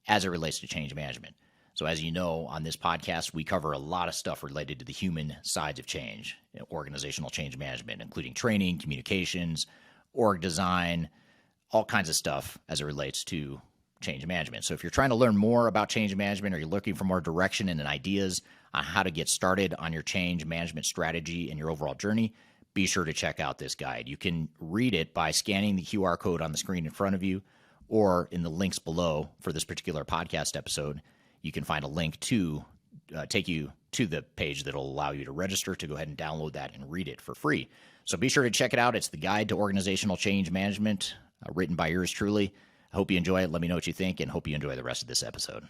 as it relates to change management. So as you know, on this podcast, we cover a lot of stuff related to the human sides of change, organizational change management, including training, communications, org design, all kinds of stuff as it relates to change management. So if you're trying to learn more about change management, or you're looking for more direction and ideas on how to get started on your change management strategy and your overall journey, be sure to check out this guide. You can read it by scanning the QR code on the screen in front of you, or in the links below for this particular podcast episode. You can find a link to take you to the page that will allow you to register to go ahead and download that and read it for free. So be sure to check it out. It's the Guide to Organizational Change Management, written by yours truly. I hope you enjoy it. Let me know what you think, and hope you enjoy the rest of this episode.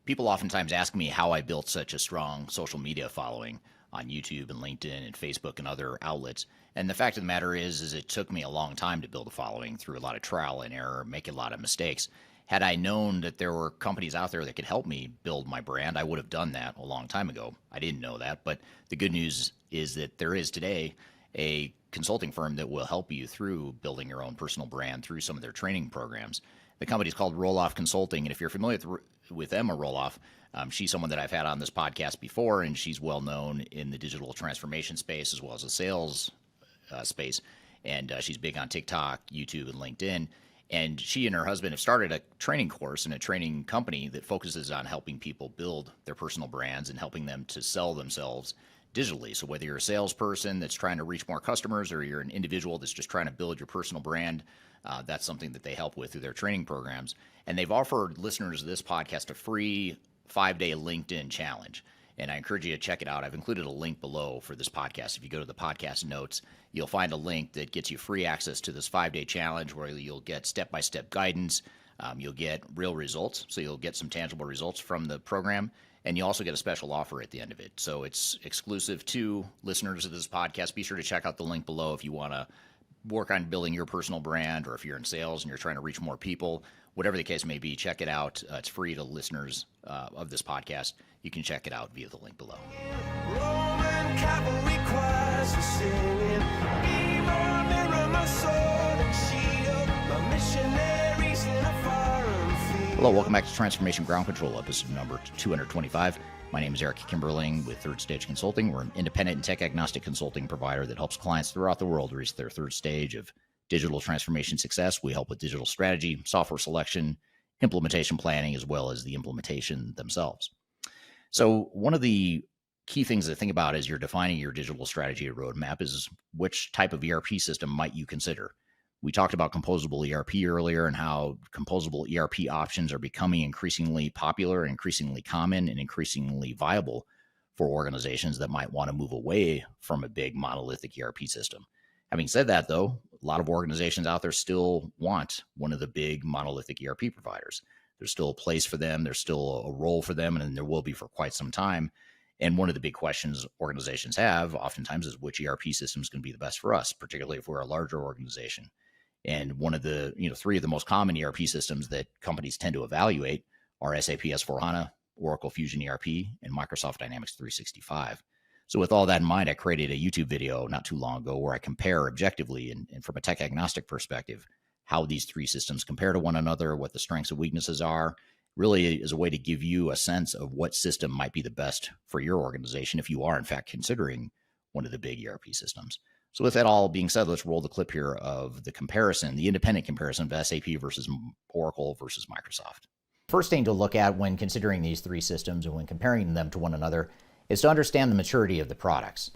People oftentimes ask me how I built such a strong social media following on YouTube and LinkedIn and Facebook and other outlets. And the fact of the matter is it took me a long time to build a following through a lot of trial and error, making a lot of mistakes. Had I known that there were companies out there that could help me build my brand, I would have done that a long time ago. I didn't know that, but the good news is that there is today a consulting firm that will help you through building your own personal brand through some of their training programs. The company is called Roloff Consulting, and if you're familiar with Emma Roloff, she's someone that I've had on this podcast before, and she's well known in the digital transformation space as well as the sales space, and she's big on TikTok, YouTube, and LinkedIn. And she and her husband have started a training course and a training company that focuses on helping people build their personal brands and helping them to sell themselves digitally. So whether you're a salesperson that's trying to reach more customers, or you're an individual that's just trying to build your personal brand, that's something that they help with through their training programs. And they've offered listeners of this podcast a free 5-day LinkedIn challenge. And I encourage you to check it out. I've included a link below for this podcast. If you go to the podcast notes, you'll find a link that gets you free access to this 5-day challenge, where you'll get step-by-step guidance. You'll get real results. So you'll get some tangible results from the program. And you also get a special offer at the end of it. So it's exclusive to listeners of this podcast. Be sure to check out the link below if you want to work on building your personal brand, or if you're in sales and you're trying to reach more people. Whatever the case may be, check it out. It's free to listeners of this podcast. You can check it out via the link below. Roman cavalry choirs are singing. Viva, mirror, my sword and shield. My missionaries in a foreign field. Hello, welcome back to Transformation Ground Control, episode number 225. My name is Eric Kimberling with Third Stage Consulting. We're an independent and tech-agnostic consulting provider that helps clients throughout the world reach their third stage of digital transformation success. We help with digital strategy, software selection, implementation planning, as well as the implementation themselves. So one of the key things to think about as you're defining your digital strategy or roadmap is which type of ERP system might you consider. We talked about Composable ERP earlier, and how Composable ERP options are becoming increasingly popular, increasingly common, and increasingly viable for organizations that might want to move away from a big monolithic ERP system. Having said that, though, a lot of organizations out there still want one of the big monolithic ERP providers. There's still a place for them. There's still a role for them, and there will be for quite some time. And one of the big questions organizations have oftentimes is which ERP system is going to be the best for us, particularly if we're a larger organization. And one of the, three of the most common ERP systems that companies tend to evaluate are SAP S/4HANA, Oracle Fusion ERP, and Microsoft Dynamics 365. So with all that in mind, I created a YouTube video not too long ago where I compare objectively and from a tech agnostic perspective, how these three systems compare to one another, what the strengths and weaknesses are. Really is a way to give you a sense of what system might be the best for your organization if you are in fact considering one of the big ERP systems. So with that all being said, let's roll the clip here of the comparison, the independent comparison of SAP versus Oracle versus Microsoft. First thing to look at when considering these three systems and when comparing them to one another is to understand the maturity of the products.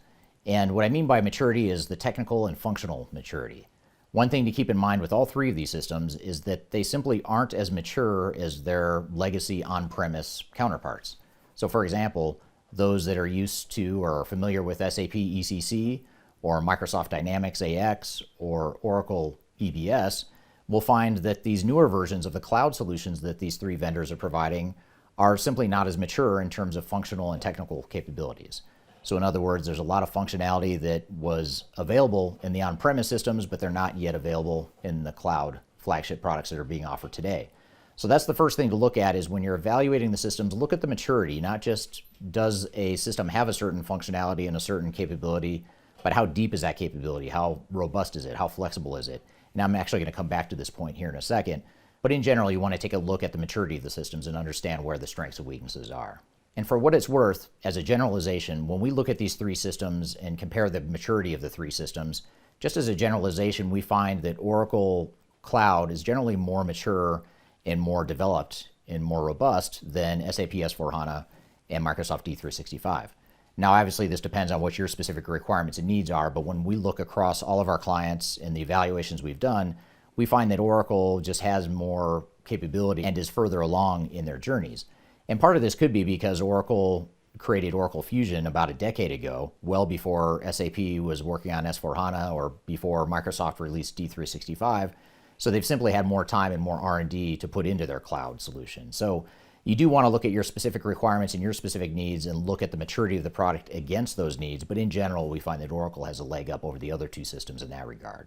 And what I mean by maturity is the technical and functional maturity. One thing to keep in mind with all three of these systems is that they simply aren't as mature as their legacy on-premise counterparts. So for example, those that are used to or are familiar with SAP ECC or Microsoft Dynamics AX or Oracle EBS will find that these newer versions of the cloud solutions that these three vendors are providing are simply not as mature in terms of functional and technical capabilities. So in other words, there's a lot of functionality that was available in the on-premise systems, but they're not yet available in the cloud flagship products that are being offered today. So that's the first thing to look at is when you're evaluating the systems, look at the maturity, not just does a system have a certain functionality and a certain capability, but how deep is that capability? How robust is it? How flexible is it? And I'm actually going to come back to this point here in a second. But in general, you want to take a look at the maturity of the systems and understand where the strengths and weaknesses are. And for what it's worth, as a generalization, when we look at these three systems and compare the maturity of the three systems, just as a generalization, we find that Oracle Cloud is generally more mature and more developed and more robust than SAP S/4HANA and Microsoft D365. Now, obviously, this depends on what your specific requirements and needs are, but when we look across all of our clients and the evaluations we've done, we find that Oracle just has more capability and is further along in their journeys. And part of this could be because Oracle created Oracle Fusion about a decade ago, well before SAP was working on S/4HANA or before Microsoft released D365. So they've simply had more time and more R&D to put into their cloud solution. So you do want to look at your specific requirements and your specific needs and look at the maturity of the product against those needs. But in general, we find that Oracle has a leg up over the other two systems in that regard.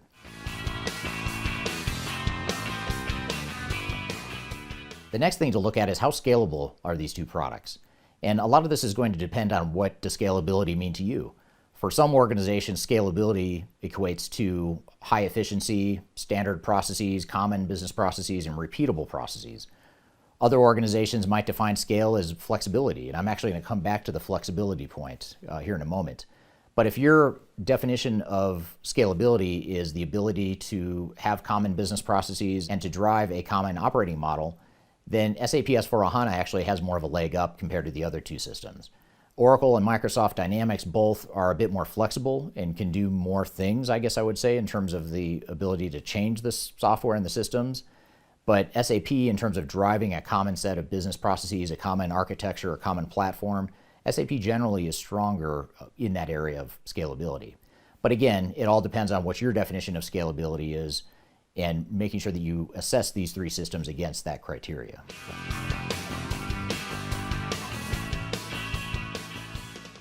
The next thing to look at is how scalable are these two products? And a lot of this is going to depend on what does scalability mean to you. For some organizations, scalability equates to high efficiency, standard processes, common business processes, and repeatable processes. Other organizations might define scale as flexibility, and I'm actually going to come back to the flexibility point here in a moment. But if your definition of scalability is the ability to have common business processes and to drive a common operating model, then SAP S/4HANA actually has more of a leg up compared to the other two systems. Oracle and Microsoft Dynamics both are a bit more flexible and can do more things, I guess I would say, in terms of the ability to change the software and the systems. But SAP, in terms of driving a common set of business processes, a common architecture, a common platform, SAP generally is stronger in that area of scalability. But again, it all depends on what your definition of scalability is and making sure that you assess these three systems against that criteria.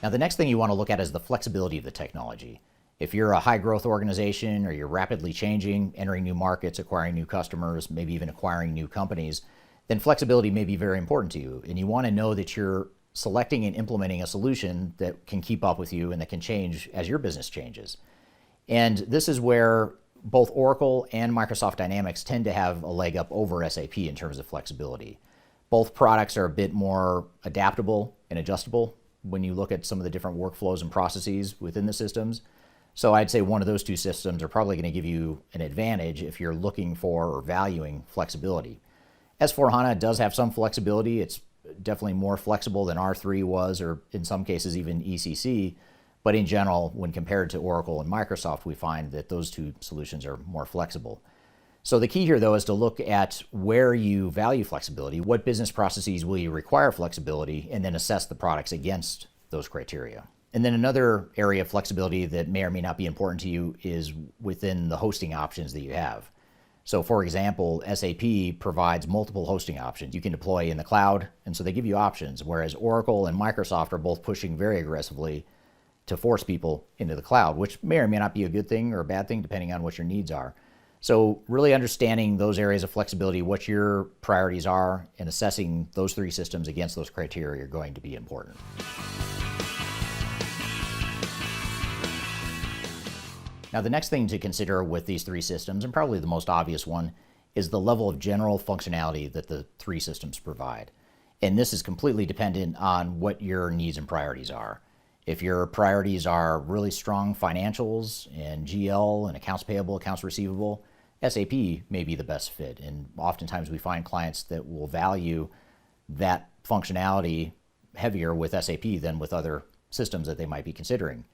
Now, the next thing you want to look at is the flexibility of the technology. If you're a high growth organization or you're rapidly changing, entering new markets, acquiring new customers, maybe even acquiring new companies, then flexibility may be very important to you. And you want to know that you're selecting and implementing a solution that can keep up with you and that can change as your business changes. And this is where both Oracle and Microsoft Dynamics tend to have a leg up over SAP in terms of flexibility. Both products are a bit more adaptable and adjustable when you look at some of the different workflows and processes within the systems. So I'd say one of those two systems are probably going to give you an advantage if you're looking for or valuing flexibility. S/4HANA does have some flexibility. It's definitely more flexible than R3 was, or in some cases even ECC. But in general, when compared to Oracle and Microsoft, we find that those two solutions are more flexible. So the key here, though, is to look at where you value flexibility, what business processes will you require flexibility, and then assess the products against those criteria. And then another area of flexibility that may or may not be important to you is within the hosting options that you have. So for example, SAP provides multiple hosting options you can deploy in the cloud, and so they give you options, whereas Oracle and Microsoft are both pushing very aggressively to force people into the cloud, which may or may not be a good thing or a bad thing, depending on what your needs are. So really understanding those areas of flexibility, what your priorities are, and assessing those three systems against those criteria are going to be important. Now, the next thing to consider with these three systems, and probably the most obvious one, is the level of general functionality that the three systems provide. And this is completely dependent on what your needs and priorities are. If your priorities are really strong financials and GL and accounts payable, accounts receivable, SAP may be the best fit. And oftentimes we find clients that will value that functionality heavier with SAP than with other systems that they might be considering.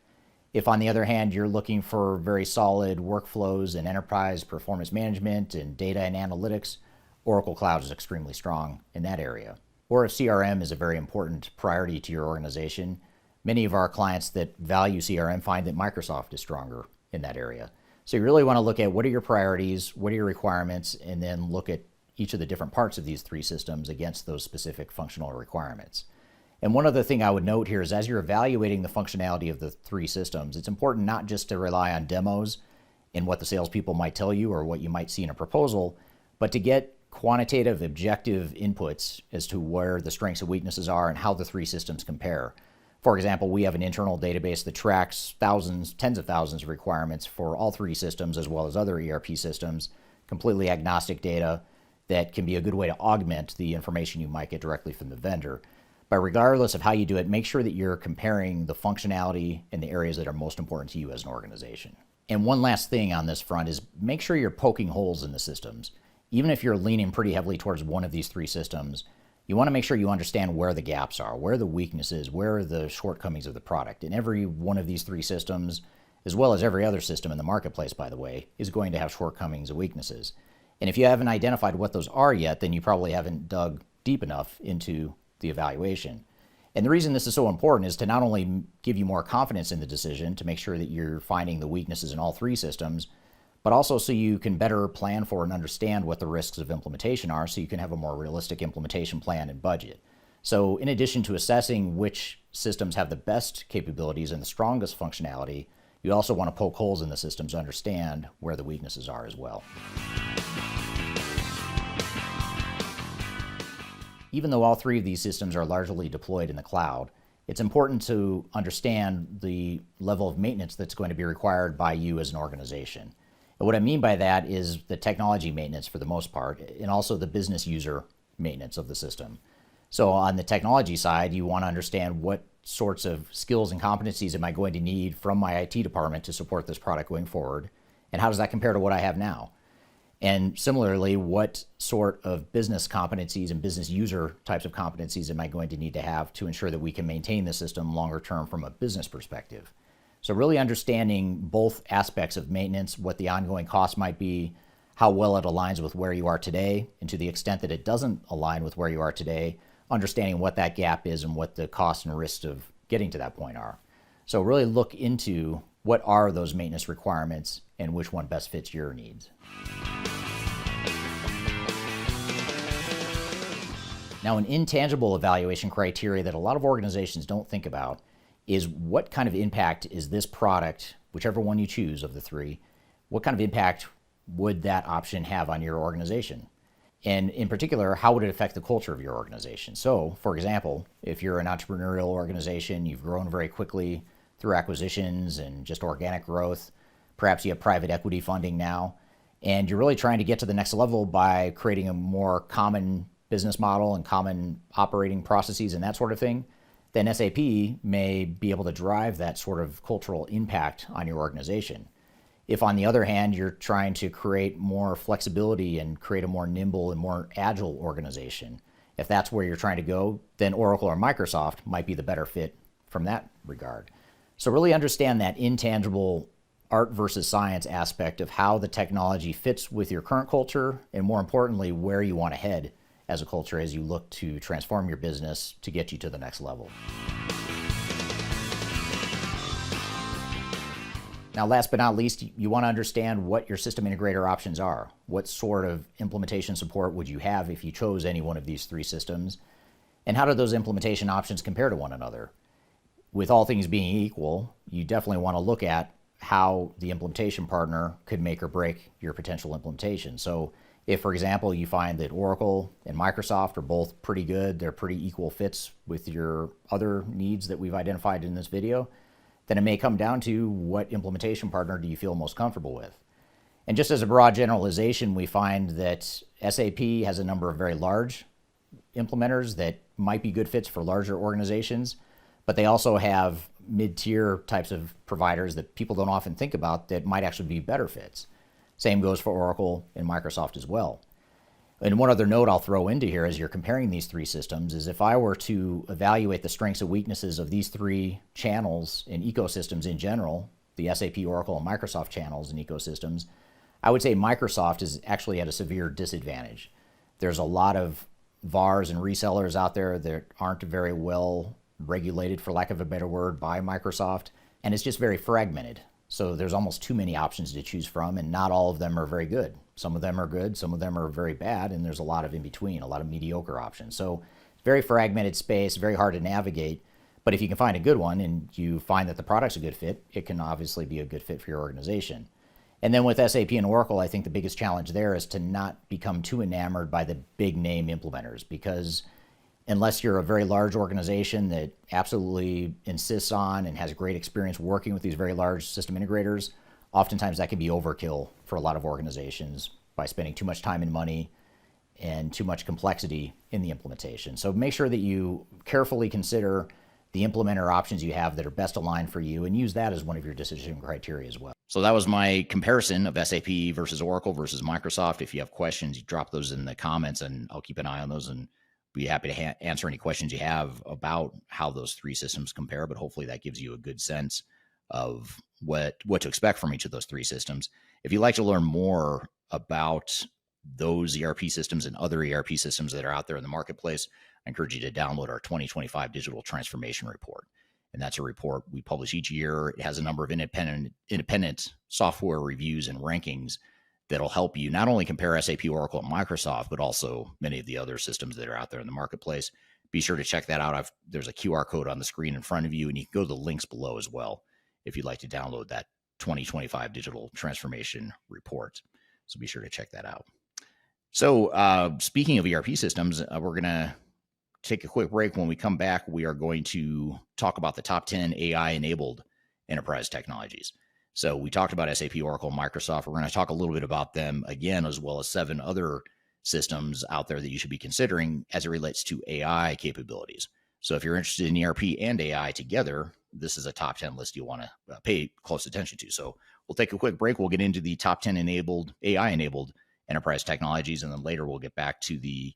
If, on the other hand, you're looking for very solid workflows and enterprise performance management and data and analytics, Oracle Cloud is extremely strong in that area. Or if CRM is a very important priority to your organization, many of our clients that value CRM find that Microsoft is stronger in that area. So you really want to look at what are your priorities, what are your requirements, and then look at each of the different parts of these three systems against those specific functional requirements. And one other thing I would note here is as you're evaluating the functionality of the three systems, it's important not just to rely on demos and what the salespeople might tell you or what you might see in a proposal, but to get quantitative, objective inputs as to where the strengths and weaknesses are and how the three systems compare. For example, we have an internal database that tracks thousands, tens of thousands of requirements for all three systems as well as other ERP systems, completely agnostic data that can be a good way to augment the information you might get directly from the vendor. But regardless of how you do it, make sure that you're comparing the functionality in the areas that are most important to you as an organization. And one last thing on this front is make sure you're poking holes in the systems. Even if you're leaning pretty heavily towards one of these three systems, you want to make sure you understand where the gaps are, where the weaknesses, where are the shortcomings of the product. And every one of these three systems, as well as every other system in the marketplace, by the way, is going to have shortcomings and weaknesses. And if you haven't identified what those are yet, then you probably haven't dug deep enough into the evaluation. And the reason this is so important is to not only give you more confidence in the decision to make sure that you're finding the weaknesses in all three systems, but also so you can better plan for and understand what the risks of implementation are so you can have a more realistic implementation plan and budget. So in addition to assessing which systems have the best capabilities and the strongest functionality, you also want to poke holes in the systems to understand where the weaknesses are as well. Even though all three of these systems are largely deployed in the cloud, it's important to understand the level of maintenance that's going to be required by you as an organization. And what I mean by that is the technology maintenance for the most part, and also the business user maintenance of the system. So on the technology side, you want to understand what sorts of skills and competencies am I going to need from my IT department to support this product going forward, and how does that compare to what I have now? And similarly, what sort of business competencies and business user types of competencies am I going to need to have to ensure that we can maintain the system longer term from a business perspective? So really understanding both aspects of maintenance, what the ongoing cost might be, how well it aligns with where you are today, and to the extent that it doesn't align with where you are today, understanding what that gap is and what the costs and risks of getting to that point are. So really look into what are those maintenance requirements and which one best fits your needs. Now, an intangible evaluation criteria that a lot of organizations don't think about is what kind of impact is this product, whichever one you choose of the three, what kind of impact would that option have on your organization? And in particular, how would it affect the culture of your organization? So, for example, if you're an entrepreneurial organization, you've grown very quickly through acquisitions and just organic growth, perhaps you have private equity funding now, and you're really trying to get to the next level by creating a more common business model and common operating processes and that sort of thing, then SAP may be able to drive that sort of cultural impact on your organization. If, on the other hand, you're trying to create more flexibility and create a more nimble and more agile organization, if that's where you're trying to go, then Oracle or Microsoft might be the better fit from that regard. So really understand that intangible art versus science aspect of how the technology fits with your current culture, and more importantly, where you want to head as a culture as you look to transform your business to get you to the next level. Now, last but not least, you want to understand what your system integrator options are. What sort of implementation support would you have if you chose any one of these three systems? And how do those implementation options compare to one another? With all things being equal, you definitely want to look at how the implementation partner could make or break your potential implementation. So if, for example, you find that Oracle and Microsoft are both pretty good, they're pretty equal fits with your other needs that we've identified in this video, then it may come down to what implementation partner do you feel most comfortable with. And just as a broad generalization, we find that SAP has a number of very large implementers that might be good fits for larger organizations, but they also have mid-tier types of providers that people don't often think about that might actually be better fits. Same goes for Oracle and Microsoft as well. And one other note I'll throw into here as you're comparing these three systems is if I were to evaluate the strengths and weaknesses of these three channels and ecosystems in general, the SAP, Oracle, and Microsoft channels and ecosystems, I would say Microsoft is actually at a severe disadvantage. There's a lot of VARs and resellers out there that aren't very well regulated, for lack of a better word, by Microsoft, and it's just very fragmented. So there's almost too many options to choose from, and not all of them are very good. Some of them are good, some of them are very bad, and there's a lot of in between, a lot of mediocre options. So very fragmented space, very hard to navigate. But if you can find a good one and you find that the product's a good fit, it can obviously be a good fit for your organization. And then with SAP and Oracle, I think the biggest challenge there is to not become too enamored by the big name implementers, because unless you're a very large organization that absolutely insists on and has great experience working with these very large system integrators, oftentimes that can be overkill for a lot of organizations by spending too much time and money and too much complexity in the implementation. So make sure that you carefully consider the implementer options you have that are best aligned for you, and use that as one of your decision criteria as well. So that was my comparison of SAP versus Oracle versus Microsoft. If you have questions, you drop those in the comments and I'll keep an eye on those and be happy to answer any questions you have about how those three systems compare. But hopefully that gives you a good sense of what to expect from each of those three systems. If you'd like to learn more about those ERP systems and other ERP systems that are out there in the marketplace, I encourage you to download our 2025 Digital Transformation Report. And that's a report we publish each year. It has a number of independent software reviews and rankings that'll help you not only compare SAP, Oracle, and Microsoft, but also many of the other systems that are out there in the marketplace. Be sure to check that out. There's a QR code on the screen in front of you, and you can go to the links below as well if you'd like to download that 2025 Digital Transformation Report. So be sure to check that out. So speaking of ERP systems, we're going to take a quick break. When we come back, we are going to talk about the top 10 AI-enabled enterprise technologies. So we talked about SAP, Oracle, Microsoft. We're going to talk a little bit about them again, as well as 7 other systems out there that you should be considering as it relates to AI capabilities. So if you're interested in ERP and AI together, this is a top 10 list you'll want to pay close attention to. So we'll take a quick break. We'll get into the top 10 AI-enabled enterprise technologies, and then later we'll get back to the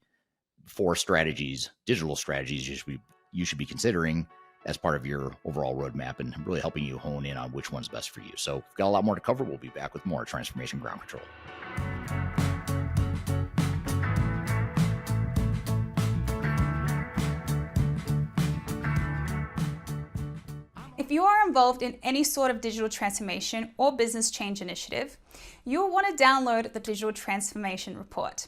4 strategies, digital strategies you should be considering as part of your overall roadmap, and really helping you hone in on which one's best for you. So we've got a lot more to cover. We'll be back with more Transformation Ground Control. If you are involved in any sort of digital transformation or business change initiative, you will want to download the Digital Transformation Report.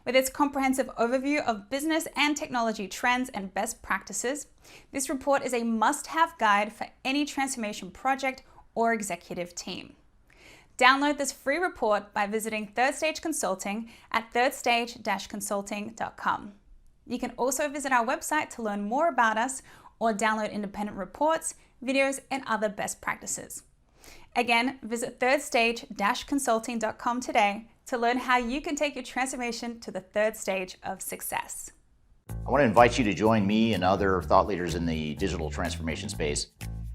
With its comprehensive overview of business and technology trends and best practices, this report is a must-have guide for any transformation project or executive team. Download this free report by visiting Third Stage Consulting at thirdstage-consulting.com. You can also visit our website to learn more about us or download independent reports, videos, and other best practices. Again, visit thirdstage-consulting.com today to learn how you can take your transformation to the third stage of success. I want to invite you to join me and other thought leaders in the digital transformation space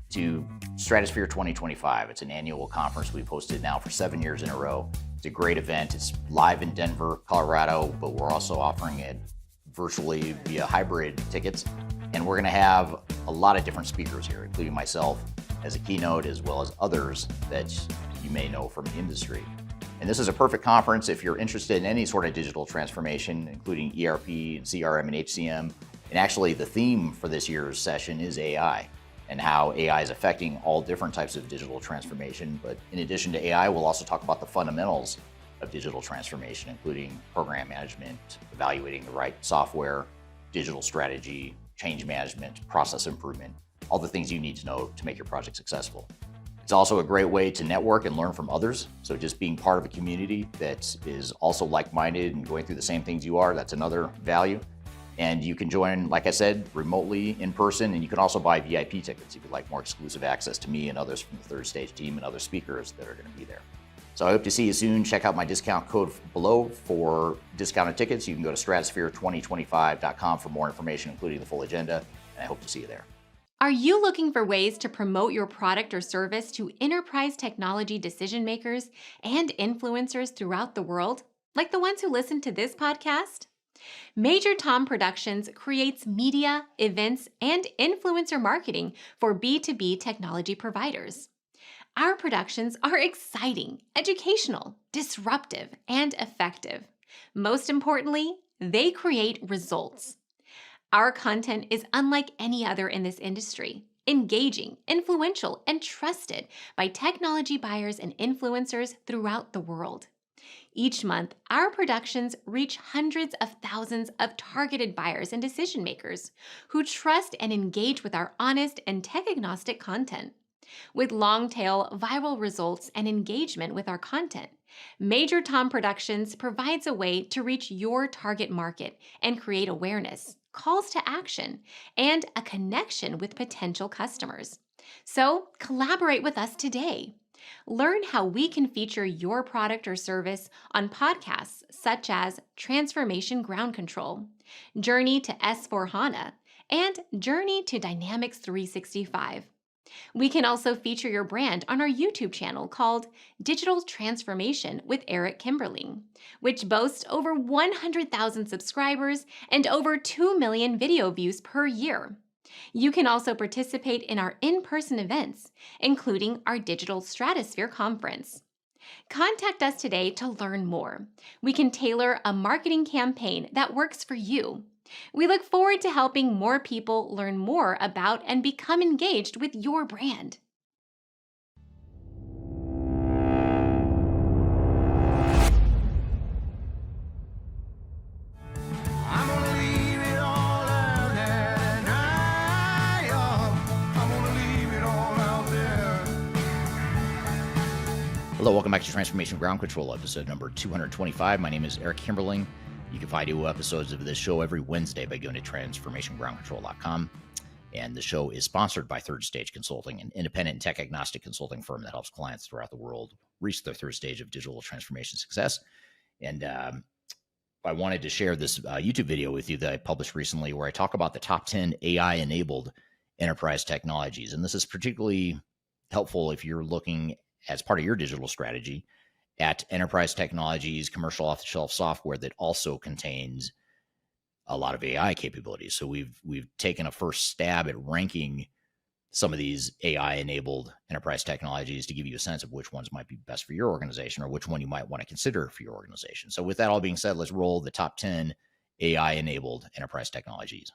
to Stratosphere 2025. It's an annual conference we've hosted now for 7 years in a row. It's a great event. It's live in Denver, Colorado, but we're also offering it virtually via hybrid tickets. And we're going to have a lot of different speakers here, including myself as a keynote, as well as others that you may know from the industry. And this is a perfect conference if you're interested in any sort of digital transformation, including ERP and CRM and HCM. And actually the theme for this year's session is AI and how AI is affecting all different types of digital transformation. But in addition to AI, we'll also talk about the fundamentals of digital transformation, including program management, evaluating the right software, digital strategy, change management, process improvement, all the things you need to know to make your project successful. It's also a great way to network and learn from others. So just being part of a community that is also like-minded and going through the same things you are, that's another value. And you can join, like I said, remotely, in person, and you can also buy VIP tickets if you'd like more exclusive access to me and others from the Third Stage team and other speakers that are going to be there. So I hope to see you soon. Check out my discount code below for discounted tickets. You can go to stratosphere2025.com for more information, including the full agenda, and I hope to see you there. Are you looking for ways to promote your product or service to enterprise technology decision makers and influencers throughout the world, like the ones who listen to this podcast? Major Tom Productions creates media, events, and influencer marketing for B2B technology providers. Our productions are exciting, educational, disruptive, and effective. Most importantly, they create results. Our content is unlike any other in this industry, engaging, influential, and trusted by technology buyers and influencers throughout the world. Each month, our productions reach hundreds of thousands of targeted buyers and decision makers who trust and engage with our honest and tech-agnostic content. With long-tail viral results and engagement with our content, Major Tom Productions provides a way to reach your target market and create awareness, calls to action, and a connection with potential customers. So collaborate with us today. Learn how we can feature your product or service on podcasts such as Transformation Ground Control, Journey to S4HANA, and Journey to Dynamics 365. We can also feature your brand on our YouTube channel called Digital Transformation with Eric Kimberling, which boasts over 100,000 subscribers and over 2 million video views per year. You can also participate in our in-person events, including our Digital Stratosphere Conference. Contact us today to learn more. We can tailor a marketing campaign that works for you. We look forward to helping more people learn more about and become engaged with your brand. I'm gonna leave it all out there and I'm gonna leave it all out there. Hello, welcome back to Transformation Ground Control, episode number 225. My name is Eric Kimberling. You can find new episodes of this show every Wednesday by going to transformationgroundcontrol.com. And the show is sponsored by Third Stage Consulting, an independent and tech-agnostic consulting firm that helps clients throughout the world reach their third stage of digital transformation success. And I wanted to share this YouTube video with you that I published recently where I talk about the top 10 AI-enabled enterprise technologies. And this is particularly helpful if you're looking as part of your digital strategy at enterprise technologies, commercial off-the-shelf software that also contains a lot of AI capabilities. So we've taken a first stab at ranking some of these AI-enabled enterprise technologies to give you a sense of which ones might be best for your organization or which one you might want to consider for your organization. So with that all being said, let's roll the top 10 AI-enabled enterprise technologies.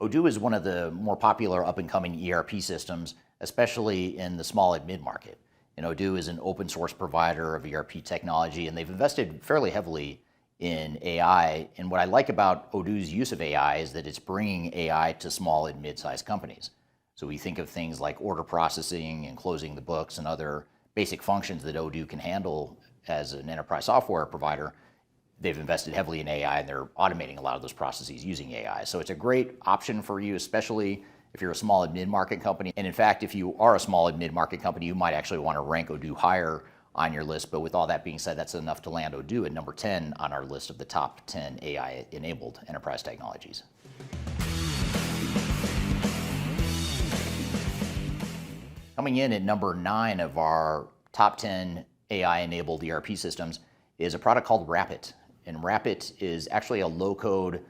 Odoo is one of the more popular up-and-coming ERP systems, especially in the small and mid-market. And Odoo is an open source provider of ERP technology, and they've invested fairly heavily in AI. And what I like about Odoo's use of AI is that it's bringing AI to small and mid-sized companies. So we think of things like order processing and closing the books and other basic functions that Odoo can handle as an enterprise software provider. They've invested heavily in AI, and they're automating a lot of those processes using AI. So it's a great option for you, especially if you're a small and mid-market company. And in fact, if you are a small and mid-market company, you might actually want to rank Odoo higher on your list. But with all that being said, that's enough to land Odoo at number 10 on our list of the top 10 AI-enabled enterprise technologies. Coming in at number 9 of our top 10 AI-enabled ERP systems is a product called Rapid. And Rapid is actually a low-code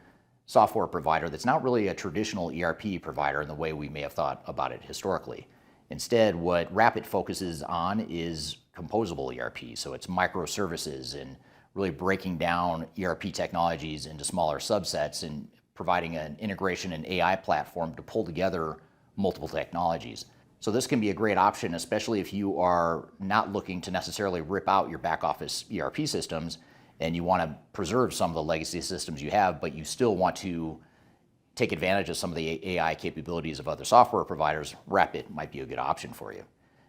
software provider that's not really a traditional ERP provider in the way we may have thought about it historically. Instead, what Rapid focuses on is composable ERP. So it's microservices and really breaking down ERP technologies into smaller subsets and providing an integration and AI platform to pull together multiple technologies. So this can be a great option, especially if you are not looking to necessarily rip out your back office ERP systems and you want to preserve some of the legacy systems you have, but you still want to take advantage of some of the AI capabilities of other software providers. Rapid might be a good option for you.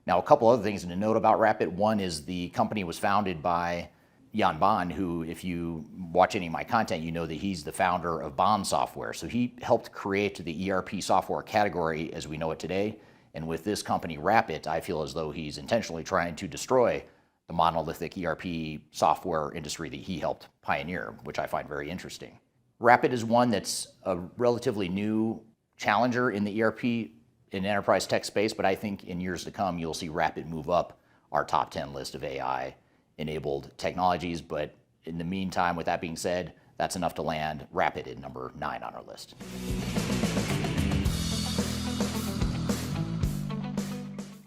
Now, a couple other things to note about Rapid. One is the company was founded by Jan Bond, who, if you watch any of my content, you know that he's the founder of Bond Software. So he helped create the ERP software category as we know it today. And with this company, Rapid, I feel as though he's intentionally trying to destroy the monolithic ERP software industry that he helped pioneer, which I find very interesting. Rapid is one that's a relatively new challenger in the ERP in enterprise tech space, but I think in years to come, you'll see Rapid move up our top 10 list of AI-enabled technologies. But in the meantime, with that being said, that's enough to land Rapid at number 9 on our list.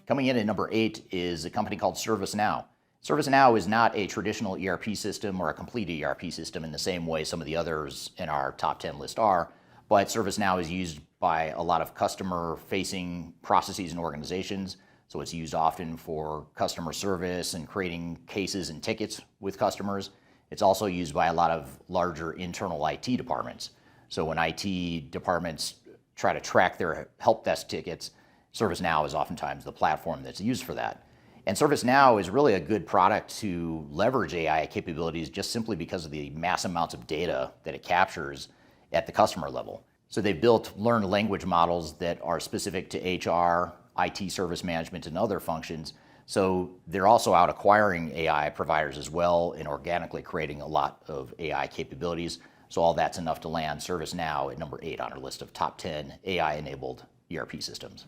Coming in at number 8 is a company called ServiceNow. ServiceNow is not a traditional ERP system or a complete ERP system in the same way some of the others in our top 10 list are, but ServiceNow is used by a lot of customer-facing processes and organizations. So it's used often for customer service and creating cases and tickets with customers. It's also used by a lot of larger internal IT departments. So when IT departments try to track their help desk tickets, ServiceNow is oftentimes the platform that's used for that. And ServiceNow is really a good product to leverage AI capabilities just simply because of the mass amounts of data that it captures at the customer level. So they've built learned language models that are specific to HR, IT service management, and other functions. So they're also out acquiring AI providers as well and organically creating a lot of AI capabilities. So all that's enough to land ServiceNow at number 8 on our list of top 10 AI-enabled ERP systems.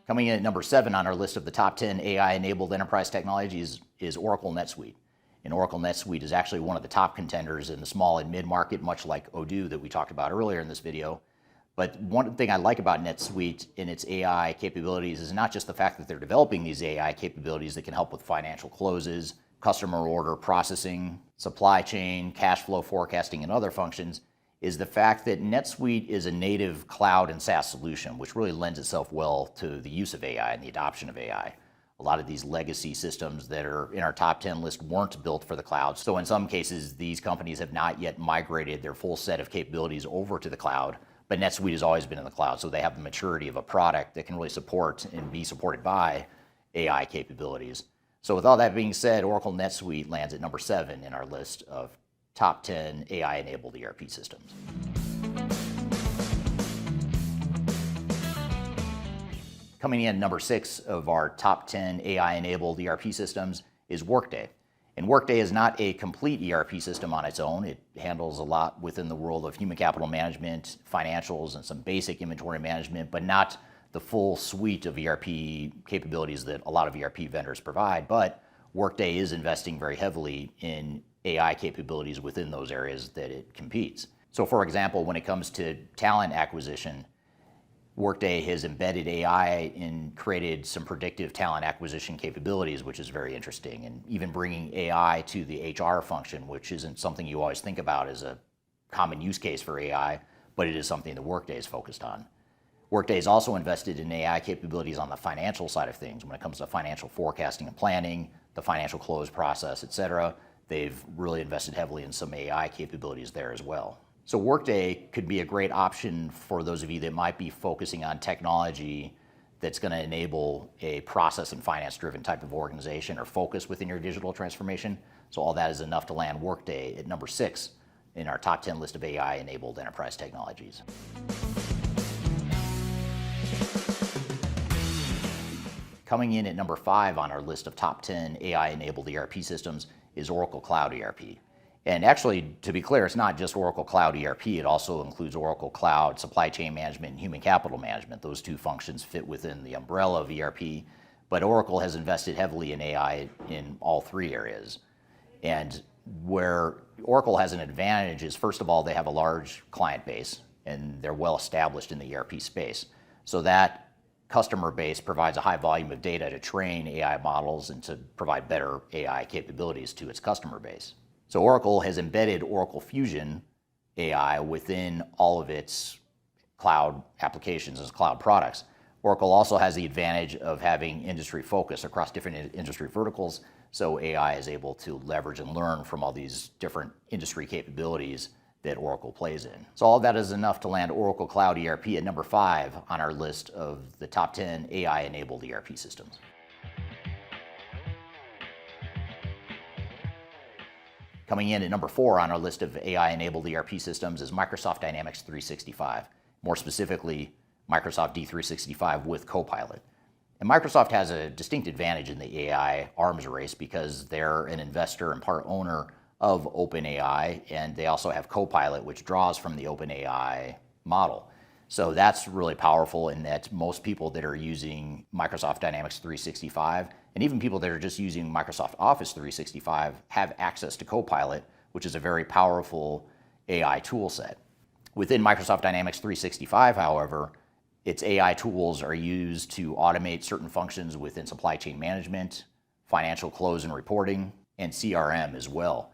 Coming in at number 7 on our list of the top 10 AI-enabled enterprise technologies is Oracle NetSuite. And Oracle NetSuite is actually one of the top contenders in the small and mid-market, much like Odoo that we talked about earlier in this video. But one thing I like about NetSuite and its AI capabilities is not just the fact that they're developing these AI capabilities that can help with financial closes, customer order processing, supply chain, cash flow forecasting, and other functions, is the fact that NetSuite is a native cloud and SaaS solution, which really lends itself well to the use of AI and the adoption of AI. A lot of these legacy systems that are in our top 10 list weren't built for the cloud. So in some cases, these companies have not yet migrated their full set of capabilities over to the cloud, but NetSuite has always been in the cloud. So they have the maturity of a product that can really support and be supported by AI capabilities. So with all that being said, Oracle NetSuite lands at number 7 in our list of top 10 AI-enabled ERP systems. Coming in number 6 of our top 10 AI-enabled ERP systems is Workday. And Workday is not a complete ERP system on its own. It handles a lot within the world of human capital management, financials, and some basic inventory management, but not the full suite of ERP capabilities that a lot of ERP vendors provide. But Workday is investing very heavily in AI capabilities within those areas that it competes. So for example, when it comes to talent acquisition, Workday has embedded AI and created some predictive talent acquisition capabilities, which is very interesting, and even bringing AI to the HR function, which isn't something you always think about as a common use case for AI, but it is something that Workday is focused on. Workday has also invested in AI capabilities on the financial side of things when it comes to financial forecasting and planning, the financial close process, et cetera. They've really invested heavily in some AI capabilities there as well. So Workday could be a great option for those of you that might be focusing on technology that's going to enable a process and finance-driven type of organization or focus within your digital transformation. So all that is enough to land Workday at number 6 in our top 10 list of AI-enabled enterprise technologies. Coming in at number 5 on our list of top 10 AI-enabled ERP systems is Oracle Cloud ERP. And actually, to be clear, it's not just Oracle Cloud ERP. It also includes Oracle Cloud Supply Chain Management and Human Capital Management. Those two functions fit within the umbrella of ERP. But Oracle has invested heavily in AI in all 3 areas. And where Oracle has an advantage is, first of all, they have a large client base, and they're well established in the ERP space. So that customer base provides a high volume of data to train AI models and to provide better AI capabilities to its customer base. So Oracle has embedded Oracle Fusion AI within all of its cloud applications as cloud products. Oracle also has the advantage of having industry focus across different industry verticals, so AI is able to leverage and learn from all these different industry capabilities that Oracle plays in. So all of that is enough to land Oracle Cloud ERP at number 5 on our list of the top 10 AI-enabled ERP systems. Coming in at number 4 on our list of AI-enabled ERP systems is Microsoft Dynamics 365, more specifically, Microsoft D365 with Copilot. And Microsoft has a distinct advantage in the AI arms race because they're an investor and part owner of OpenAI, and they also have Copilot, which draws from the OpenAI model. So that's really powerful in that most people that are using Microsoft Dynamics 365, and even people that are just using Microsoft Office 365, have access to Copilot, which is a very powerful AI tool set. Within Microsoft Dynamics 365, however, its AI tools are used to automate certain functions within supply chain management, financial close and reporting, and CRM as well.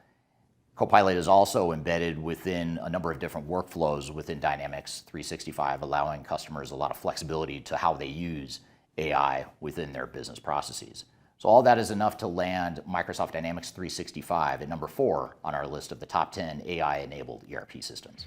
Copilot is also embedded within a number of different workflows within Dynamics 365, allowing customers a lot of flexibility to how they use AI within their business processes. So all that is enough to land Microsoft Dynamics 365 at number 4 on our list of the top 10 AI-enabled ERP systems.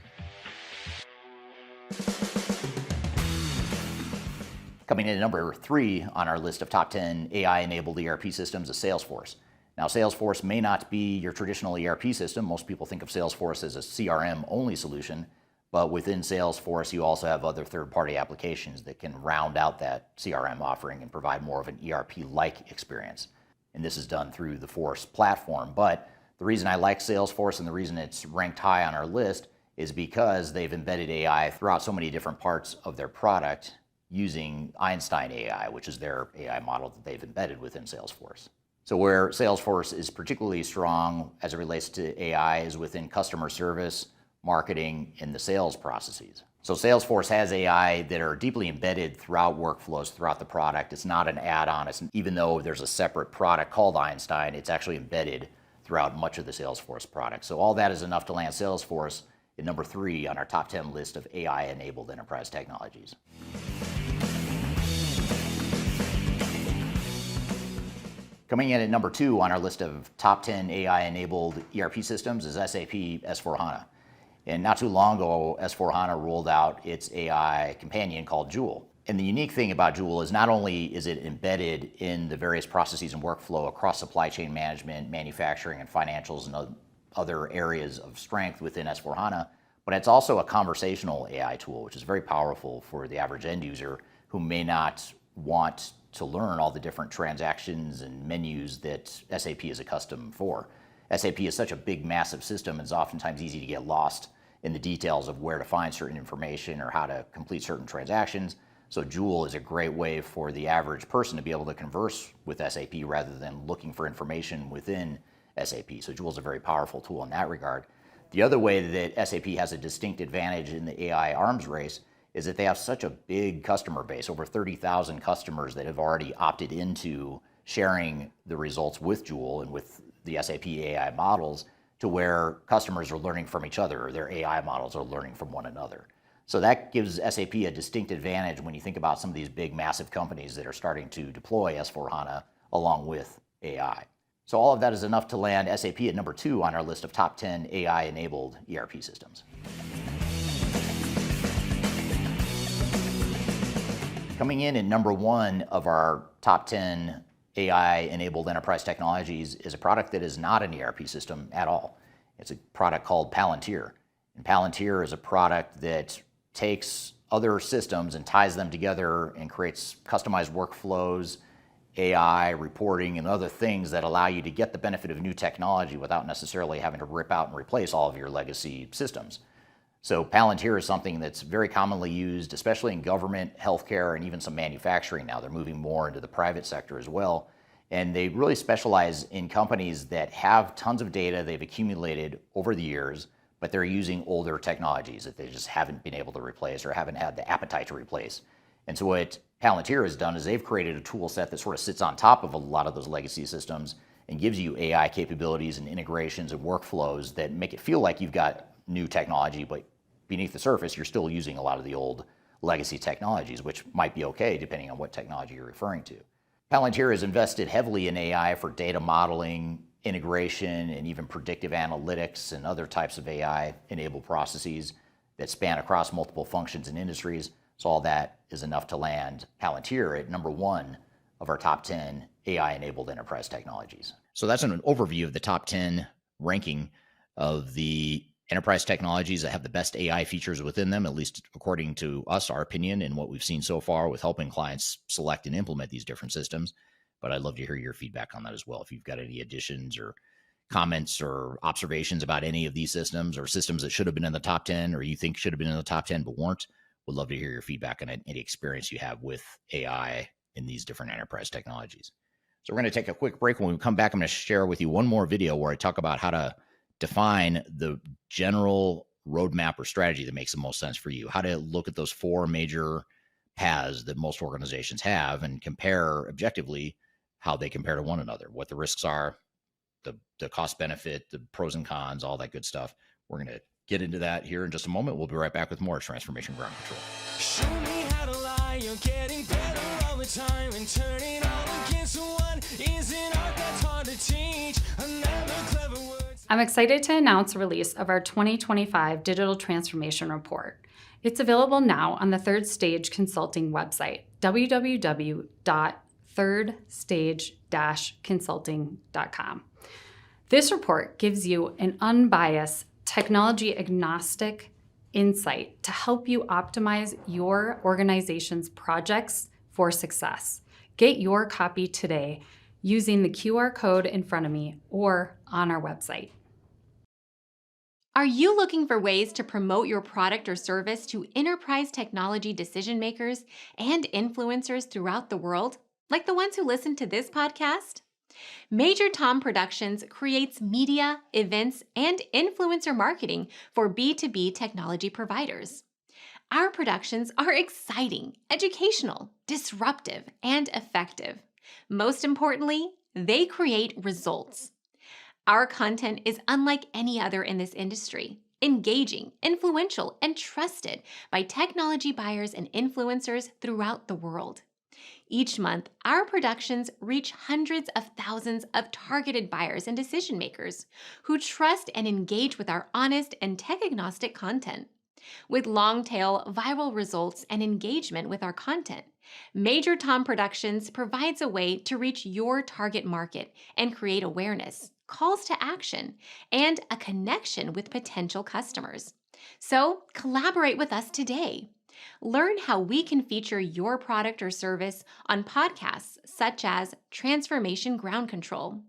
Coming in at number 3 on our list of top 10 AI-enabled ERP systems is Salesforce. Now, Salesforce may not be your traditional ERP system. Most people think of Salesforce as a CRM-only solution, but within Salesforce, you also have other third-party applications that can round out that CRM offering and provide more of an ERP-like experience. And this is done through the Force platform. But the reason I like Salesforce and the reason it's ranked high on our list is because they've embedded AI throughout so many different parts of their product using Einstein AI, which is their AI model that they've embedded within Salesforce. So where Salesforce is particularly strong as it relates to AI is within customer service, marketing, and the sales processes. So Salesforce has AI that are deeply embedded throughout workflows, throughout the product. It's not an add-on. Even though there's a separate product called Einstein, it's actually embedded throughout much of the Salesforce product. So all that is enough to land Salesforce at number 3 on our top 10 list of AI-enabled enterprise technologies. Coming in at number 2 on our list of top 10 AI-enabled ERP systems is SAP S/4HANA. And not too long ago, S/4HANA rolled out its AI companion called Joule. And the unique thing about Joule is not only is it embedded in the various processes and workflow across supply chain management, manufacturing, and financials and other areas of strength within S/4HANA, but it's also a conversational AI tool, which is very powerful for the average end user who may not want to learn all the different transactions and menus that SAP is accustomed for. SAP is such a big, massive system, it's oftentimes easy to get lost in the details of where to find certain information or how to complete certain transactions. So Joule is a great way for the average person to be able to converse with SAP rather than looking for information within SAP. So Joule is a very powerful tool in that regard. The other way that SAP has a distinct advantage in the AI arms race is that they have such a big customer base, over 30,000 customers that have already opted into sharing the results with Joule and with the SAP AI models, to where customers are learning from each other, or their AI models are learning from one another. So that gives SAP a distinct advantage when you think about some of these big, massive companies that are starting to deploy S/4HANA along with AI. So all of that is enough to land SAP at number 2 on our list of top 10 AI-enabled ERP systems. Coming in at number 1 of our top 10 AI-enabled enterprise technologies is a product that is not an ERP system at all. It's a product called Palantir. And Palantir is a product that takes other systems and ties them together and creates customized workflows, AI, reporting, and other things that allow you to get the benefit of new technology without necessarily having to rip out and replace all of your legacy systems. So Palantir is something that's very commonly used, especially in government, healthcare, and even some manufacturing now. They're moving more into the private sector as well. And they really specialize in companies that have tons of data they've accumulated over the years, but they're using older technologies that they just haven't been able to replace or haven't had the appetite to replace. And so what Palantir has done is they've created a tool set that sort of sits on top of a lot of those legacy systems and gives you AI capabilities and integrations and workflows that make it feel like you've got new technology, but beneath the surface, you're still using a lot of the old legacy technologies, which might be okay depending on what technology you're referring to. Palantir has invested heavily in AI for data modeling, integration, and even predictive analytics and other types of AI-enabled processes that span across multiple functions and industries. So all that is enough to land Palantir at number 1 of our top 10 AI-enabled enterprise technologies. So that's an overview of the top 10 ranking of the enterprise technologies that have the best AI features within them, at least according to us, our opinion, and what we've seen so far with helping clients select and implement these different systems. But I'd love to hear your feedback on that as well. If you've got any additions or comments or observations about any of these systems or systems that should have been in the top 10 or you think should have been in the top 10 but weren't, Would love to hear your feedback on any experience you have with AI in these different enterprise technologies. So we're going to take a quick break. When we come back, I'm going to share with you one more video where I talk about how to define the general roadmap or strategy that makes the most sense for you, how to look at those 4 major paths that most organizations have and compare objectively how they compare to one another, what the risks are, the cost benefit, the pros and cons, all that good stuff. We're going to get into that here in just a moment. We'll be right back with more Transformation Ground Control. Show me how to lie, you're getting better all the time, and turning all against one is an art that's hard to teach. Another clever word. I'm excited to announce the release of our 2025 Digital Transformation Report. It's available now on the Third Stage Consulting website, www.thirdstage-consulting.com. This report gives you an unbiased, technology-agnostic insight to help you optimize your organization's projects for success. Get your copy today using the QR code in front of me or on our website. Are you looking for ways to promote your product or service to enterprise technology decision makers and influencers throughout the world, like the ones who listen to this podcast? Major Tom Productions creates media, events, and influencer marketing for B2B technology providers. Our productions are exciting, educational, disruptive, and effective. Most importantly, they create results. Our content is unlike any other in this industry, engaging, influential, and trusted by technology buyers and influencers throughout the world. Each month, our productions reach hundreds of thousands of targeted buyers and decision makers who trust and engage with our honest and tech-agnostic content. With long-tail viral results and engagement with our content, Major Tom Productions provides a way to reach your target market and create awareness, calls to action, and a connection with potential customers. So collaborate with us today. Learn how we can feature your product or service on podcasts such as Transformation Ground Control,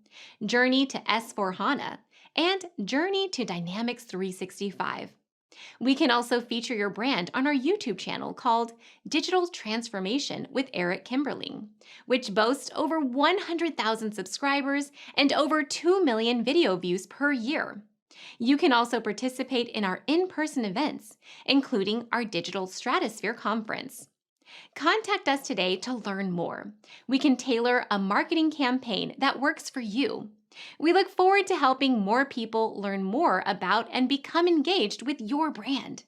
Journey to S/4HANA, and Journey to Dynamics 365. We can also feature your brand on our YouTube channel called Digital Transformation with Eric Kimberling, which boasts over 100,000 subscribers and over 2 million video views per year. You can also participate in our in-person events, including our Digital Stratosphere Conference. Contact us today to learn more. We can tailor a marketing campaign that works for you. We look forward to helping more people learn more about and become engaged with your brand.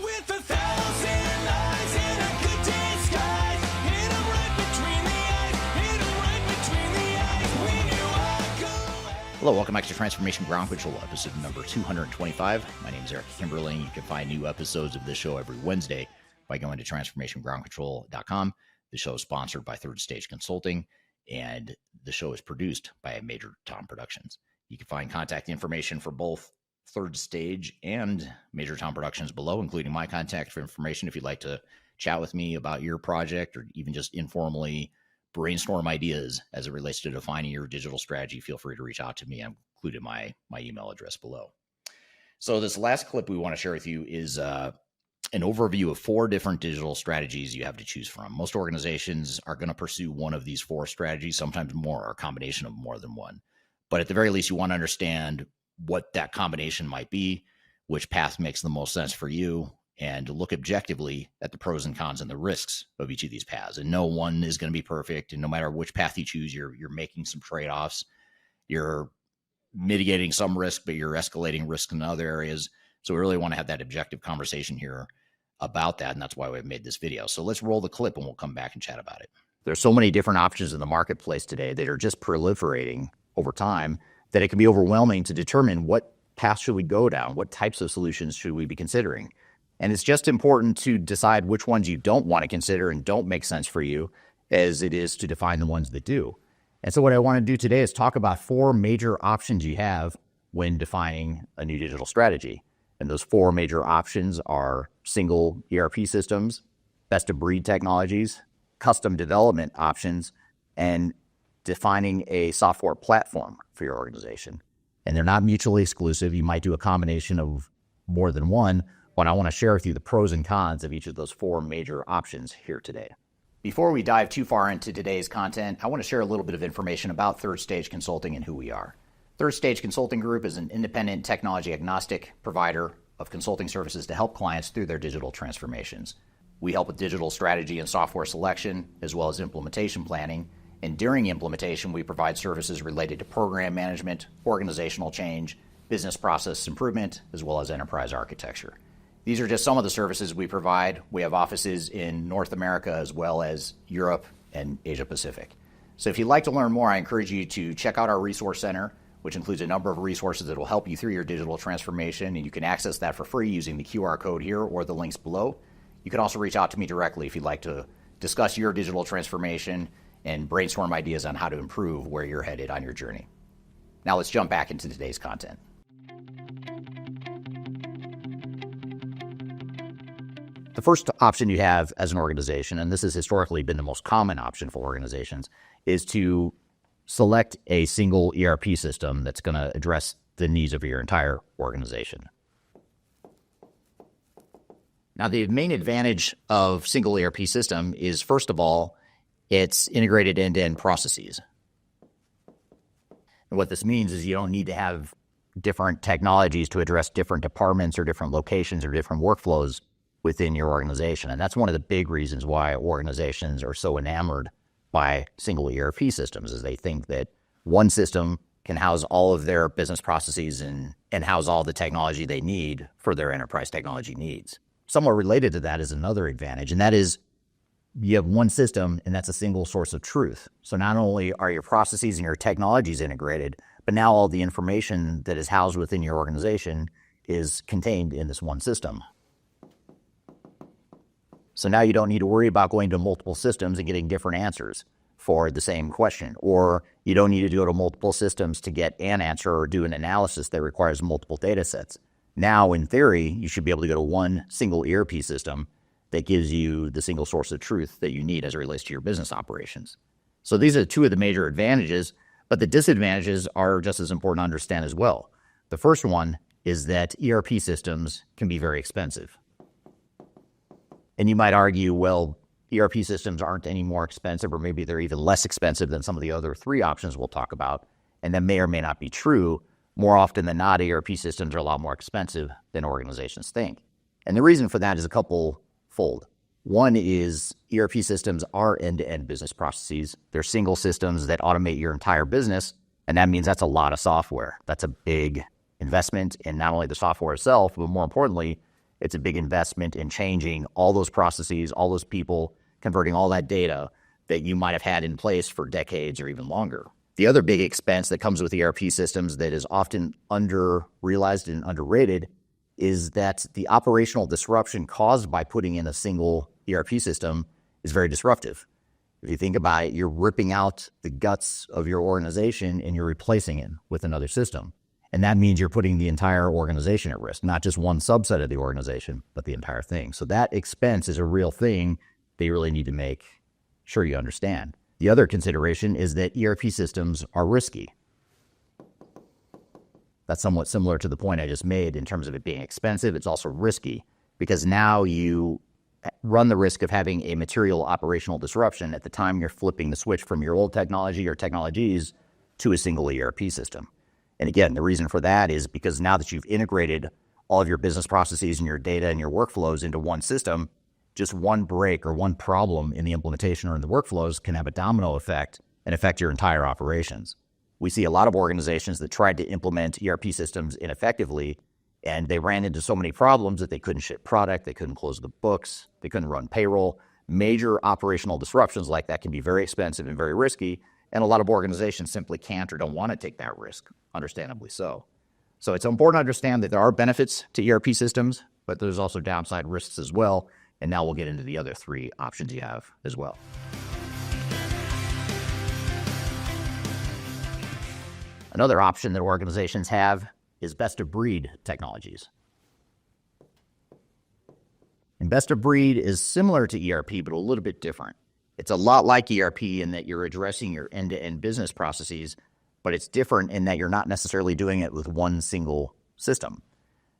With 1,000 eyes and a good disguise, hit 'em right between the eyes, hit 'em right between the eyes, when you walk away. Hello, welcome back to Transformation Ground Control, episode number 225. My name is Eric Kimberling. You can find new episodes of this show every Wednesday by going to transformationgroundcontrol.com. The show is sponsored by Third Stage Consulting, and the show is produced by Major Tom Productions. You can find contact information for both Third Stage and Major Tom Productions below, including my contact information if you'd like to chat with me about your project or even just informally brainstorm ideas as it relates to defining your digital strategy. Feel free to reach out to me. I've included my email address below. So this last clip we want to share with you is an overview of 4 different digital strategies you have to choose from. Most organizations are going to pursue one of these 4 strategies, sometimes more, or a combination of more than one. But at the very least, you want to understand what that combination might be, which path makes the most sense for you, and look objectively at the pros and cons and the risks of each of these paths. And no one is going to be perfect. And no matter which path you choose, you're making some trade-offs. You're mitigating some risk, but you're escalating risk in other areas. So we really want to have that objective conversation here about that. And that's why we've made this video. So let's roll the clip and we'll come back and chat about it. There's so many different options in the marketplace today that are just proliferating over time that it can be overwhelming to determine what path should we go down, what types of solutions should we be considering. And it's just important to decide which ones you don't want to consider and don't make sense for you as it is to define the ones that do. And so what I want to do today is talk about 4 major options you have when defining a new digital strategy. And those 4 major options are single ERP systems, best of breed technologies, custom development options, and defining a software platform for your organization. And they're not mutually exclusive. You might do a combination of more than one, but I want to share with you the pros and cons of each of those four major options here today. Before we dive too far into today's content, I want to share a little bit of information about Third Stage Consulting and who we are. Third Stage Consulting Group is an independent, technology agnostic provider of consulting services to help clients through their digital transformations. We help with digital strategy and software selection, as well as implementation planning. And during implementation, we provide services related to program management, organizational change, business process improvement, as well as enterprise architecture. These are just some of the services we provide. We have offices in North America as well as Europe and Asia Pacific. So if you'd like to learn more, I encourage you to check out our resource center, which includes a number of resources that will help you through your digital transformation, and you can access that for free using the QR code here or the links below. You can also reach out to me directly if you'd like to discuss your digital transformation and brainstorm ideas on how to improve where you're headed on your journey. Now let's jump back into today's content. The first option you have as an organization, and this has historically been the most common option for organizations, is to select a single ERP system that's going to address the needs of your entire organization. Now, the main advantage of single ERP system is, first of all, it's integrated end-to-end processes. And what this means is you don't need to have different technologies to address different departments or different locations or different workflows within your organization. And that's one of the big reasons why organizations are so enamored by single ERP systems, is they think that one system can house all of their business processes and house all the technology they need for their enterprise technology needs. Somewhat related to that is another advantage, and that is you have one system, and that's a single source of truth. So not only are your processes and your technologies integrated, but now all the information that is housed within your organization is contained in this one system. So now you don't need to worry about going to multiple systems and getting different answers for the same question, or you don't need to go to multiple systems to get an answer or do an analysis that requires multiple data sets. Now, in theory, you should be able to go to one single ERP system that gives you the single source of truth that you need as it relates to your business operations. So these are two of the major advantages, but the disadvantages are just as important to understand as well. The first one is that ERP systems can be very expensive. And you might argue, well, ERP systems aren't any more expensive, or maybe they're even less expensive than some of the other three options we'll talk about. And that may or may not be true. More often than not, ERP systems are a lot more expensive than organizations think. And the reason for that is a couple-fold. One is ERP systems are end-to-end business processes. They're single systems that automate your entire business, and that means that's a lot of software. That's a big investment in not only the software itself, but more importantly, it's a big investment in changing all those processes, all those people, converting all that data that you might have had in place for decades or even longer. The other big expense that comes with ERP systems that is often under-realized and underrated is that the operational disruption caused by putting in a single ERP system is very disruptive. If you think about it, you're ripping out the guts of your organization and you're replacing it with another system. And that means you're putting the entire organization at risk, not just one subset of the organization, but the entire thing. So that expense is a real thing that you really need to make sure you understand. The other consideration is that ERP systems are risky. That's somewhat similar to the point I just made in terms of it being expensive. It's also risky because now you run the risk of having a material operational disruption at the time you're flipping the switch from your old technology or technologies to a single ERP system. And again, the reason for that is because now that you've integrated all of your business processes and your data and your workflows into one system, just one break or one problem in the implementation or in the workflows can have a domino effect and affect your entire operations. We see a lot of organizations that tried to implement ERP systems ineffectively, and they ran into so many problems that they couldn't ship product, they couldn't close the books, they couldn't run payroll. Major operational disruptions like that can be very expensive and very risky, and a lot of organizations simply can't or don't want to take that risk, understandably so. So it's important to understand that there are benefits to ERP systems, but there's also downside risks as well. And now we'll get into the other three options you have as well. Another option that organizations have is best-of-breed technologies. And best-of-breed is similar to ERP, but a little bit different. It's a lot like ERP in that you're addressing your end-to-end business processes, but it's different in that you're not necessarily doing it with one single system.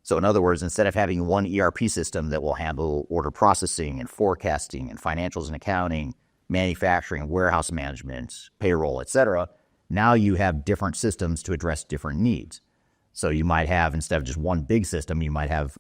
So in other words, instead of having one ERP system that will handle order processing and forecasting and financials and accounting, manufacturing, warehouse management, payroll, etc., now you have different systems to address different needs. So you might have, instead of just one big system, you might have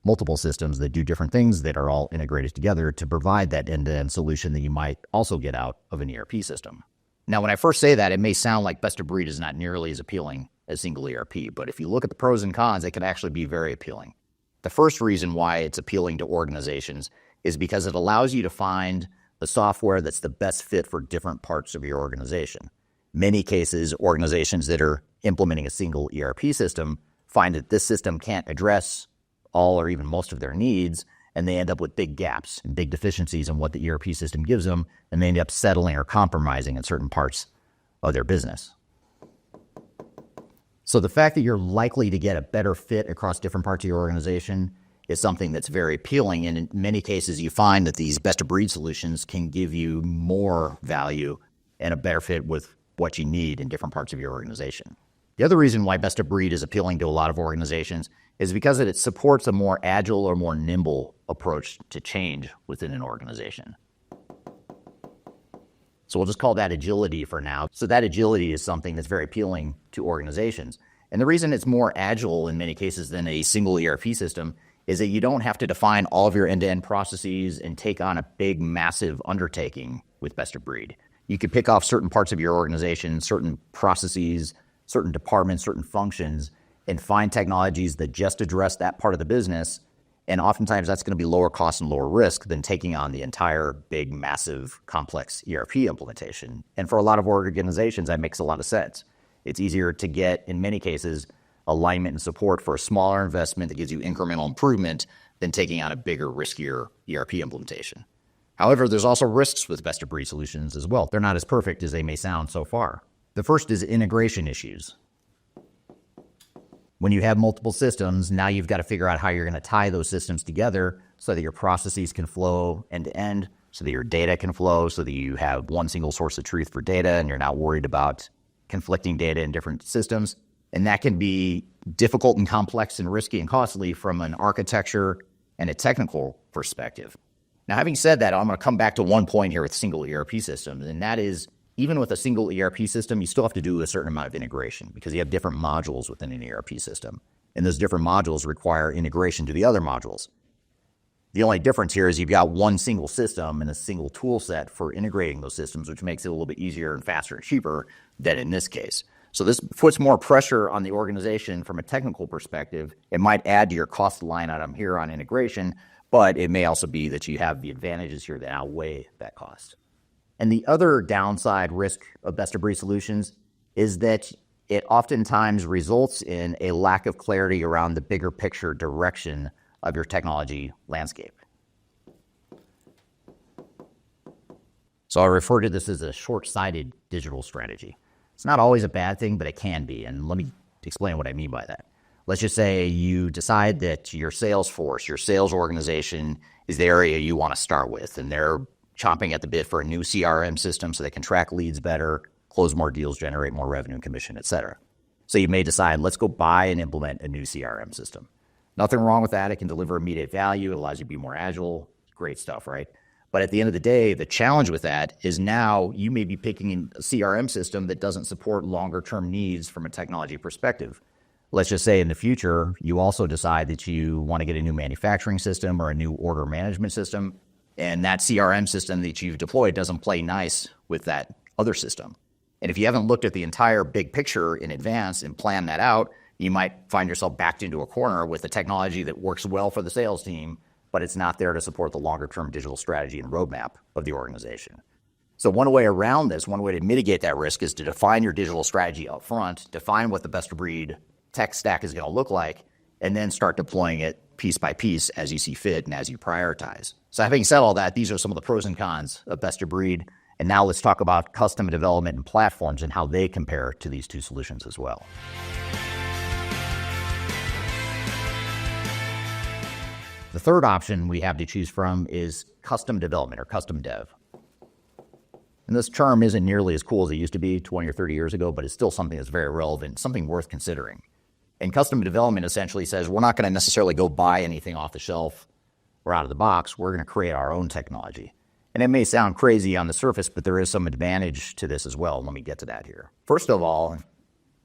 multiple systems that do different things that are all integrated together to provide that end-to-end solution that you might also get out of an ERP system. Now, when I first say that, it may sound like best of breed is not nearly as appealing as single ERP, but if you look at the pros and cons, it can actually be very appealing. The first reason why it's appealing to organizations is because it allows you to find the software that's the best fit for different parts of your organization. Many cases, organizations that are implementing a single ERP system find that this system can't address all or even most of their needs, and they end up with big gaps and big deficiencies in what the ERP system gives them, and they end up settling or compromising in certain parts of their business. So the fact that you're likely to get a better fit across different parts of your organization is something that's very appealing, and in many cases you find that these best-of-breed solutions can give you more value and a better fit with what you need in different parts of your organization. The other reason why best-of-breed is appealing to a lot of organizations is because it supports a more agile or more nimble approach to change within an organization. So we'll just call that agility for now. So that agility is something that's very appealing to organizations. And the reason it's more agile in many cases than a single ERP system is that you don't have to define all of your end-to-end processes and take on a big, massive undertaking with best of breed. You could pick off certain parts of your organization, certain processes, certain departments, certain functions, and find technologies that just address that part of the business. And oftentimes that's going to be lower cost and lower risk than taking on the entire big, massive, complex ERP implementation. And for a lot of organizations, that makes a lot of sense. It's easier to get, in many cases, alignment and support for a smaller investment that gives you incremental improvement than taking on a bigger, riskier ERP implementation. However, there's also risks with best-of-breed solutions as well. They're not as perfect as they may sound so far. The first is integration issues. When you have multiple systems, now you've got to figure out how you're going to tie those systems together so that your processes can flow end-to-end, so that your data can flow, so that you have one single source of truth for data and you're not worried about conflicting data in different systems. And that can be difficult and complex and risky and costly from an architecture and a technical perspective. Now, having said that, I'm going to come back to one point here with single ERP systems, and that is even with a single ERP system, you still have to do a certain amount of integration because you have different modules within an ERP system. And those different modules require integration to the other modules. The only difference here is you've got one single system and a single tool set for integrating those systems, which makes it a little bit easier and faster and cheaper than in this case. So this puts more pressure on the organization from a technical perspective. It might add to your cost line item here on integration, but it may also be that you have the advantages here that outweigh that cost. And the other downside risk of best-of-breed solutions is that it oftentimes results in a lack of clarity around the bigger picture direction of your technology landscape. So I refer to this as a short-sighted digital strategy. It's not always a bad thing, but it can be. And let me explain what I mean by that. Let's just say you decide that your sales force, your sales organization is the area you want to start with, and they're chomping at the bit for a new CRM system so they can track leads better, close more deals, generate more revenue and commission, etc. So you may decide, let's go buy and implement a new CRM system. Nothing wrong with that. It can deliver immediate value. It allows you to be more agile. Great stuff, right? But at the end of the day, the challenge with that is now you may be picking a CRM system that doesn't support longer-term needs from a technology perspective. Let's just say in the future, you also decide that you want to get a new manufacturing system or a new order management system, and that CRM system that you've deployed doesn't play nice with that other system. And if you haven't looked at the entire big picture in advance and planned that out, you might find yourself backed into a corner with a technology that works well for the sales team, but it's not there to support the longer-term digital strategy and roadmap of the organization. So one way around this, one way to mitigate that risk is to define your digital strategy up front, define what the best-of-breed tech stack is going to look like, and then start deploying it piece by piece as you see fit and as you prioritize. So having said all that, these are some of the pros and cons of best-of-breed. And now let's talk about custom development and platforms and how they compare to these two solutions as well. The third option we have to choose from is custom development or custom dev. And this term isn't nearly as cool as it used to be 20 or 30 years ago, but it's still something that's very relevant, something worth considering. And custom development essentially says we're not going to necessarily go buy anything off the shelf or out of the box. We're going to create our own technology. And it may sound crazy on the surface, but there is some advantage to this as well. Let me get to that here. First of all,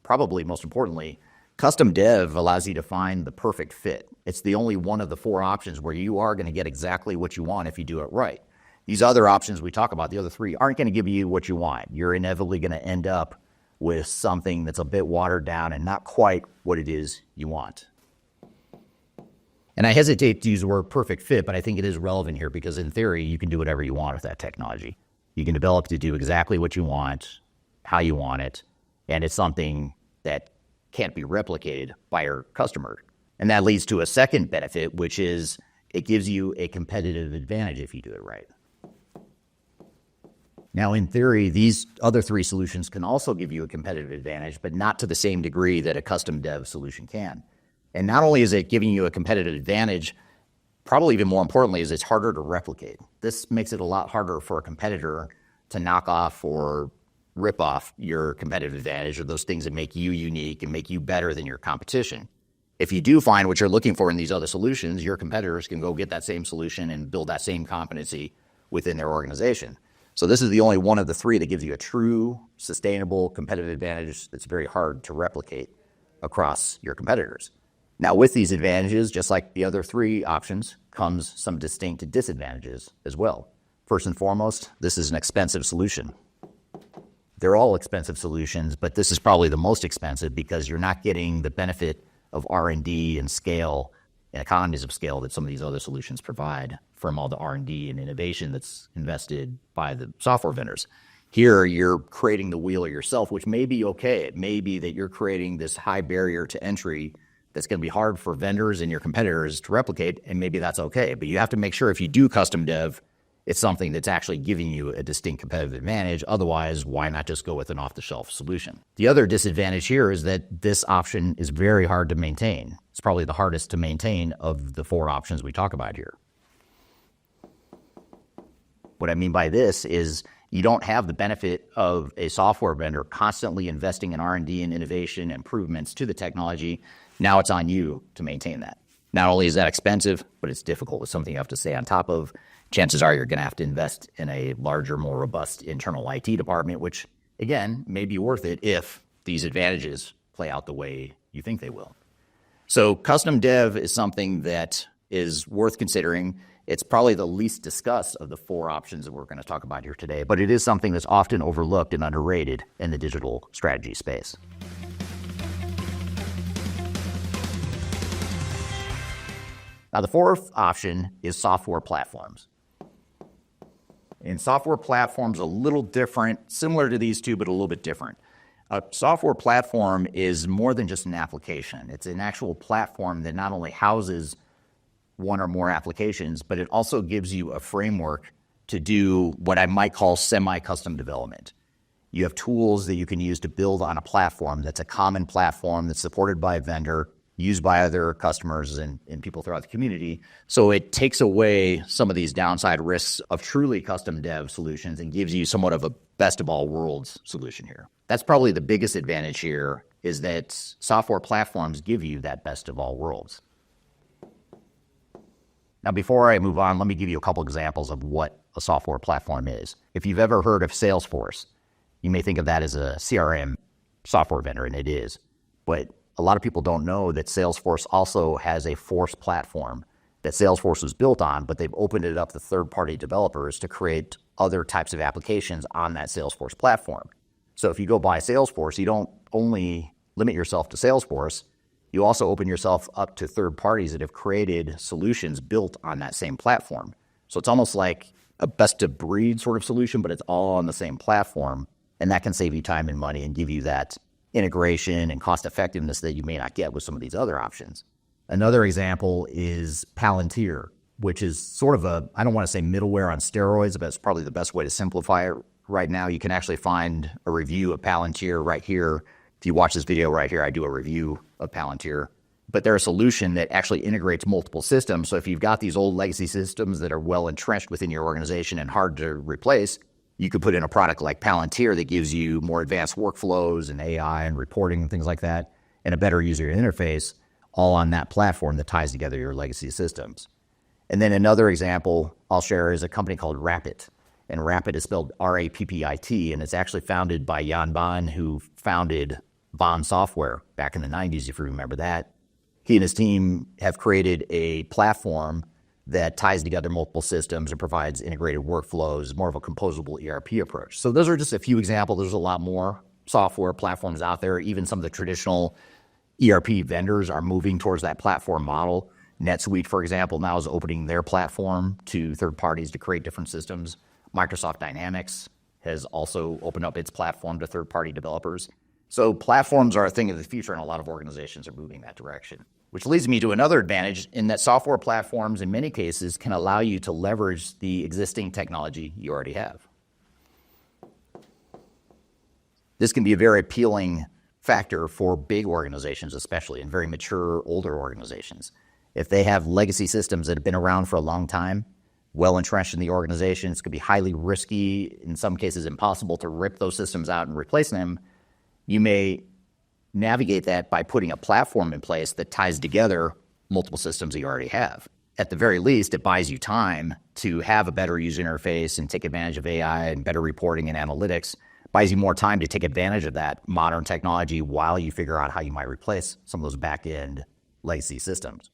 probably most importantly, custom dev allows you to find the perfect fit. It's the only one of the 4 options where you are going to get exactly what you want if you do it right. These other options we talk about, the other 3, aren't going to give you what you want. You're inevitably going to end up with something that's a bit watered down and not quite what it is you want. And I hesitate to use the word perfect fit, but I think it is relevant here because in theory, you can do whatever you want with that technology. You can develop to do exactly what you want, how you want it, and it's something that can't be replicated by your customer. And that leads to a second benefit, which is it gives you a competitive advantage if you do it right. Now, in theory, these other 3 solutions can also give you a competitive advantage, but not to the same degree that a custom dev solution can. And not only is it giving you a competitive advantage, probably even more importantly, is it's harder to replicate. This makes it a lot harder for a competitor to knock off or rip off your competitive advantage or those things that make you unique and make you better than your competition. If you do find what you're looking for in these other solutions, your competitors can go get that same solution and build that same competency within their organization. So this is the only one of the 3 that gives you a true, sustainable competitive advantage that's very hard to replicate across your competitors. Now, with these advantages, just like the other 3 options, comes some distinct disadvantages as well. First and foremost, this is an expensive solution. They're all expensive solutions, but this is probably the most expensive because you're not getting the benefit of R&D and scale and economies of scale that some of these other solutions provide from all the R&D and innovation that's invested by the software vendors. Here, you're creating the wheel yourself, which may be okay. It may be that you're creating this high barrier to entry that's going to be hard for vendors and your competitors to replicate, and maybe that's okay. But you have to make sure if you do custom dev, it's something that's actually giving you a distinct competitive advantage. Otherwise, why not just go with an off-the-shelf solution? The other disadvantage here is that this option is very hard to maintain. It's probably the hardest to maintain of the 4 options we talk about here. What I mean by this is you don't have the benefit of a software vendor constantly investing in R&D and innovation improvements to the technology. Now it's on you to maintain that. Not only is that expensive, but it's difficult. It's something you have to stay on top of. Chances are you're going to have to invest in a larger, more robust internal IT department, which, again, may be worth it if these advantages play out the way you think they will. So custom dev is something that is worth considering. It's probably the least discussed of the 4 options that we're going to talk about here today, but it is something that's often overlooked and underrated in the digital strategy space. Now, the 4th option is software platforms. And software platforms a little different, similar to these 2, but a little bit different. A software platform is more than just an application. It's an actual platform that not only houses one or more applications, but it also gives you a framework to do what I might call semi-custom development. You have tools that you can use to build on a platform that's a common platform that's supported by a vendor, used by other customers and people throughout the community. So it takes away some of these downside risks of truly custom dev solutions and gives you somewhat of a best of all worlds solution here. That's probably the biggest advantage here, is that software platforms give you that best of all worlds. Now, before I move on, let me give you a couple examples of what a software platform is. If you've ever heard of Salesforce, you may think of that as a CRM software vendor, and it is. But a lot of people don't know that Salesforce also has a Force platform that Salesforce was built on, but they've opened it up to third-party developers to create other types of applications on that Salesforce platform. So if you go buy Salesforce, you don't only limit yourself to Salesforce, you also open yourself up to third parties that have created solutions built on that same platform. So it's almost like a best-of-breed sort of solution, but it's all on the same platform, and that can save you time and money and give you that integration and cost effectiveness that you may not get with some of these other options. Another example is Palantir, which is sort of a, I don't want to say middleware on steroids, but it's probably the best way to simplify it right now. You can actually find a review of Palantir right here. If you watch this video right here, I do a review of Palantir. But they're a solution that actually integrates multiple systems. So if you've got these old legacy systems that are well entrenched within your organization and hard to replace, You could put in a product like Palantir that gives you more advanced workflows and AI and reporting and things like that, and a better user interface, all on that platform that ties together your legacy systems. And then another example I'll share is a company called Rapid. And Rapid is spelled R-A-P-P-I-T, and it's actually founded by Jan Baan, who founded Baan Software back in the 90s, if you remember that. He and his team have created a platform that ties together multiple systems and provides integrated workflows, more of a composable ERP approach. So those are just a few examples. There's a lot more software platforms out there. Even some of the traditional ERP vendors are moving towards that platform model. NetSuite, for example, now is opening their platform to third parties to create different systems. Microsoft Dynamics has also opened up its platform to third-party developers. So platforms are a thing of the future, and a lot of organizations are moving that direction. Which leads me to another advantage in that software platforms, in many cases, can allow you to leverage the existing technology you already have. This can be a very appealing factor for big organizations, especially, and very mature, older organizations. If they have legacy systems that have been around for a long time, well entrenched in the organization, it's going to be highly risky, in some cases impossible, to rip those systems out and replace them. You may navigate that by putting a platform in place that ties together multiple systems that you already have. At the very least, it buys you time to have a better user interface and take advantage of AI and better reporting and analytics. Buys you more time to take advantage of that modern technology while you figure out how you might replace some of those back-end legacy systems.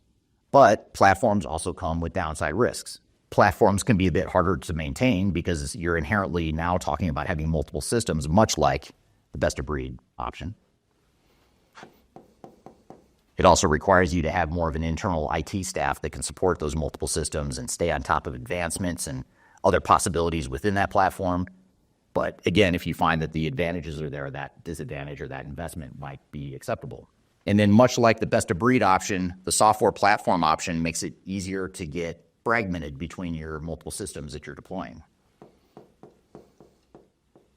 But platforms also come with downside risks. Platforms can be a bit harder to maintain because you're inherently now talking about having multiple systems, much like the best-of-breed option. It also requires you to have more of an internal IT staff that can support those multiple systems and stay on top of advancements and other possibilities within that platform. But again, if you find that the advantages are there, that disadvantage or that investment might be acceptable. And then much like the best-of-breed option, the software platform option makes it easier to get fragmented between your multiple systems that you're deploying.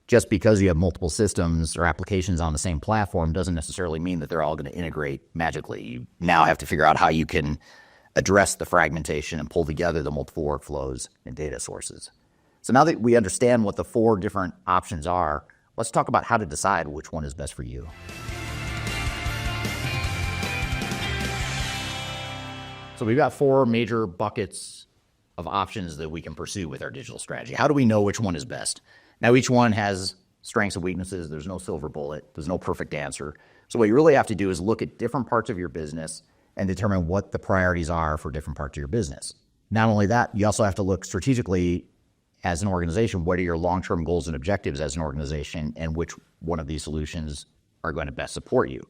Just because you have multiple systems or applications on the same platform doesn't necessarily mean that they're all going to integrate magically. You now have to figure out how you can address the fragmentation and pull together the multiple workflows and data sources. So now that we understand what the 4 different options are, let's talk about how to decide which one is best for you. So we've got 4 major buckets of options that we can pursue with our digital strategy. How do we know which one is best? Now, each one has strengths and weaknesses. There's no silver bullet. There's no perfect answer. So what you really have to do is look at different parts of your business and determine what the priorities are for different parts of your business. Not only that, you also have to look strategically as an organization, what are your long-term goals and objectives as an organization, and which one of these solutions are going to best support you.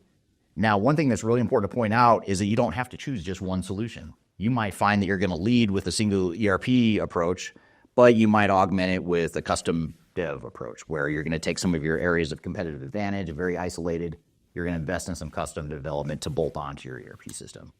Now, one thing that's really important to point out is that you don't have to choose just one solution. You might find that you're going to lead with a single ERP approach, but you might augment it with a custom dev approach where you're going to take some of your areas of competitive advantage, very isolated. You're going to invest in some custom development to bolt onto your ERP system.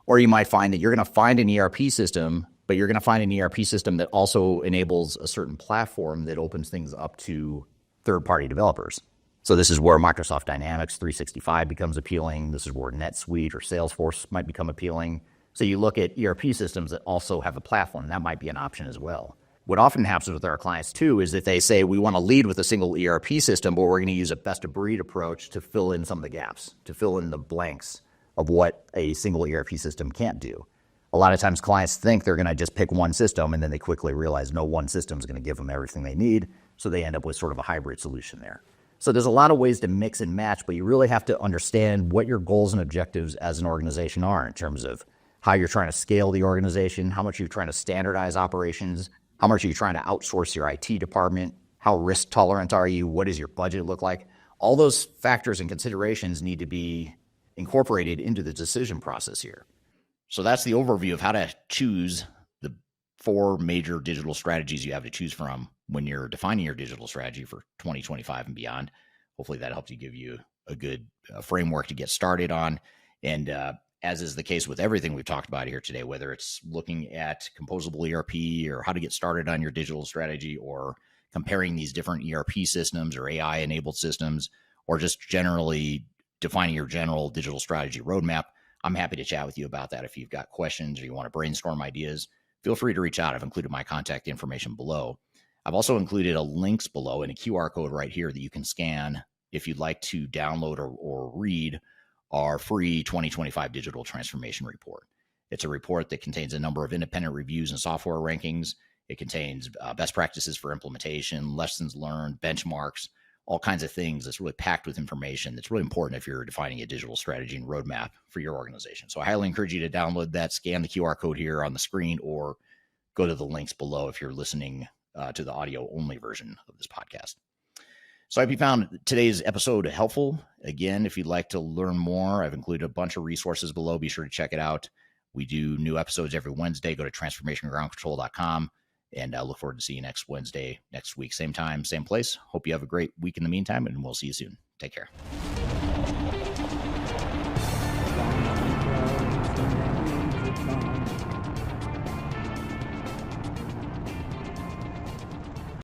Or you might find that you're going to find an ERP system, but you're going to find an ERP system that also enables a certain platform that opens things up to third-party developers. So this is where Microsoft Dynamics 365 becomes appealing. This is where NetSuite or Salesforce might become appealing. So you look at ERP systems that also have a platform, and that might be an option as well. What often happens with our clients too is that they say, we want to lead with a single ERP system, but we're going to use a best-of-breed approach to fill in some of the gaps, to fill in the blanks of what a single ERP system can't do. A lot of times clients think they're going to just pick one system, and then they quickly realize no one system is going to give them everything they need, so they end up with sort of a hybrid solution there. So there's a lot of ways to mix and match, but you really have to understand what your goals and objectives as an organization are in terms of how you're trying to scale the organization, how much you're trying to standardize operations, how much are you trying to outsource your IT department, how risk tolerant are you, what does your budget look like? All those factors and considerations need to be incorporated into the decision process here. So that's the overview of how to choose the 4 major digital strategies you have to choose from when you're defining your digital strategy for 2025 and beyond. Hopefully that helps you give you a good framework to get started on. And as is the case with everything we've talked about here today, whether it's looking at composable ERP or how to get started on your digital strategy, or comparing these different ERP systems or AI-enabled systems, or just generally defining your general digital strategy roadmap, I'm happy to chat with you about that. If you've got questions or you want to brainstorm ideas, feel free to reach out. I've included my contact information below. I've also included a links below and a QR code right here that you can scan if you'd like to download or read our free 2025 digital transformation report. It's a report that contains a number of independent reviews and software rankings. It contains best practices for implementation, lessons learned, benchmarks, all kinds of things. It's really packed with information that's really important if you're defining a digital strategy and roadmap for your organization. So I highly encourage you to download that, scan the QR code here on the screen, or go to the links below if you're listening to the audio only version of this podcast. So I hope you found today's episode helpful. Again, if you'd like to learn more, I've included a bunch of resources below. Be sure to check it out. We do new episodes every Wednesday. Go to transformationgroundcontrol.com, and I look forward to seeing you next Wednesday, next week, same time, same place. Hope you have a great week in the meantime, and we'll see you soon. Take care.